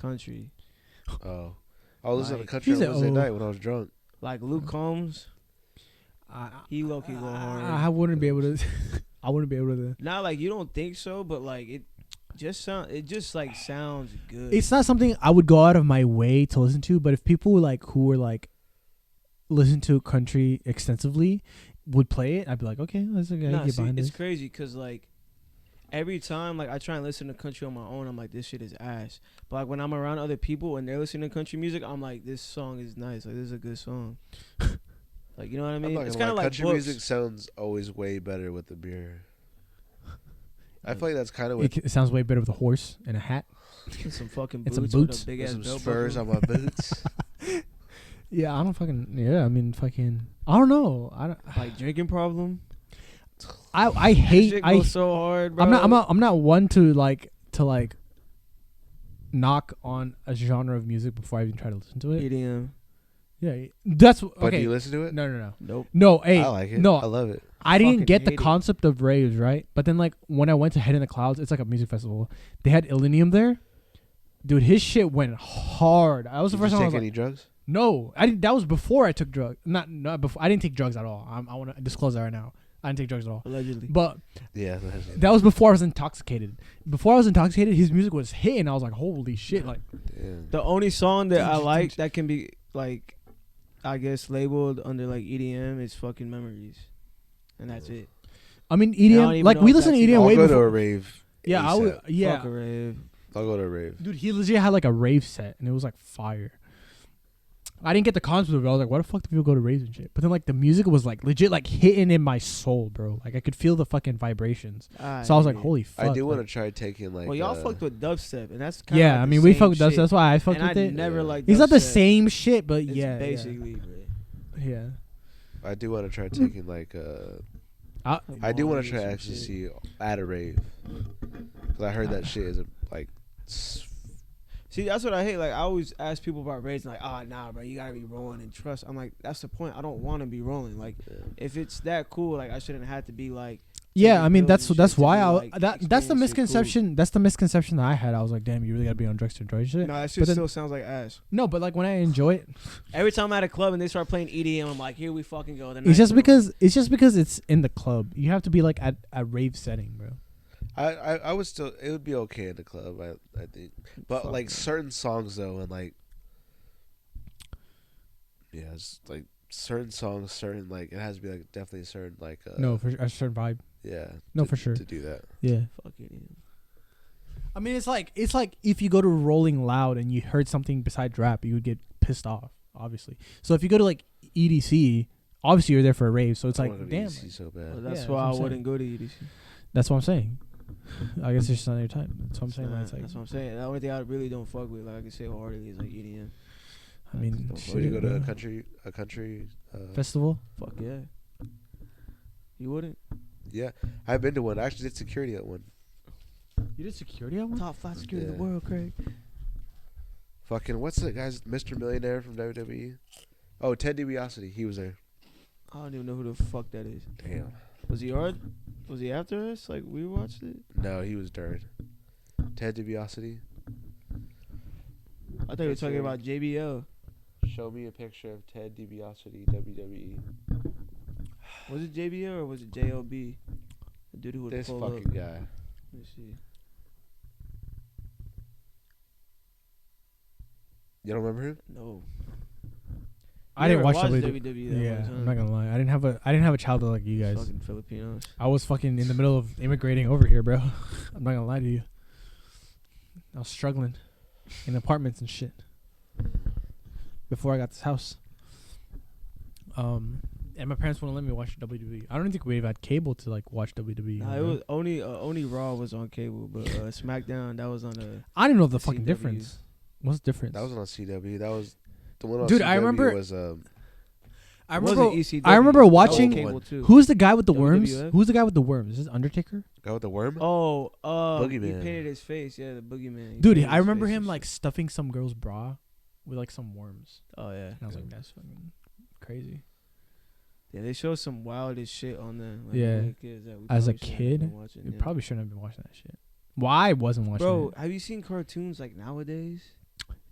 Country. Oh, I was listening to Like- country on He said, Wednesday oh. night when I was drunk. Like Luke Combs. He low key go hard. I wouldn't be able to. I wouldn't be able to. Not like you don't think so, but like it just like sounds good. It's not something I would go out of my way to listen to, but if people like who were like listen to country extensively would play it, I'd be like, okay, let's get Nah, see, behind it's this. crazy because like every time like I try and listen to country on my own, I'm like, this shit is ass. But like when I'm around other people and they're listening to country music, I'm like, this song is nice. Like this is a good song. Like you know what I I'm mean? not It's gonna kind lie, of like country books. music sounds always way better with the beer. I feel like that's kind of with It sounds way better with a horse and a hat. And some fucking And boots, some with boots. a big with ass some belt spurs buckle. on my boots. Yeah, I don't fucking. Yeah, I mean, fucking. I don't know. I don't. Like drinking problem. I That hate. shit I. goes so hard, bro. I'm not one to like knock on a genre of music before I even try to listen to it. EDM. Yeah, that's But okay. do you listen to it? No. Nope. No, hey, I like it. no, I love it. I didn't fucking get the hate it. concept of raves, right? But then, like, when I went to Head in the Clouds, it's like a music festival. They had Illenium there. Dude, his shit went hard. That was the Did first you time I take was any like, drugs? no, I didn't. That was before I took drugs. Not before. I didn't take drugs at all. I want to disclose that right now. I didn't take drugs at all. Allegedly. But Yeah. that was before I was intoxicated. Before I was intoxicated, his music was hitting. I was like, holy shit! Like, Damn. The only song that I like that can be like, I guess labeled under like EDM is fucking Memories. and that's it. I mean, I don't EDM. even Like know we if listen to that's EDM even- I'll way go to before. a rave. Yeah, I would. ASAP. Yeah, Fuck a rave. I'll go to a rave. dude, he legit had like a rave set, and it was like fire. I didn't get the concept of it. I was like, why the fuck do people go to raves and shit? But then like the music was like legit like hitting in my soul, bro. Like I could feel the fucking vibrations. So I was like, holy fuck. I do want to like, try taking like. Well, y'all fucked with dubstep, and that's kind of yeah, like I the mean, we same fucked with that. shit. That's why I fucked And with I it. never Yeah. liked. It's not the dubstep. same shit, but It's yeah, basically. Bro. yeah. I do want to try taking like. I- I do want to try Some ecstasy shit. at a rave. Because I heard that shit is like. See, that's what I hate. Like, I always ask people about raves, and like, oh, nah, bro, you gotta be rolling and trust. I'm like, that's the point. I don't want to be rolling. Like, if it's that cool, like, I shouldn't have to be like. Yeah, taking I mean pills and that's shit to why be, I like, that's the experiencing cool. misconception. That's the misconception that I had. I was like, damn, you really gotta be on drugs to enjoy shit. No, that But shit then- still sounds like ass. No, but like when I enjoy it, Every time I'm at a club and they start playing EDM, I'm like, here we fucking go. it's just because it's in the club. You have to be like at a rave setting, bro. I would still. It would be okay in the club. I think. But Fuck, like man. certain songs though, and like. Yeah, it's like certain songs, certain like it has to be like definitely a certain like. No, for a certain vibe. Yeah. No, to- for sure. To do that. Yeah. Fuck EDM. I mean, it's like if you go to Rolling Loud and you heard something besides rap, you would get pissed off, obviously. So if you go to like EDC, obviously you're there for a rave. So it's I like, wanna go to damn, EDC so Well, bad. that's Yeah, why I that's what I'm wouldn't go to EDC. that's what I'm saying. I guess it's just not your time. That's what I'm saying. Nah, It's like, that's what I'm saying. The only thing I really don't fuck with, like I can say wholeheartedly, is like EDM. I mean, Don't Would fuck you shit, go to bro. a country? Festival? Fuck yeah. You wouldn't? Yeah, I've been to one. I actually did security at one. You did security at one? Top 5 security in the Yeah. world, Craig. Fucking what's that guy's Mr. Millionaire from WWE? Oh, Ted DiBiase. He was there. I don't even know who the fuck that is. Damn. Was he hard? Was he after us? Like we watched it? No, he was dirt. Ted DiBiase. I thought you were talking about JBL. Show me a picture of Ted DiBiase, WWE. Was it JBL or was it JLB? The dude who would This pull fucking up. guy. Let me see. You don't remember him? No. I didn't never watch watched WWE. WWE that Yeah, much, huh? I'm not gonna lie. I didn't have a childhood like you guys. Fucking Filipinos. I was fucking in the middle of immigrating over here, bro. I'm not gonna lie to you. I was struggling in apartments and shit before I got this house. And my parents wouldn't let me watch WWE. I don't even think we had cable to like watch WWE. Nah, it was only Raw was on cable, but SmackDown that was on a. I didn't know the fucking CW. difference. What's the difference? That was on CW. That was the one on Dude, CW I remember- was I It remember. wasn't ECW. I remember That was watching. cable too. Who's the guy with the worms? WWF? Who's the guy with the worms? Is this Undertaker? guy with the worm. Oh, he Boogeyman. painted his face. Yeah, the boogeyman. He Dude, painted I his remember face him and like shit. stuffing some girl's bra with like some worms. Oh yeah. And I was like, that's fucking crazy. Yeah, they show some wildest shit on there. Like, Yeah. when kids that we As a probably shouldn't have kid, been watching, You yeah. probably shouldn't have been watching that shit. Why I wasn't watching Bro, it? have you seen cartoons like nowadays?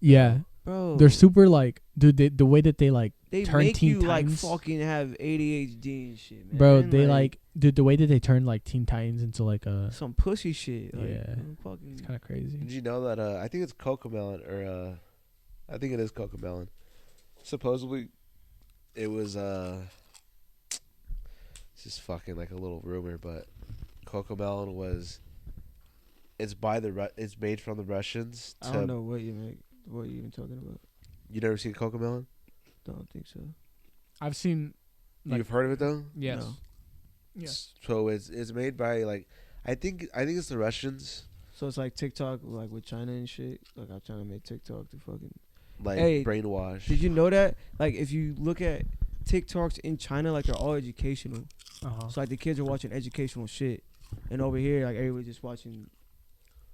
Yeah, Bro, they're super like, dude. The way that they like, They turn make Teen you like Titans. fucking have ADHD and shit, man. bro, they like, dude. The way that they turn like Teen Titans into like a, some pussy shit. Like, Yeah. fucking. it's kind of crazy. Did you know that? I think it's Cocomelon, or I think it is Cocomelon. Supposedly, it was it's just fucking like a little rumor, but Cocomelon was. It's it's made from the Russians. I don't know what you make. What you even talking about? You never seen Cocomelon? Don't think so. I've seen. Like, You've heard of it though. yes. No. Yes. So it's made by like I think it's the Russians. So it's like TikTok, like with China and shit. Like I'm trying to make TikTok to fucking. Like Hey, brainwash. Did you know that? Like if you look at TikToks in China, like they're all educational. Uh-huh. So like the kids are watching educational shit, and over here, like everybody's just watching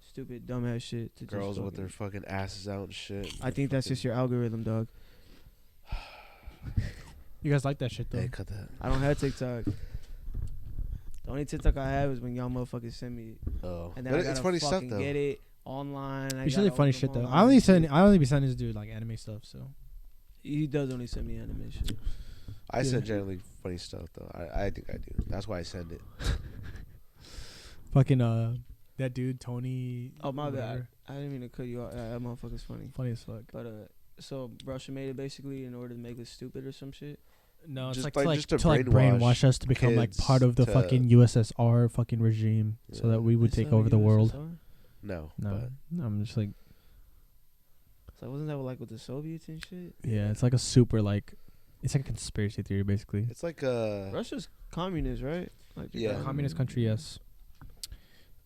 stupid dumbass shit. To Girls just with their fucking- fucking asses out and shit. I think that's just your algorithm, dog. You guys like that shit though? Hey, cut that. I don't have TikTok. The only TikTok I have is when y'all motherfuckers send me it. Oh, And then but I it's gotta funny stuff fucking though. get it online. I It's really gotta funny open shit them though. online and shit. I only be sending this dude like anime stuff. So He does only send me anime shit. I send generally funny stuff though. I think I do. That's why I send it. fucking that dude Tony. Oh my bad. whatever. I didn't mean to cut you off. That motherfucker's funny. Funny as fuck. But so Russia made it basically in order to make us stupid or some shit. No, it's Just like just to to brainwash us to become like kids part of the to- fucking USSR fucking regime, so Yeah. that we would Is take that over the world. USSR? No, No, I'm just like, So wasn't that like with the Soviets and shit? yeah, it's like a super like, it's like a conspiracy theory basically. it's like Russia's communist, right? Like Yeah. Communist country, yes.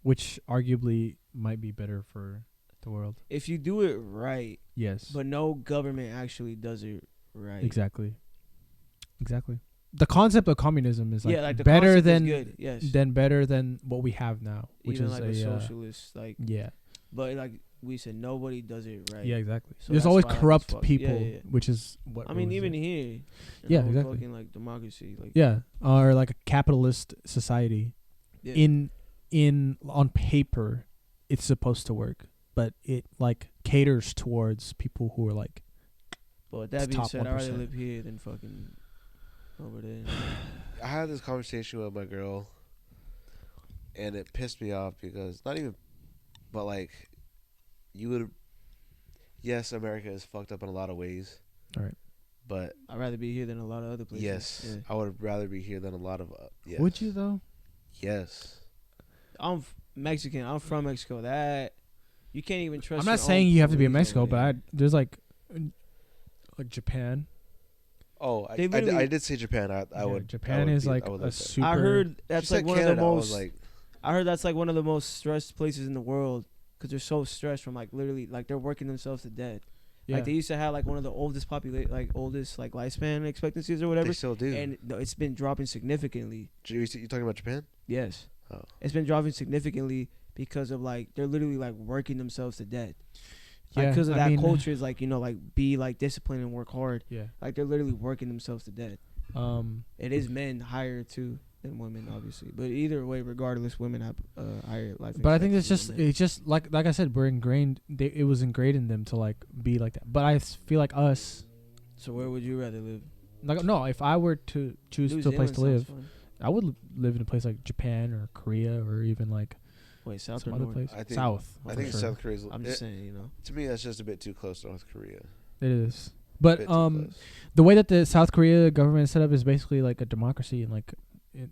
Which arguably might be better for the world. If you do it right, Yes. but no government actually does it right. Exactly. The concept of communism is like, yeah, like the better concept is than good, yes. better than what we have now, which Even is like a a socialist, like. yeah. But like we said, nobody does it right. Yeah, exactly. So There's that's always why, like, corrupt it's fucked. people, Yeah. which is what. I mean, ruins even it. here. you Yeah, know, exactly. Fucking like democracy, like. Yeah, or like a capitalist society. Yeah. In on paper, it's supposed to work, but it like caters towards people who are like. But with that it's being top said, I'd rather 1%. live here than fucking over there. I had this conversation with my girl, and it pissed me off because not even, but like, you would. Yes, America is fucked up in a lot of ways. All right. But I'd rather be here than a lot of other places. yes, Yeah. I would rather be here than a lot of. Yes. Would you though? Yes. I'm Mexican. I'm from Mexico. That you can't even trust. I'm your not own saying you have to be in police Mexico, over but there. there's like Japan. Oh, They I literally- did say Japan. I Yeah, would. Japan I would is be- like I would a like that. super. I heard She that's said like one Canada, of the I was most. like, I heard that's like one of the most stressed places in the world because they're so stressed from like literally like they're working themselves to death. Yeah. Like they used to have like one of the oldest oldest like lifespan expectancies or whatever, they still do. and it's been dropping significantly. You talking about Japan? Yes, Oh. it's been dropping significantly because of like they're literally like working themselves to death. Like because of I that mean, culture is like like be like disciplined and work hard. Yeah. Like they're literally working themselves to death. It is men higher too than women, obviously, but either way, regardless, women have higher life. But I think expectancy it's just like I said, we're ingrained. It was ingrained in them to like be like that. But I feel like us, So where would you rather live? like no, if I were to choose New to a place to Zealand live, sounds fun. I would live in a place like Japan or Korea or even like Wait, South some or other North? place. I think- South. I for think sure. South Korea's. I'm just saying, To me, that's just a bit too close to North Korea. It is. A But bit too close. the way that the South Korea government is set up is basically like a democracy and like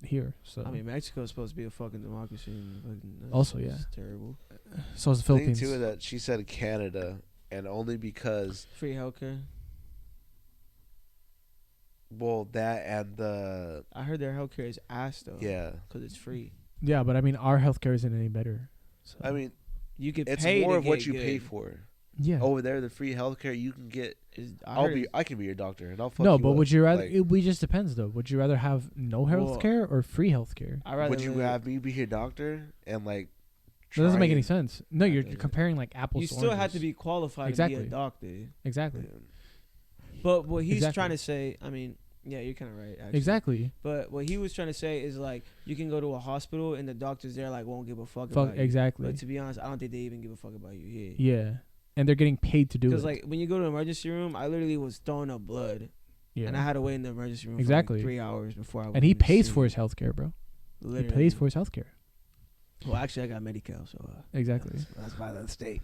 here. So I mean, Mexico is supposed to be a fucking democracy. And fucking, that's Also, just yeah. terrible. so is the The thing Philippines. too that she said Canada, and only because Free healthcare. that and the I heard their healthcare is ass though. yeah. because it's free. Yeah, but I mean, our healthcare isn't any better. So I mean, You could it's pay more to of what get you good. pay for. yeah. Over there, the free healthcare you can get. I can be your doctor, and I'll fuck No, you but up. would you rather? Like, It just depends though. Would you rather have no health Well, care or free health care? I rather would you live- have me be your doctor and like? That doesn't make any try sense. No, you're Yeah. comparing like apples. You to still have oranges. to be qualified to Exactly. be a doctor. exactly, and- But what he's Exactly. trying to say, I mean, yeah, you're kind of right. Actually. exactly. But what he was trying to say is like you can go to a hospital and the doctors there like won't give a fuck Fuck about you. exactly. But to be honest, I don't think they even give a fuck about you here. Yeah, and they're getting paid to do it. Because like when you go to the emergency room, I literally was throwing up blood, yeah, and I had to wait in the emergency room Exactly. for like 3 hours before I. and he pays for his health care, bro. Literally. He pays for his health care. Well, actually, I got Medi-Cal, so Exactly. that's by the state.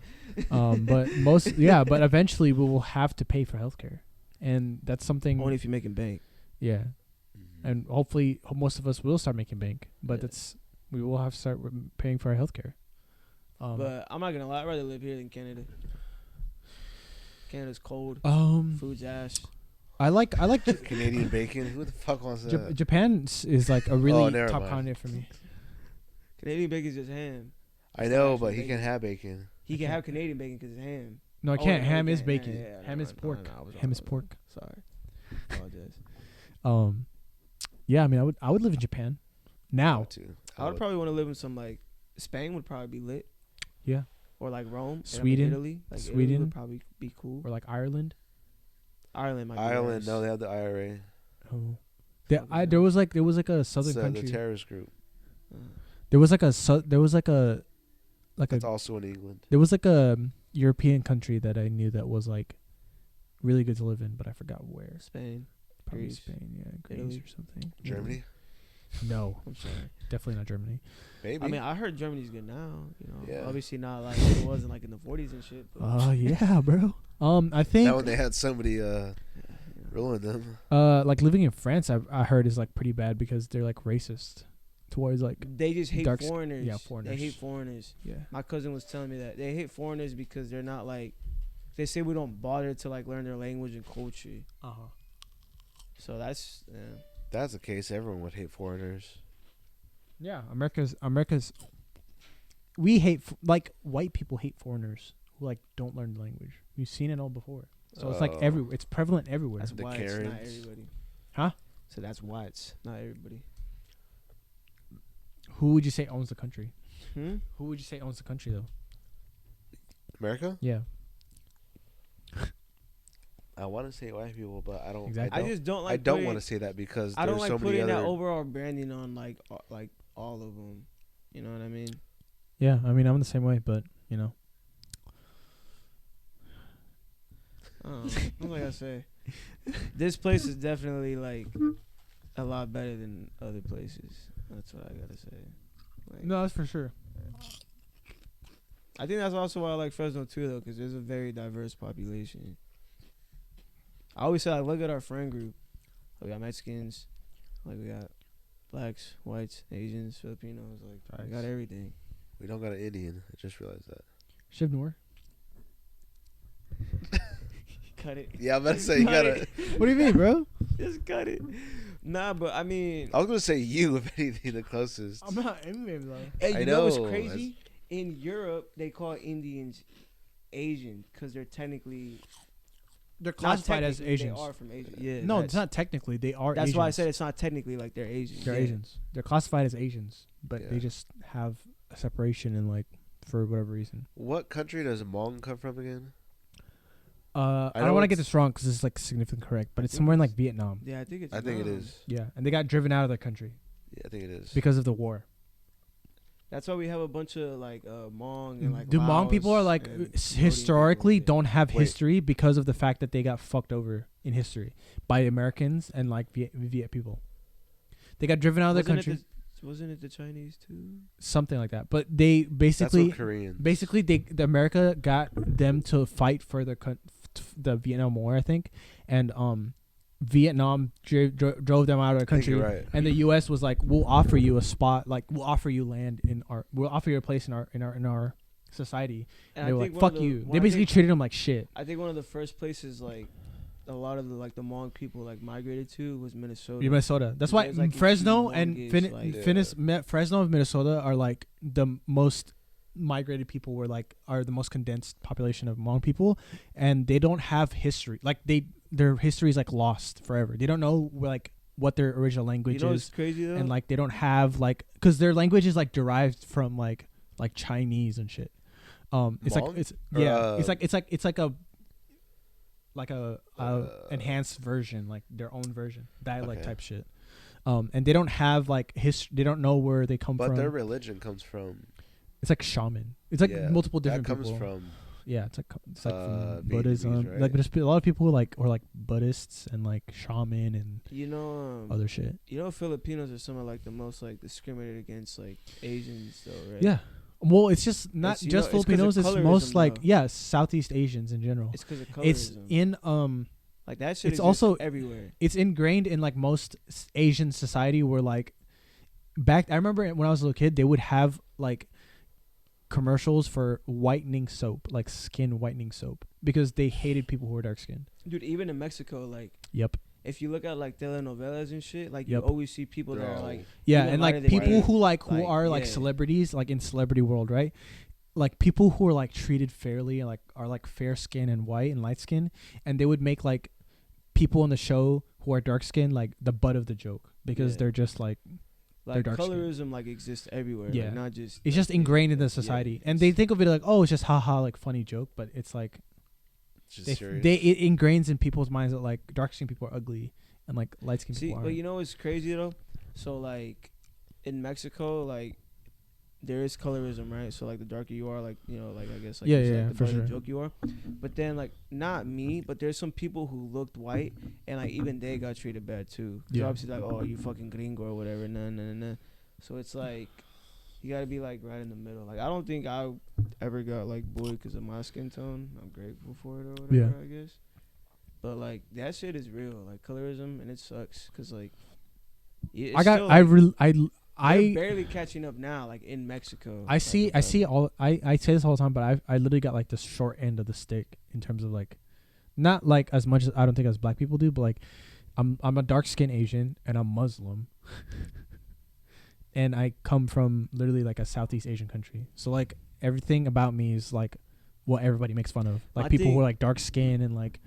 But but eventually we will have to pay for health care, and that's something. Only if you're making bank. Yeah, and hopefully most of us will start making bank, but Yeah. we will have to start paying for our health care. But I'm not gonna lie, I'd rather live here than Canada. Canada's cold, food's ass. I like Canadian bacon. Who the fuck wants that? Japan is like a really never top mind. continent for me. Canadian bacon's just ham. I know, actual but he bacon. can have bacon. He can have Canadian bacon because it's ham. No, I Oh, can't. no, Ham you is can't. bacon. Yeah, yeah, Ham never is mind. pork. No, I was Ham wrong, is I was wrong. pork. Sorry. Apologize. Yeah, I mean, I would live in Japan now. Too. I would probably want to live in some like Spain would probably be lit. Yeah, Or like Rome. Sweden. Italy. Like Italy Sweden. would probably be cool. or like Ireland. Ireland might be Ireland. nice. No, they have the IRA. Oh, Fucking there was like a southern It's the country. terrorist group. There was like a It's also in England. there was like a European country that I knew that was like really good to live in, but I forgot where. Spain. Probably Greece. Spain, yeah, Greece Italy. or something. Germany. No, I'm sorry. definitely not Germany. Maybe. I mean, I heard Germany's good now. You know, Yeah. obviously not like it wasn't like in the 40s and shit. But Oh yeah, bro. I think that when they had somebody you know. Ruin them. Like living in France, I heard is like pretty bad because they're like racist towards like They just hate dark foreigners. yeah, foreigners. They hate foreigners. yeah. My cousin was telling me that they hate foreigners because they're not like. They say we don't bother to like learn their language and culture. So that's If that's the case, everyone would hate foreigners. Yeah, America's. We hate like white people hate foreigners who like don't learn the language. We've seen it all before, so it's like everywhere. It's prevalent everywhere. that's The why it's not Karens. everybody. Huh? So that's why it's not everybody. Who would you say owns the country? Hmm? Who would you say owns the country though? America? Yeah, I want to say white people, but I don't. Exactly. I I don't, just don't like. I don't putting- want to say that because I don't there's like so many putting other. that overall branding on like all of them. You know what I mean? yeah. I mean, I'm the same way, but you know. What was I say? This place is definitely like a lot better than other places. That's what I gotta say. Like, No, that's for sure. I think that's also why I like Fresno too, though, because there's a very diverse population. I always say, like, look at our friend group. We got Mexicans, like we got blacks, whites, Asians, Filipinos. Like we got everything. We don't got an Indian. I just realized that. Shiv Noor. Cut it. Yeah, I'm about to say you Cut gotta. it. What do you mean, bro? Just cut it. Nah, but I mean, I was gonna say you, if anything, the closest. I'm not Indian though. hey, I you know what's know, crazy? In Europe, they call Indians Asian because they're technically They're not classified as technically, Asians. They are from Asia. Yeah. No, that's- it's not technically. They are. That's Asians. why I said it's not technically like they're Asian. They're Yeah. Asians. They're classified as Asians, but Yeah. they just have a separation and like for whatever reason. What country does Hmong come from again? I know don't want to get it's- this wrong because it's like significant correct, but I it's think somewhere in like it's- Vietnam. Yeah, I think it's. I think it Nam. is. Yeah, and they got driven out of their country Yeah, I think it is. because of the war. That's why we have a bunch of like Hmong and like. The Hmong people are Laos like and historically Cambodian people. don't have Wait. history because of the fact that they got fucked over in history by Americans and like Viet people. They got driven out of their country, Wasn't it the Chinese too? something like that. But they That's basically what Koreans. the America got them to fight for the Vietnam War, I think, and Vietnam drove them out of the I think country, you're right. and the U.S. was like, "We'll offer you a spot, like we'll offer you land we'll offer you a place in our society." And they were like, one of "Fuck the- you." one- They I basically think- treated them like shit. I think one of the first places like a lot of the Hmong people like migrated to was Minnesota. Minnesota. That's why There's, like, a Fresno huge and Hmongish, like- Fresno and Minnesota are like the most migrated people. Are the most condensed population of Hmong people, and they don't have history. Like their history is like lost forever. They don't know like what their original language You know what's is, crazy though? and like they don't have like because their language is like derived from like Chinese and shit. It's like Hmong? it's Or, yeah. It's like a enhanced version, like their own version, dialect Okay. type shit. And they don't have like history. They don't know where they come But from. their religion comes from. It's like shaman. It's like yeah, multiple different that comes people. from. Yeah, it's like from Vietnamese, Buddhism. right? Like there's a lot of people who are like Buddhists and like shaman and you know, other shit. you know, Filipinos are some of like the most like discriminated against like Asians though, right? Yeah. Well, it's just not It's, you just know, it's 'cause of Filipinos. It's colorism, most like though. Southeast Asians in general. It's because of colorism. It's in like that shit. it's It's also- also everywhere. it's ingrained in like most Asian society where like I remember when I was a little kid, they would have like commercials for whitening soap, like skin whitening soap, because they hated people who were dark skinned. Dude, even in Mexico, like Yep. if you look at like telenovelas and shit, like Yep. you always see people that They're are all- like Yeah, even and lighter like than people you. who Like, are like yeah. celebrities, like in celebrity world, right? Like people who are like treated fairly and like are like fair skin and white and light skin, and they would make like people in the show who are dark skinned like the butt of the joke because Yeah. they're just like like dark skin. colorism like exists everywhere. Yeah. Like, not just it's just ingrained in the society, and they think of it like, oh, it's just haha, like funny joke, but it's like It's just they serious. it ingrains in people's minds that like dark skinned people are ugly and like light skinned See, people but aren't. you know what's crazy though? So like in Mexico, like there is colorism, right? So like the darker you are, like you know, like I guess like Yeah, you said, yeah, the for better the sure. joke you are. But then like not me, but there's some people who looked white and like even they got treated bad too. Yeah. Yeah. Obviously like, oh, you fucking gringo or whatever. Nah. So it's like you gotta be like right in the middle. Like I don't think I ever got like bullied because of my skin tone. I'm grateful for it or whatever. Yeah. I guess. But like that shit is real, like colorism, and it sucks because like I barely catching up now, like in Mexico. I say this all the time, but I literally got like the short end of the stick in terms of like, not like as much as I don't think as black people do, but like I'm a dark skinned Asian and I'm Muslim, and I come from literally like a Southeast Asian country, so like everything about me is like what everybody makes fun of, like people who are like dark skinned and like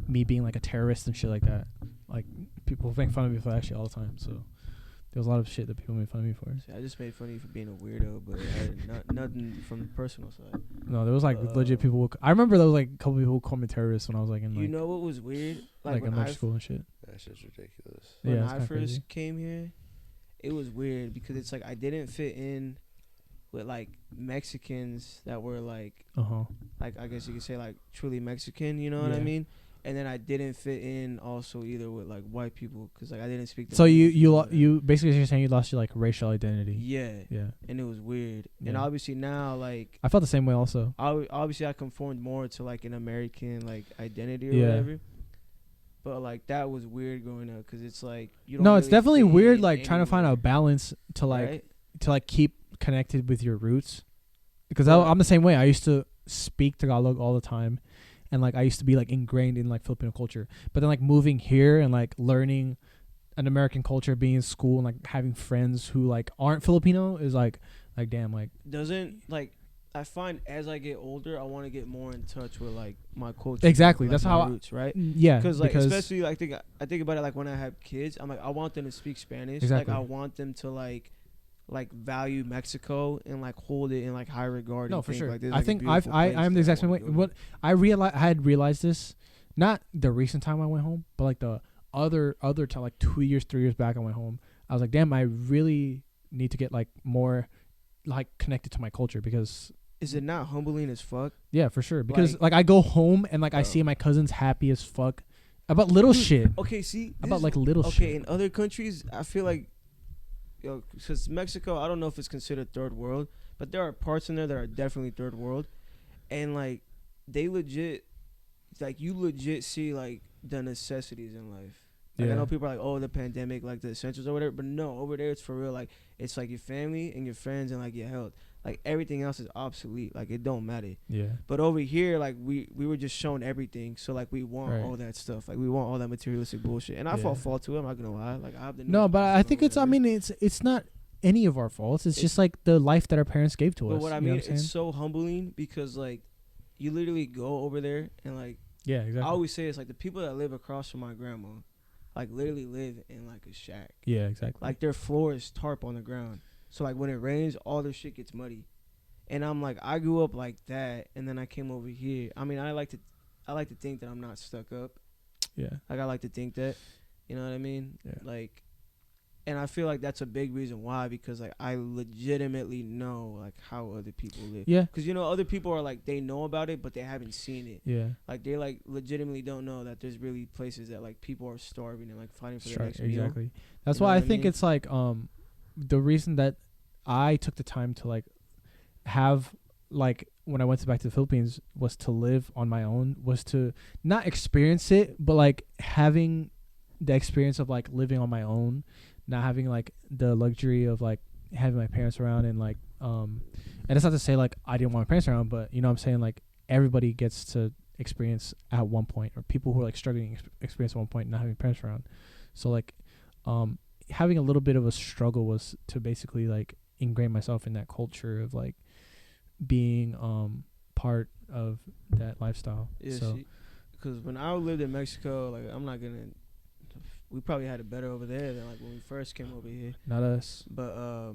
me being like a terrorist and shit like that. Like people make fun of me for that shit all the time. So there's a lot of shit that people made fun of me for. See, I just made fun of you for being a weirdo, but nothing from the personal side. No, there was like legit people. I remember there was like a couple people who called me terrorists when I was like in like, you know what was weird? Like elementary school and shit. That's just ridiculous. When I first came here, it was weird because it's like I didn't fit in with like Mexicans that were like like I guess you could say like truly Mexican, you know what I mean? And then I didn't fit in also either with like white people because like I didn't speak. So you basically you're saying you lost your like racial identity. Yeah. Yeah. And it was weird. Yeah. And obviously now like I felt the same way also. Obviously I conformed more to like an American like identity or whatever. But like that was weird growing up because it's like you don't. No, really it's definitely weird like anywhere. trying to find a balance to like Right? to like keep connected with your roots. Because I'm the same way. I used to speak Tagalog all the time. And like I used to be like ingrained in like Filipino culture, but then like moving here and like learning an American culture, being in school and like having friends who like aren't Filipino is like damn, like doesn't like I find as I get older I want to get more in touch with like my culture. Exactly, like, that's my how roots, right? Yeah, because like especially like I think about it like when I have kids, I'm like I want them to speak Spanish. Exactly. Like I want them to like value Mexico and like hold it in like high regard. No, and for think, sure. like, I think I'm the exact same way. What I had realized this, not the recent time I went home, but like the other time, like 2 years, 3 years back, I went home. I was like, damn, I really need to get like more like connected to my culture because. Is it not humbling as fuck? Yeah, for sure. Because like I go home and like I see my cousins happy as fuck about little shit. Okay, see about like little shit. Okay, in other countries, I feel like. Because Mexico, I don't know if it's considered third world, but there are parts in there that are definitely third world, and like they legit, like you legit see like the necessities in life. Like I know people are like, oh, the pandemic, like the essentials or whatever, but no, over there it's for real. Like it's like your family and your friends and like your health. Like everything else is obsolete. Like it don't matter. Yeah. But over here, like we were just shown everything, so like we want all that stuff. Like we want all that materialistic bullshit. And I fall to it. I'm not gonna lie. Like I have the but I think it's. I mean, it's not any of our faults. It's just like the life that our parents gave to us. But what I mean, it's so humbling because like you literally go over there and like exactly. I always say it's like the people that live across from my grandma, like literally live in like a shack. Yeah, exactly. Like their floor is tarp on the ground. So like when it rains, all their shit gets muddy, and I'm like, I grew up like that, and then I came over here. I mean, I like to think that I'm not stuck up. Yeah. Like I like to think that, you know what I mean? Yeah. Like, and I feel like that's a big reason why, because like I legitimately know like how other people live. Yeah. Because you know other people are like they know about it, but they haven't seen it. Yeah. Like they like legitimately don't know that there's really places that like people are starving and like fighting for their next meal. Exactly. That's why I think it's like the reason that I took the time to like have like when I went back to the Philippines was to live on my own, was to not experience it, but like having the experience of like living on my own, not having like the luxury of like having my parents around and like and it's not to say like I didn't want my parents around, but you know what I'm saying, like everybody gets to experience at one point, or people who are like struggling experience at one point not having parents around. So like having a little bit of a struggle was to basically like ingrain myself in that culture of like being part of that lifestyle. Yeah, so because when I lived in Mexico, like we probably had it better over there than like when we first came over here. Not us, but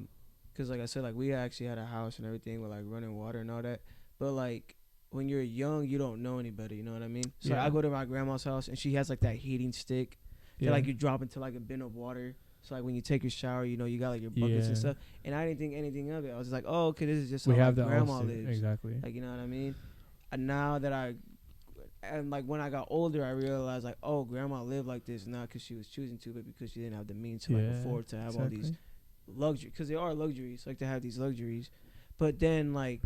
because like I said, like we actually had a house and everything with like running water and all that. But like when you're young, you don't know anybody. You know what I mean? So like, I go to my grandma's house and she has like that heating stick that like you drop into like a bin of water. So like when you take your shower, you know you got like your buckets and stuff, and I didn't think anything of it. I was like, oh, okay, this is just how my grandma lives. Exactly. Like you know what I mean? And now that like when I got older, I realized like, oh, grandma lived like this not because she was choosing to, but because she didn't have the means to like afford to have all these luxuries. Because they are luxuries, like to have these luxuries. But then like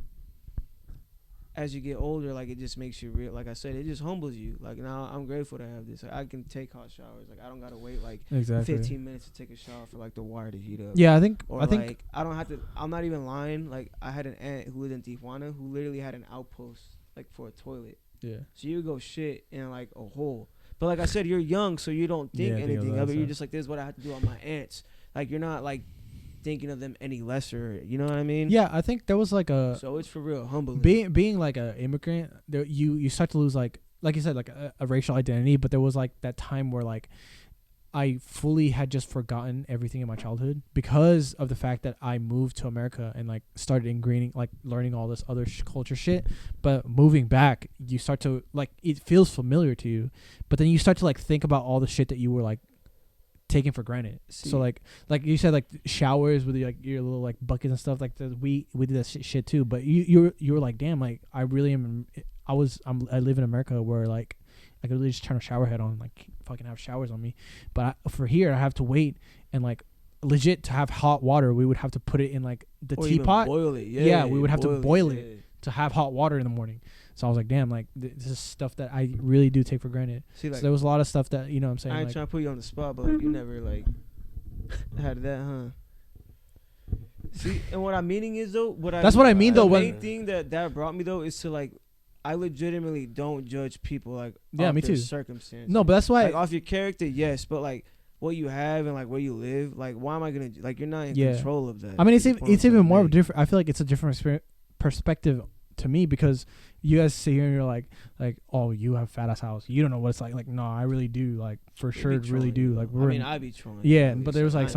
as you get older, like it just makes you real. Like I said, it just humbles you. Like now, I'm grateful to have this. Like, I can take hot showers. Like I don't gotta wait like 15 minutes to take a shower for like the water to heat up. Yeah, I think. I don't have to. I'm not even lying. Like I had an aunt who lived in Tijuana who literally had an outpost like for a toilet. Yeah. So you would go shit in like a hole. But like I said, you're young, so you don't think anything of it. You're just like, this is what I have to do on my aunts. Like you're not like thinking of them any lesser. You know what I mean? Yeah, I think there was like a. So it's for real humbling. Being like an immigrant, there, you start to lose like you said, like a racial identity. But there was like that time where like I fully had just forgotten everything in my childhood because of the fact that I moved to America and like started ingraining, like learning all this other culture shit. But moving back, you start to like, it feels familiar to you, but then you start to like think about all the shit that you were like taking for granted. So like you said, like showers with like your little like buckets and stuff like that. We did that shit too. But you were like, damn, like I really am. I live in America where like I could really just turn a shower head on, like fucking have showers on me. But for here, I have to wait and like legit to have hot water. We would have to put it in like the teapot. Boil it. Yeah, we would have to boil it to have hot water in the morning. So I was like, damn, like this is stuff that I really do take for granted. See, like, so there was a lot of stuff that, you know what I'm saying? I ain't like, trying to put you on the spot, but like, you never like had that, huh? See, and what I'm meaning is though, that's what I mean though. The main thing that brought me though is to like, I legitimately don't judge people like off me their too. circumstances. No, but that's why like off your character, yes, but like what you have and like where you live, like why am I gonna like you're not in control of that? I mean, it's even more different. I feel like it's a different perspective to me because you guys sit here and you're like oh, you have fat ass house, you don't know what it's like. Like no, I really do, like for sure really do. Like I be trolling. Yeah, but there was like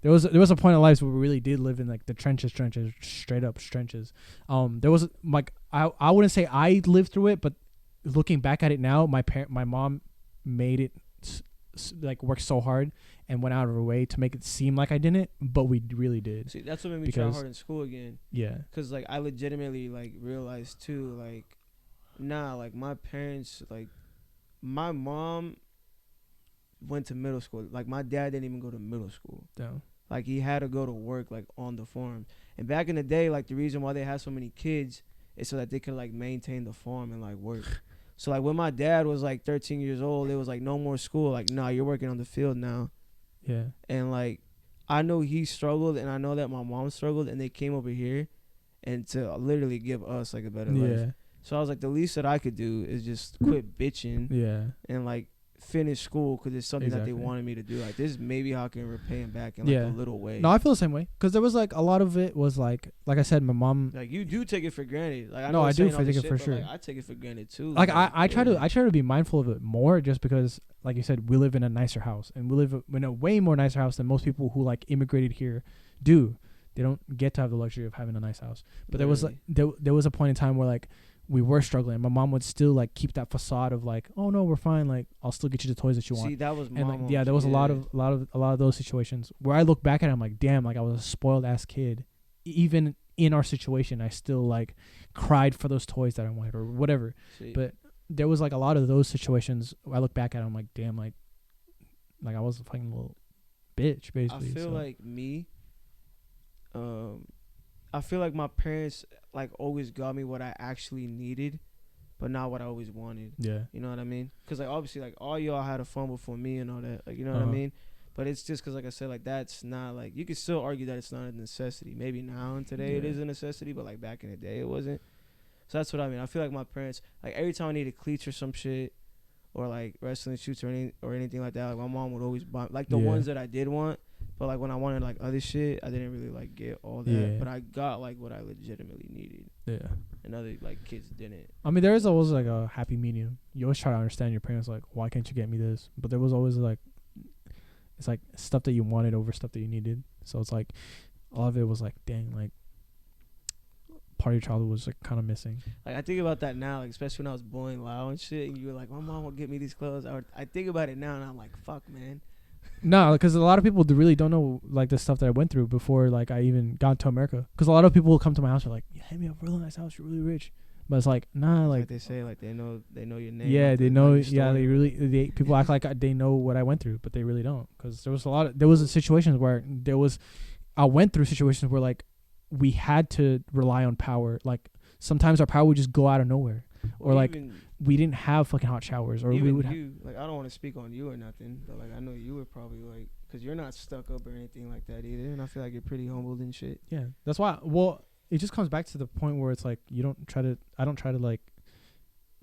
there was a point in life where we really did live in like the trenches, straight up trenches. There was like I wouldn't say I lived through it, but looking back at it now, my mom made it like work so hard and went out of her way to make it seem like I didn't, but we really did. See, that's what made me try hard in school again. Yeah, because like I legitimately like realized too, like like my parents, like my mom went to middle school. Like my dad didn't even go to middle school. Damn. Like he had to go to work like on the farm. And back in the day, like the reason why they had so many kids is so that they could like maintain the farm and like work. So like when my dad was like 13 years old, it was like no more school. Like nah, you're working on the field now. Yeah. And like I know he struggled and I know that my mom struggled and they came over here and to literally give us like a better life. So I was like, the least that I could do is just quit bitching. Yeah. And like finish school because it's something that they wanted me to do. Like this is maybe how I can repay him back in like a little way. No, I feel the same way because there was like a lot of it was like I said, my mom. Like you do take it for granted. Like I do take it for sure. Like, I take it for granted too. Like I try to be mindful of it more just because, like you said, we live in a nicer house and we live in a way more nicer house than most people who like immigrated here do. They don't get to have the luxury of having a nice house. But there was like there was a point in time where like we were struggling. My mom would still like keep that facade of like, oh no, we're fine. Like I'll still get you the toys that you want. See, that was and like, there was a lot of those situations where I look back at it, I'm like, damn, like I was a spoiled ass kid. Even in our situation, I still like cried for those toys that I wanted or whatever. See. But there was like a lot of those situations. I look back at it, I'm like, damn, like I was a fucking little bitch basically. I feel like me. I feel like my parents like always got me what I actually needed, but not what I always wanted. Yeah. You know what I mean? Because like obviously like all y'all had a phone before me and all that. Like you know what I mean? But it's just because like I said, like that's not like you could still argue that it's not a necessity. Maybe now and today it is a necessity, but like back in the day it wasn't. So that's what I mean. I feel like my parents like every time I needed cleats or some shit, or like wrestling shoots or anything like that, like my mom would always buy like the ones that I did want. But like when I wanted like other shit, I didn't really like get all that. Yeah. But I got like what I legitimately needed. Yeah. And other like kids didn't. I mean, there is always like a happy medium. You always try to understand your parents, like, why can't you get me this? But there was always like, it's like stuff that you wanted over stuff that you needed. So it's like, a lot of it was like, dang, like part of your childhood was like kind of missing. Like I think about that now, like especially when I was bullying Lyle and shit, and you were like, my mom will get me these clothes. I think about it now and I'm like, fuck, man. No, because a lot of people really don't know like the stuff that I went through before like I even got to America. Because a lot of people will come to my house and are like, yeah, hit me up, really nice house, you're really rich. But it's like, nah, like they say, like they know your name. Yeah, like, they know. Yeah, people act like they know what I went through, but they really don't. Because there was situations where I went through situations where like we had to rely on power. Like sometimes our power would just go out of nowhere, or Well, like even, we didn't have fucking hot showers, or we even would. you, like, I don't want to speak on you or nothing, but like I know you were probably like, because you're not stuck up or anything like that either, and I feel like you're pretty humbled and shit. Yeah, that's why. Well, it just comes back to the point where it's like I don't try to like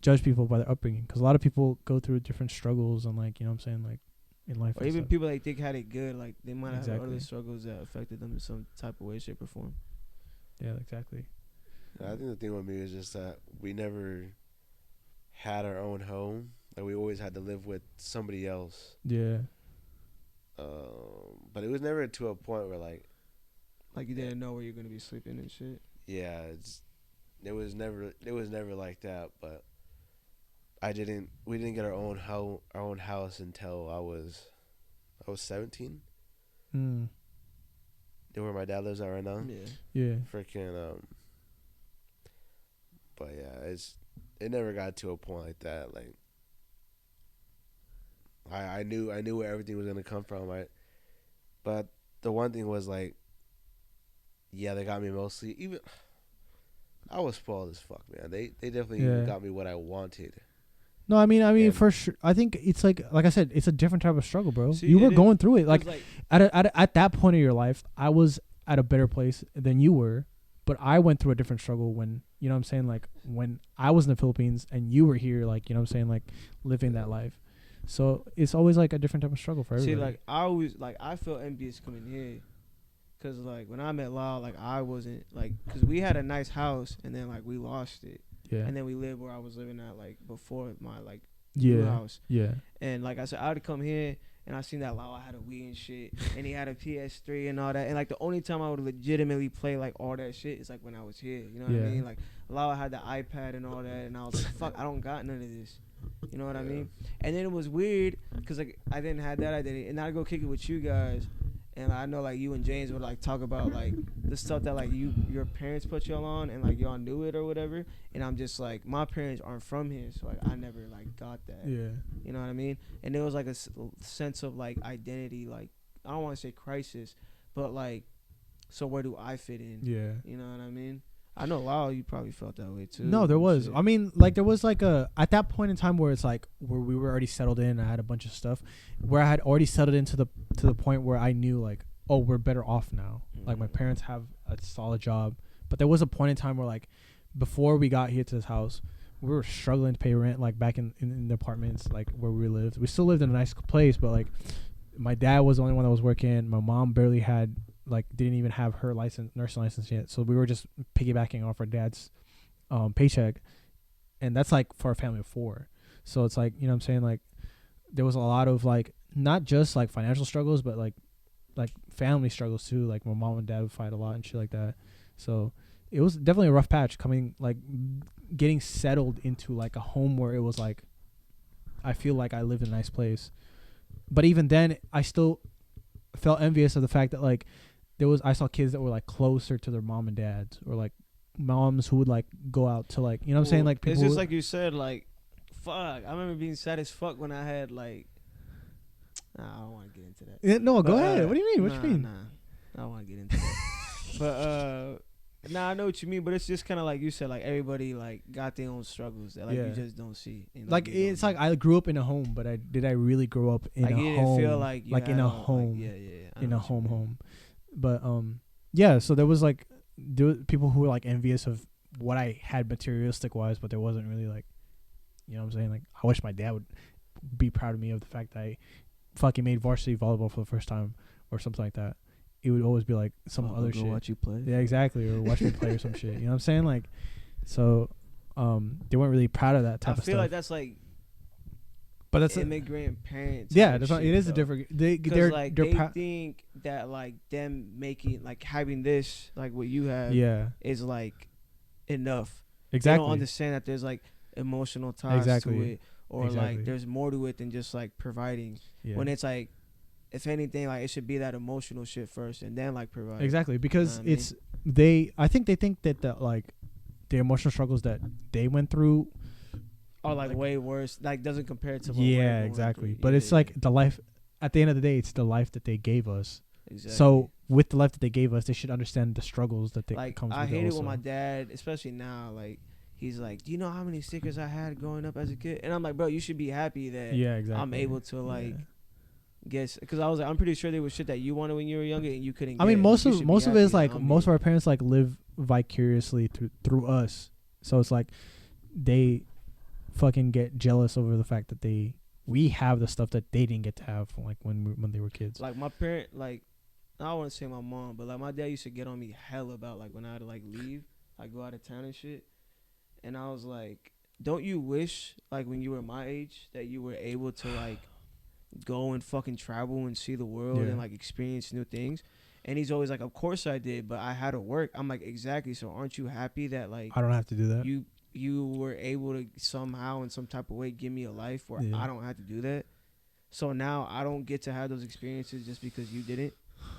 judge people by their upbringing, because a lot of people go through different struggles and like, you know what I'm saying, like in life. Or and even stuff. people like think had it good, like they might have Exactly. other struggles that affected them in some type of way, shape, or form. Yeah, exactly. I think the thing with me is just that we never had our own home. Like we always had to live with somebody else. Yeah. But it was never to a point where like you didn't know where you're gonna be sleeping and shit. yeah, it was never like that. But we didn't get our own house until I was 17. Mm. You know where my dad lives at right now? Yeah. Yeah. Freaking but yeah, it never got to a point like that. Like I knew where everything was gonna come from. But the one thing was like, yeah, they got me mostly. Even I was spoiled as fuck, man. They definitely got me what I wanted. No, I mean, And for sure. I think it's like I said, it's a different type of struggle, bro. See, you were it going through it. Like, like at that point of your life, I was at a better place than you were, but I went through a different struggle when, you know what I'm saying, like when I was in the Philippines and you were here, like, you know what I'm saying, like living that life. So it's always like a different type of struggle for everybody. See, like I always I felt envious coming here, cause like when I met Lyle, like I wasn't like, cause we had a nice house and then like we lost it, yeah, and then we lived where I was living at like before my like new house, yeah, and like I said, I would come here and I seen that Lyle had a Wii and shit, and he had a PS3 and all that, and like the only time I would legitimately play like all that shit is like when I was here, you know what I mean? Like Lyle had the iPad and all that, and I was like, fuck, I don't got none of this. You know what I mean? And then it was weird because like I didn't have that identity, and I'd go kick it with you guys, and I know like you and James would like talk about like the stuff that like your parents put y'all on, and like y'all knew it or whatever. And I'm just like, my parents aren't from here, so like I never like got that. yeah. You know what I mean? And there was like a sense of like identity, like I don't want to say crisis, but like, so where do I fit in? Yeah. You know what I mean? I know Lyle, you probably felt that way too. No, there was. Shit. I mean, like there was like at that point in time where it's like where we were already settled in. I had a bunch of stuff where I had already settled into the point where I knew like, oh, we're better off now. Mm-hmm. Like my parents have a solid job, but there was a point in time where like before we got here to this house, we were struggling to pay rent. Like back in the apartments, like where we lived, we still lived in a nice place, but like my dad was the only one that was working. My mom barely had. Like didn't even have her nursing license yet, so we were just piggybacking off our dad's paycheck, and that's like for a family of 4. So it's like, you know what I'm saying, like there was a lot of like not just like financial struggles, but like family struggles too. Like my mom and dad would fight a lot and shit like that. So it was definitely a rough patch getting settled into like a home where it was like I feel like I lived in a nice place, but even then I still felt envious of the fact that like I saw kids that were like closer to their mom and dads, or like moms who would like go out to like, you know what I'm saying, like people. It's just like you said, like fuck. I remember being sad as fuck when I had like. Nah, I don't want to get into that. Yeah, no, go ahead. What do you mean? What you mean? Nah, I don't want to get into that. But nah, I know what you mean. But it's just kind of like you said, like everybody like got their own struggles that like you just don't see. Like it's like I grew up in a home, but did I really grow up in like a you home? Didn't feel like you in a home. Like, in a home. But yeah. So there was like people who were like envious of what I had materialistic wise, but there wasn't really like, you know what I'm saying? Like I wish my dad would be proud of me of the fact that I fucking made varsity volleyball for the first time or something like that. It would always be like some other shit. Watch you play. Yeah, exactly. Or watch me play or some shit. You know what I'm saying? Like, so they weren't really proud of that type of stuff. I feel like that's like, but that's immigrant parents. Yeah, that's not, it is a different. They think that like them making like having this like what you have is like enough. Exactly. They don't understand that there's like emotional ties to it, or like there's more to it than just like providing. Yeah. When it's like, if anything, like it should be that emotional shit first and then like provide. Exactly, because you know it's I think they think that the emotional struggles that they went through are like way worse. Like doesn't compare to what exactly. But it's like the life. At the end of the day, it's the life that they gave us. Exactly. So with the life that they gave us, they should understand the struggles that they like comes I with it hate it also. when my dad, especially now, like he's like, do you know how many stickers I had growing up as a kid? And I'm like, bro, you should be happy that Yeah, exactly. I'm able to like Yeah. guess, because I was like, I'm pretty sure there was shit that you wanted when you were younger and you couldn't. I mean, get. most You of should most be of it is happy like that I'm most of able- our parents like live vicariously through us, so it's like they fucking get jealous over the fact that we have the stuff that they didn't get to have like when they were kids. like my parent, like I don't want to say my mom, but like my dad used to get on me hell about like when I had to like leave, like go out of town and shit, and I was like, don't you wish like when you were my age that you were able to like go and fucking travel and see the world Yeah. and like experience new things? And he's always like, of course I did, but I had to work. I'm like, exactly. So aren't you happy that like I don't have to do that. you were able to somehow in some type of way give me a life where Yeah. I don't have to do that? So now I don't get to have those experiences just because you didn't.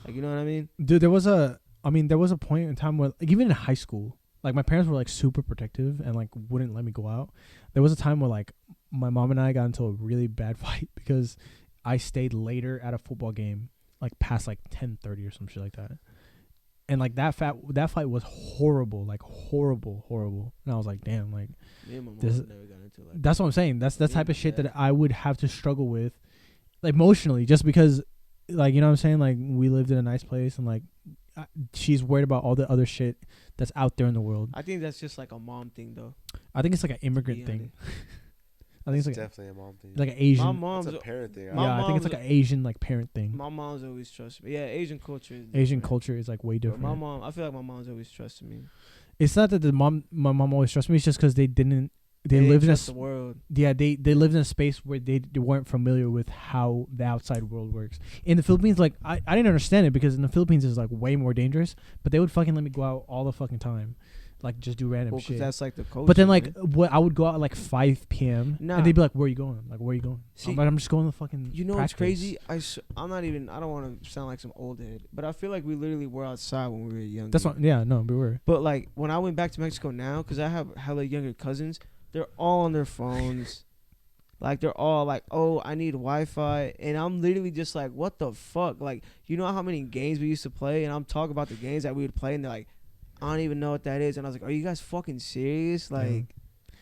Like, you know what I mean? Dude, there was a point in time where like, even in high school, like my parents were like super protective and like wouldn't let me go out. There was a time where like my mom and I got into a really bad fight because I stayed later at a football game, like past like 10:30 or some shit like that. And like that fight was horrible, like horrible. And I was like, damn, like Me and my mom This- never got into like that's what I'm saying. That's the Yeah, type of shit yeah. that I would have to struggle with, like emotionally, just because, like, you know what I'm saying? Like we lived in a nice place, and like she's worried about all the other shit that's out there in the world. I think that's just like a mom thing though. I think it's like an immigrant be thing. honest. I think it's It's like definitely a mom thing. an Asian. My mom's It's a parent thing. my I think it's mom's- like an Asian like parent thing. my mom's always trusted me. Yeah, Asian culture is Asian different. culture is like way But different. my mom, I feel like my mom's always trusted me. It's not that my mom always trusts me. It's just because they They lived in a trust the world. they lived in a space where they weren't familiar with how the outside world works. In the Philippines, like I didn't understand it because in the Philippines it's like way more dangerous. But they would fucking let me go out all the fucking time, like just do random Well, because shit. that's like the culture. But then like man. what I would go out at like 5 p.m. Nah. and they'd be like, "Where are you going? Like where are you going?" See, I'm like, "I'm just going to the fucking." you know what's practice." crazy? I'm not even. I don't want to sound like some old head, but I feel like we literally were outside when we were young. That's what. Yeah, no, we were. But like when I went back to Mexico now, because I have hella younger cousins, they're all on their phones. Like they're all like, "Oh, I need Wi-Fi," and I'm literally just like, "What the fuck?" Like, you know how many games we used to play, and I'm talking about the games that we would play, and they're like, "I don't even know what that is," and I was like, "Are you guys fucking serious?" Like,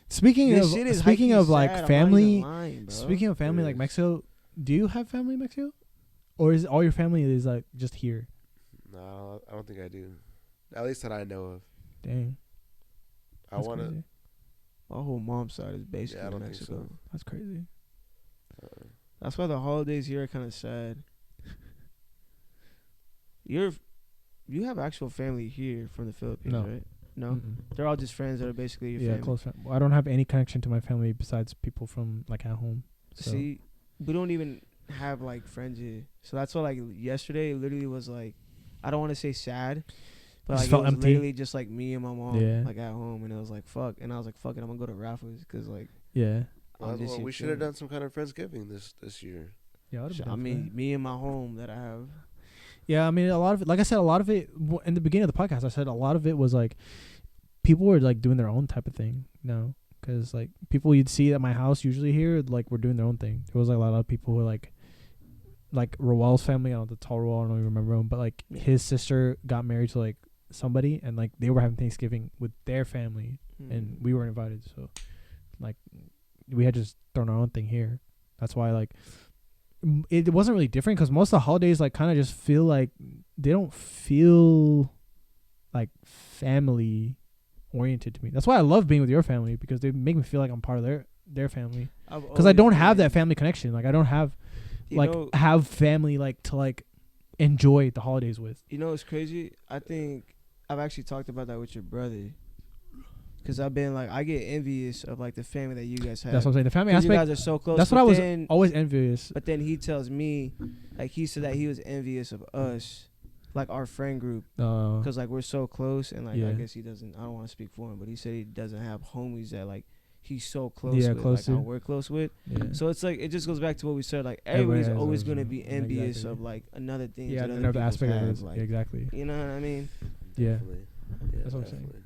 Speaking this shit is speaking hypey of like sad. I'm not family, even lying, bro. speaking of family, like Yes. Mexico, do you have family in Mexico, or is all your family is like just here? No, I don't think I do. At least that I know of. Dang, I that's want to. crazy. My whole mom's side is basically Yeah, I don't think Mexico. so. That's crazy. That's why the holidays here are kind of sad. You have actual family here from the Philippines, No. right? No, Mm-mm. they're all just friends that are basically your Yeah, family. close. I don't have any connection to my family besides people from like at home. So. See, we don't even have like friends here, so that's why like yesterday it literally was like, I don't want to say sad, but Just like felt it was empty? literally just like me and my mom, Yeah. like at home, and it was like fuck, and I was like fuck it, I'm gonna go to Rafa's because like Yeah. I'm just here we should have chilling. done some kind of Friendsgiving this year. Yeah, I mean, me and my home that I have. yeah, I mean, a lot of it, like I said, a lot of it in the beginning of the podcast, I said a lot of it was like people were like doing their own type of thing, you know, because like people you'd see at my house usually here, like were doing their own thing. There was like a lot of people who were like Roel's family, I don't know, the tall Roel, I don't even remember him, but like his sister got married to like somebody and like they were having Thanksgiving with their family and we weren't invited. So like we had just thrown our own thing here. That's why like it wasn't really different because most of the holidays like kind of just feel like they don't feel like family oriented to me. That's why I love being with your family because they make me feel like I'm part of their family because I don't have that family connection. Like I don't have have family like to like enjoy the holidays with. You know, it's crazy. I think I've actually talked about that with your brother. Because I've been like, I get envious of like the family that you guys have. That's what I'm saying. The family 'Cause you aspect. guys are so close. That's what but I was then- always envious. But then he tells me, like he said that he was envious of us, like our friend group, because like we're so close, and like Yeah. I guess he doesn't. I don't want to speak for him, but he said he doesn't have homies that like he's so close Yeah, with, close like to. how we're close with. Yeah. So it's like it just goes back to what we said. Like Everybody everybody's has always those, gonna yeah. be envious Exactly. of like another thing. Yeah, that other another people's aspect of have, it. like, Yeah, exactly. you know what I mean? Yeah. Definitely. Yeah, That's what I'm saying. definitely.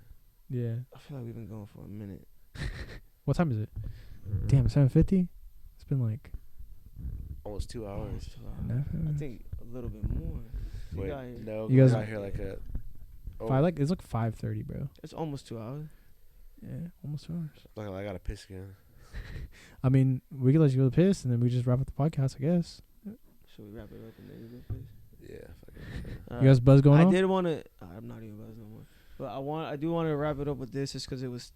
Yeah. I feel like we've been going for a minute. What time is it? Damn, 7:50. It's been like. Almost 2 hours. I think a little bit more. You Wait, got here. no, You you guys- got here like a. Oh, It's like 5:30, bro. It's almost 2 hours. Yeah, almost 2 hours. look, I gotta piss again. I mean, we could let you go to piss, and then we just wrap up the podcast, I guess. Should we wrap it up and then you go first? Yeah, fuck it. You guys buzz going I on? did want to. I'm not even buzzing no more. But I do want to wrap it up with this, just because it was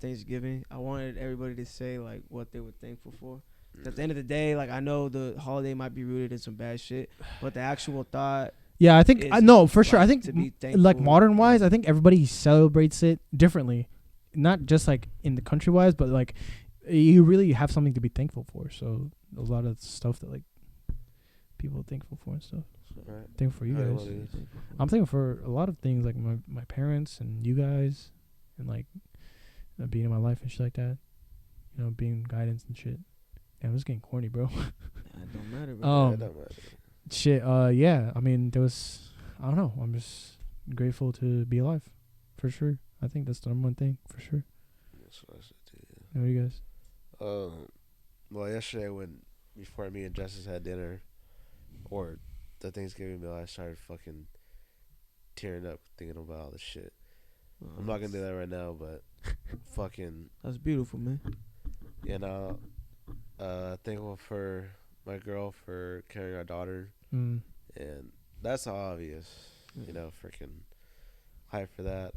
Thanksgiving. I wanted everybody to say like what they were thankful for. 'Cause at the end of the day, like I know the holiday might be rooted in some bad shit, but the actual thought. Yeah, I think is, no, for sure. like, I think to be like thankful. modern wise, I think everybody celebrates it differently. Not just like in the country wise, but like you really have something to be thankful for. So a lot of stuff that like people are thankful for and stuff. Right. Thankful for you Right, guys. well, it is. I'm thankful for a lot of things, like my parents and you guys, and like being in my life and shit like that. You know, being guidance and shit. Damn, I'm just getting corny, bro. That don't matter, bro. Yeah, Um, it don't matter. Shit. Yeah. I mean, there was. I don't know. I'm just grateful to be alive, for sure. I think that's the number one thing, for sure. That's what I said too. How are you guys? Well, yesterday before me and Justice had dinner, or the Thanksgiving meal, I started fucking tearing up thinking about all this shit. I'm not gonna do that right now, but fucking That's beautiful, man. you know, thankful for my girl for carrying our daughter, Mm. and that's obvious. You know, freaking hype for that.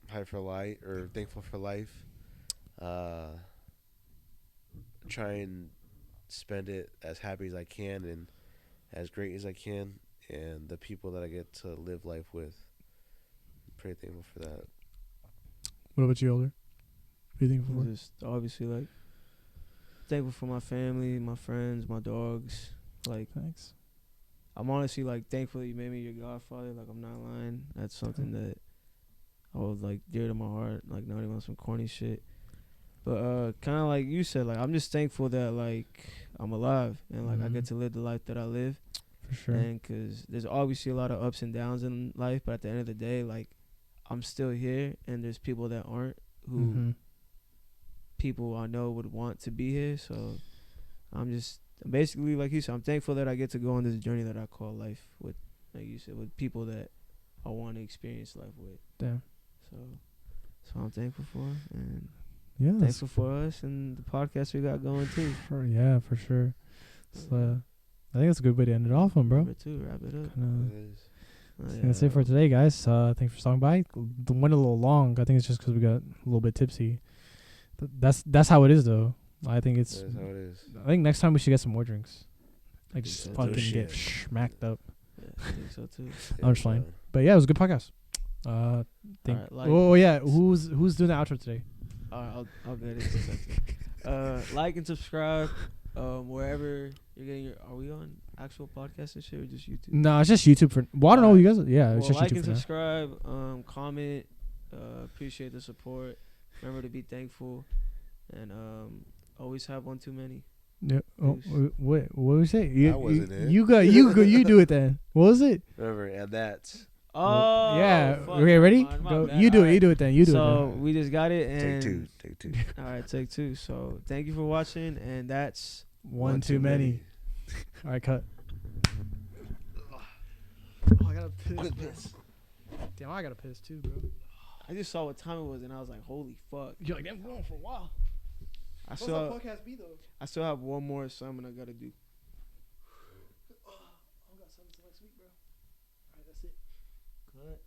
Hype for light or thankful for life. Try and spend it as happy as I can and as great as I can, and the people that I get to live life with. I'm pretty thankful for that. What about you, Older? What do you think for? Just obviously like thankful for my family, my friends, my dogs. Like Thanks. I'm honestly like thankful that you made me your godfather. Like I'm not lying. That's something that I was like dear to my heart. Like not even on some corny shit. But kind of like you said, like I'm just thankful that like I'm alive and like I get to live the life that I live. For sure. And because there's obviously a lot of ups and downs in life, but at the end of the day, like I'm still here, and there's people that aren't who people I know would want to be here. So I'm just basically, like you said, I'm thankful that I get to go on this journey that I call life with, like you said, with people that I want to experience life with. Damn. So I'm thankful for, and Yeah. thankful for us and the podcast we got going too. Yeah, for sure. So, I think that's a good way to end it off on, bro. Number two, wrap it up. That's it for today, guys. Thanks for stopping by. Went a little long. I think it's just because we got a little bit tipsy. That's how it is, though. I think it's. That's how it is. I think next time we should get some more drinks. Like just so, fucking too. get Shit. smacked up. Yeah, I think so too. I'm just playing. But yeah, it was a good podcast. Think. Alright, like- Oh yeah, who's doing the outro today? Alright, I'll get it. Like and subscribe wherever you're getting your. Are we on actual podcast and shit or just YouTube? No, it's just YouTube for. Well, I don't know. You guys. Yeah, it's Well, just like YouTube and for now. subscribe. Comment. Appreciate the support. Remember to be thankful, and always have one too many. Yeah. Oh, Peace. what did we say? That wasn't it. You do it then. What was it? Remember, and that's Oh yeah. fuck, Okay, ready? my Go. bad. You do it. Alright. You do it then. You do it. So Then. we just got it, and take two. all right, take two. So thank you for watching, and that's One too many. All right, cut. Oh, I gotta piss. Damn, I gotta piss too, bro. I just saw what time it was, and I was like, holy fuck. You're like, I'm going for a while. I still podcast be though? I still have one more assignment I gotta do. I got something next week, bro. All right, that's it. Cut.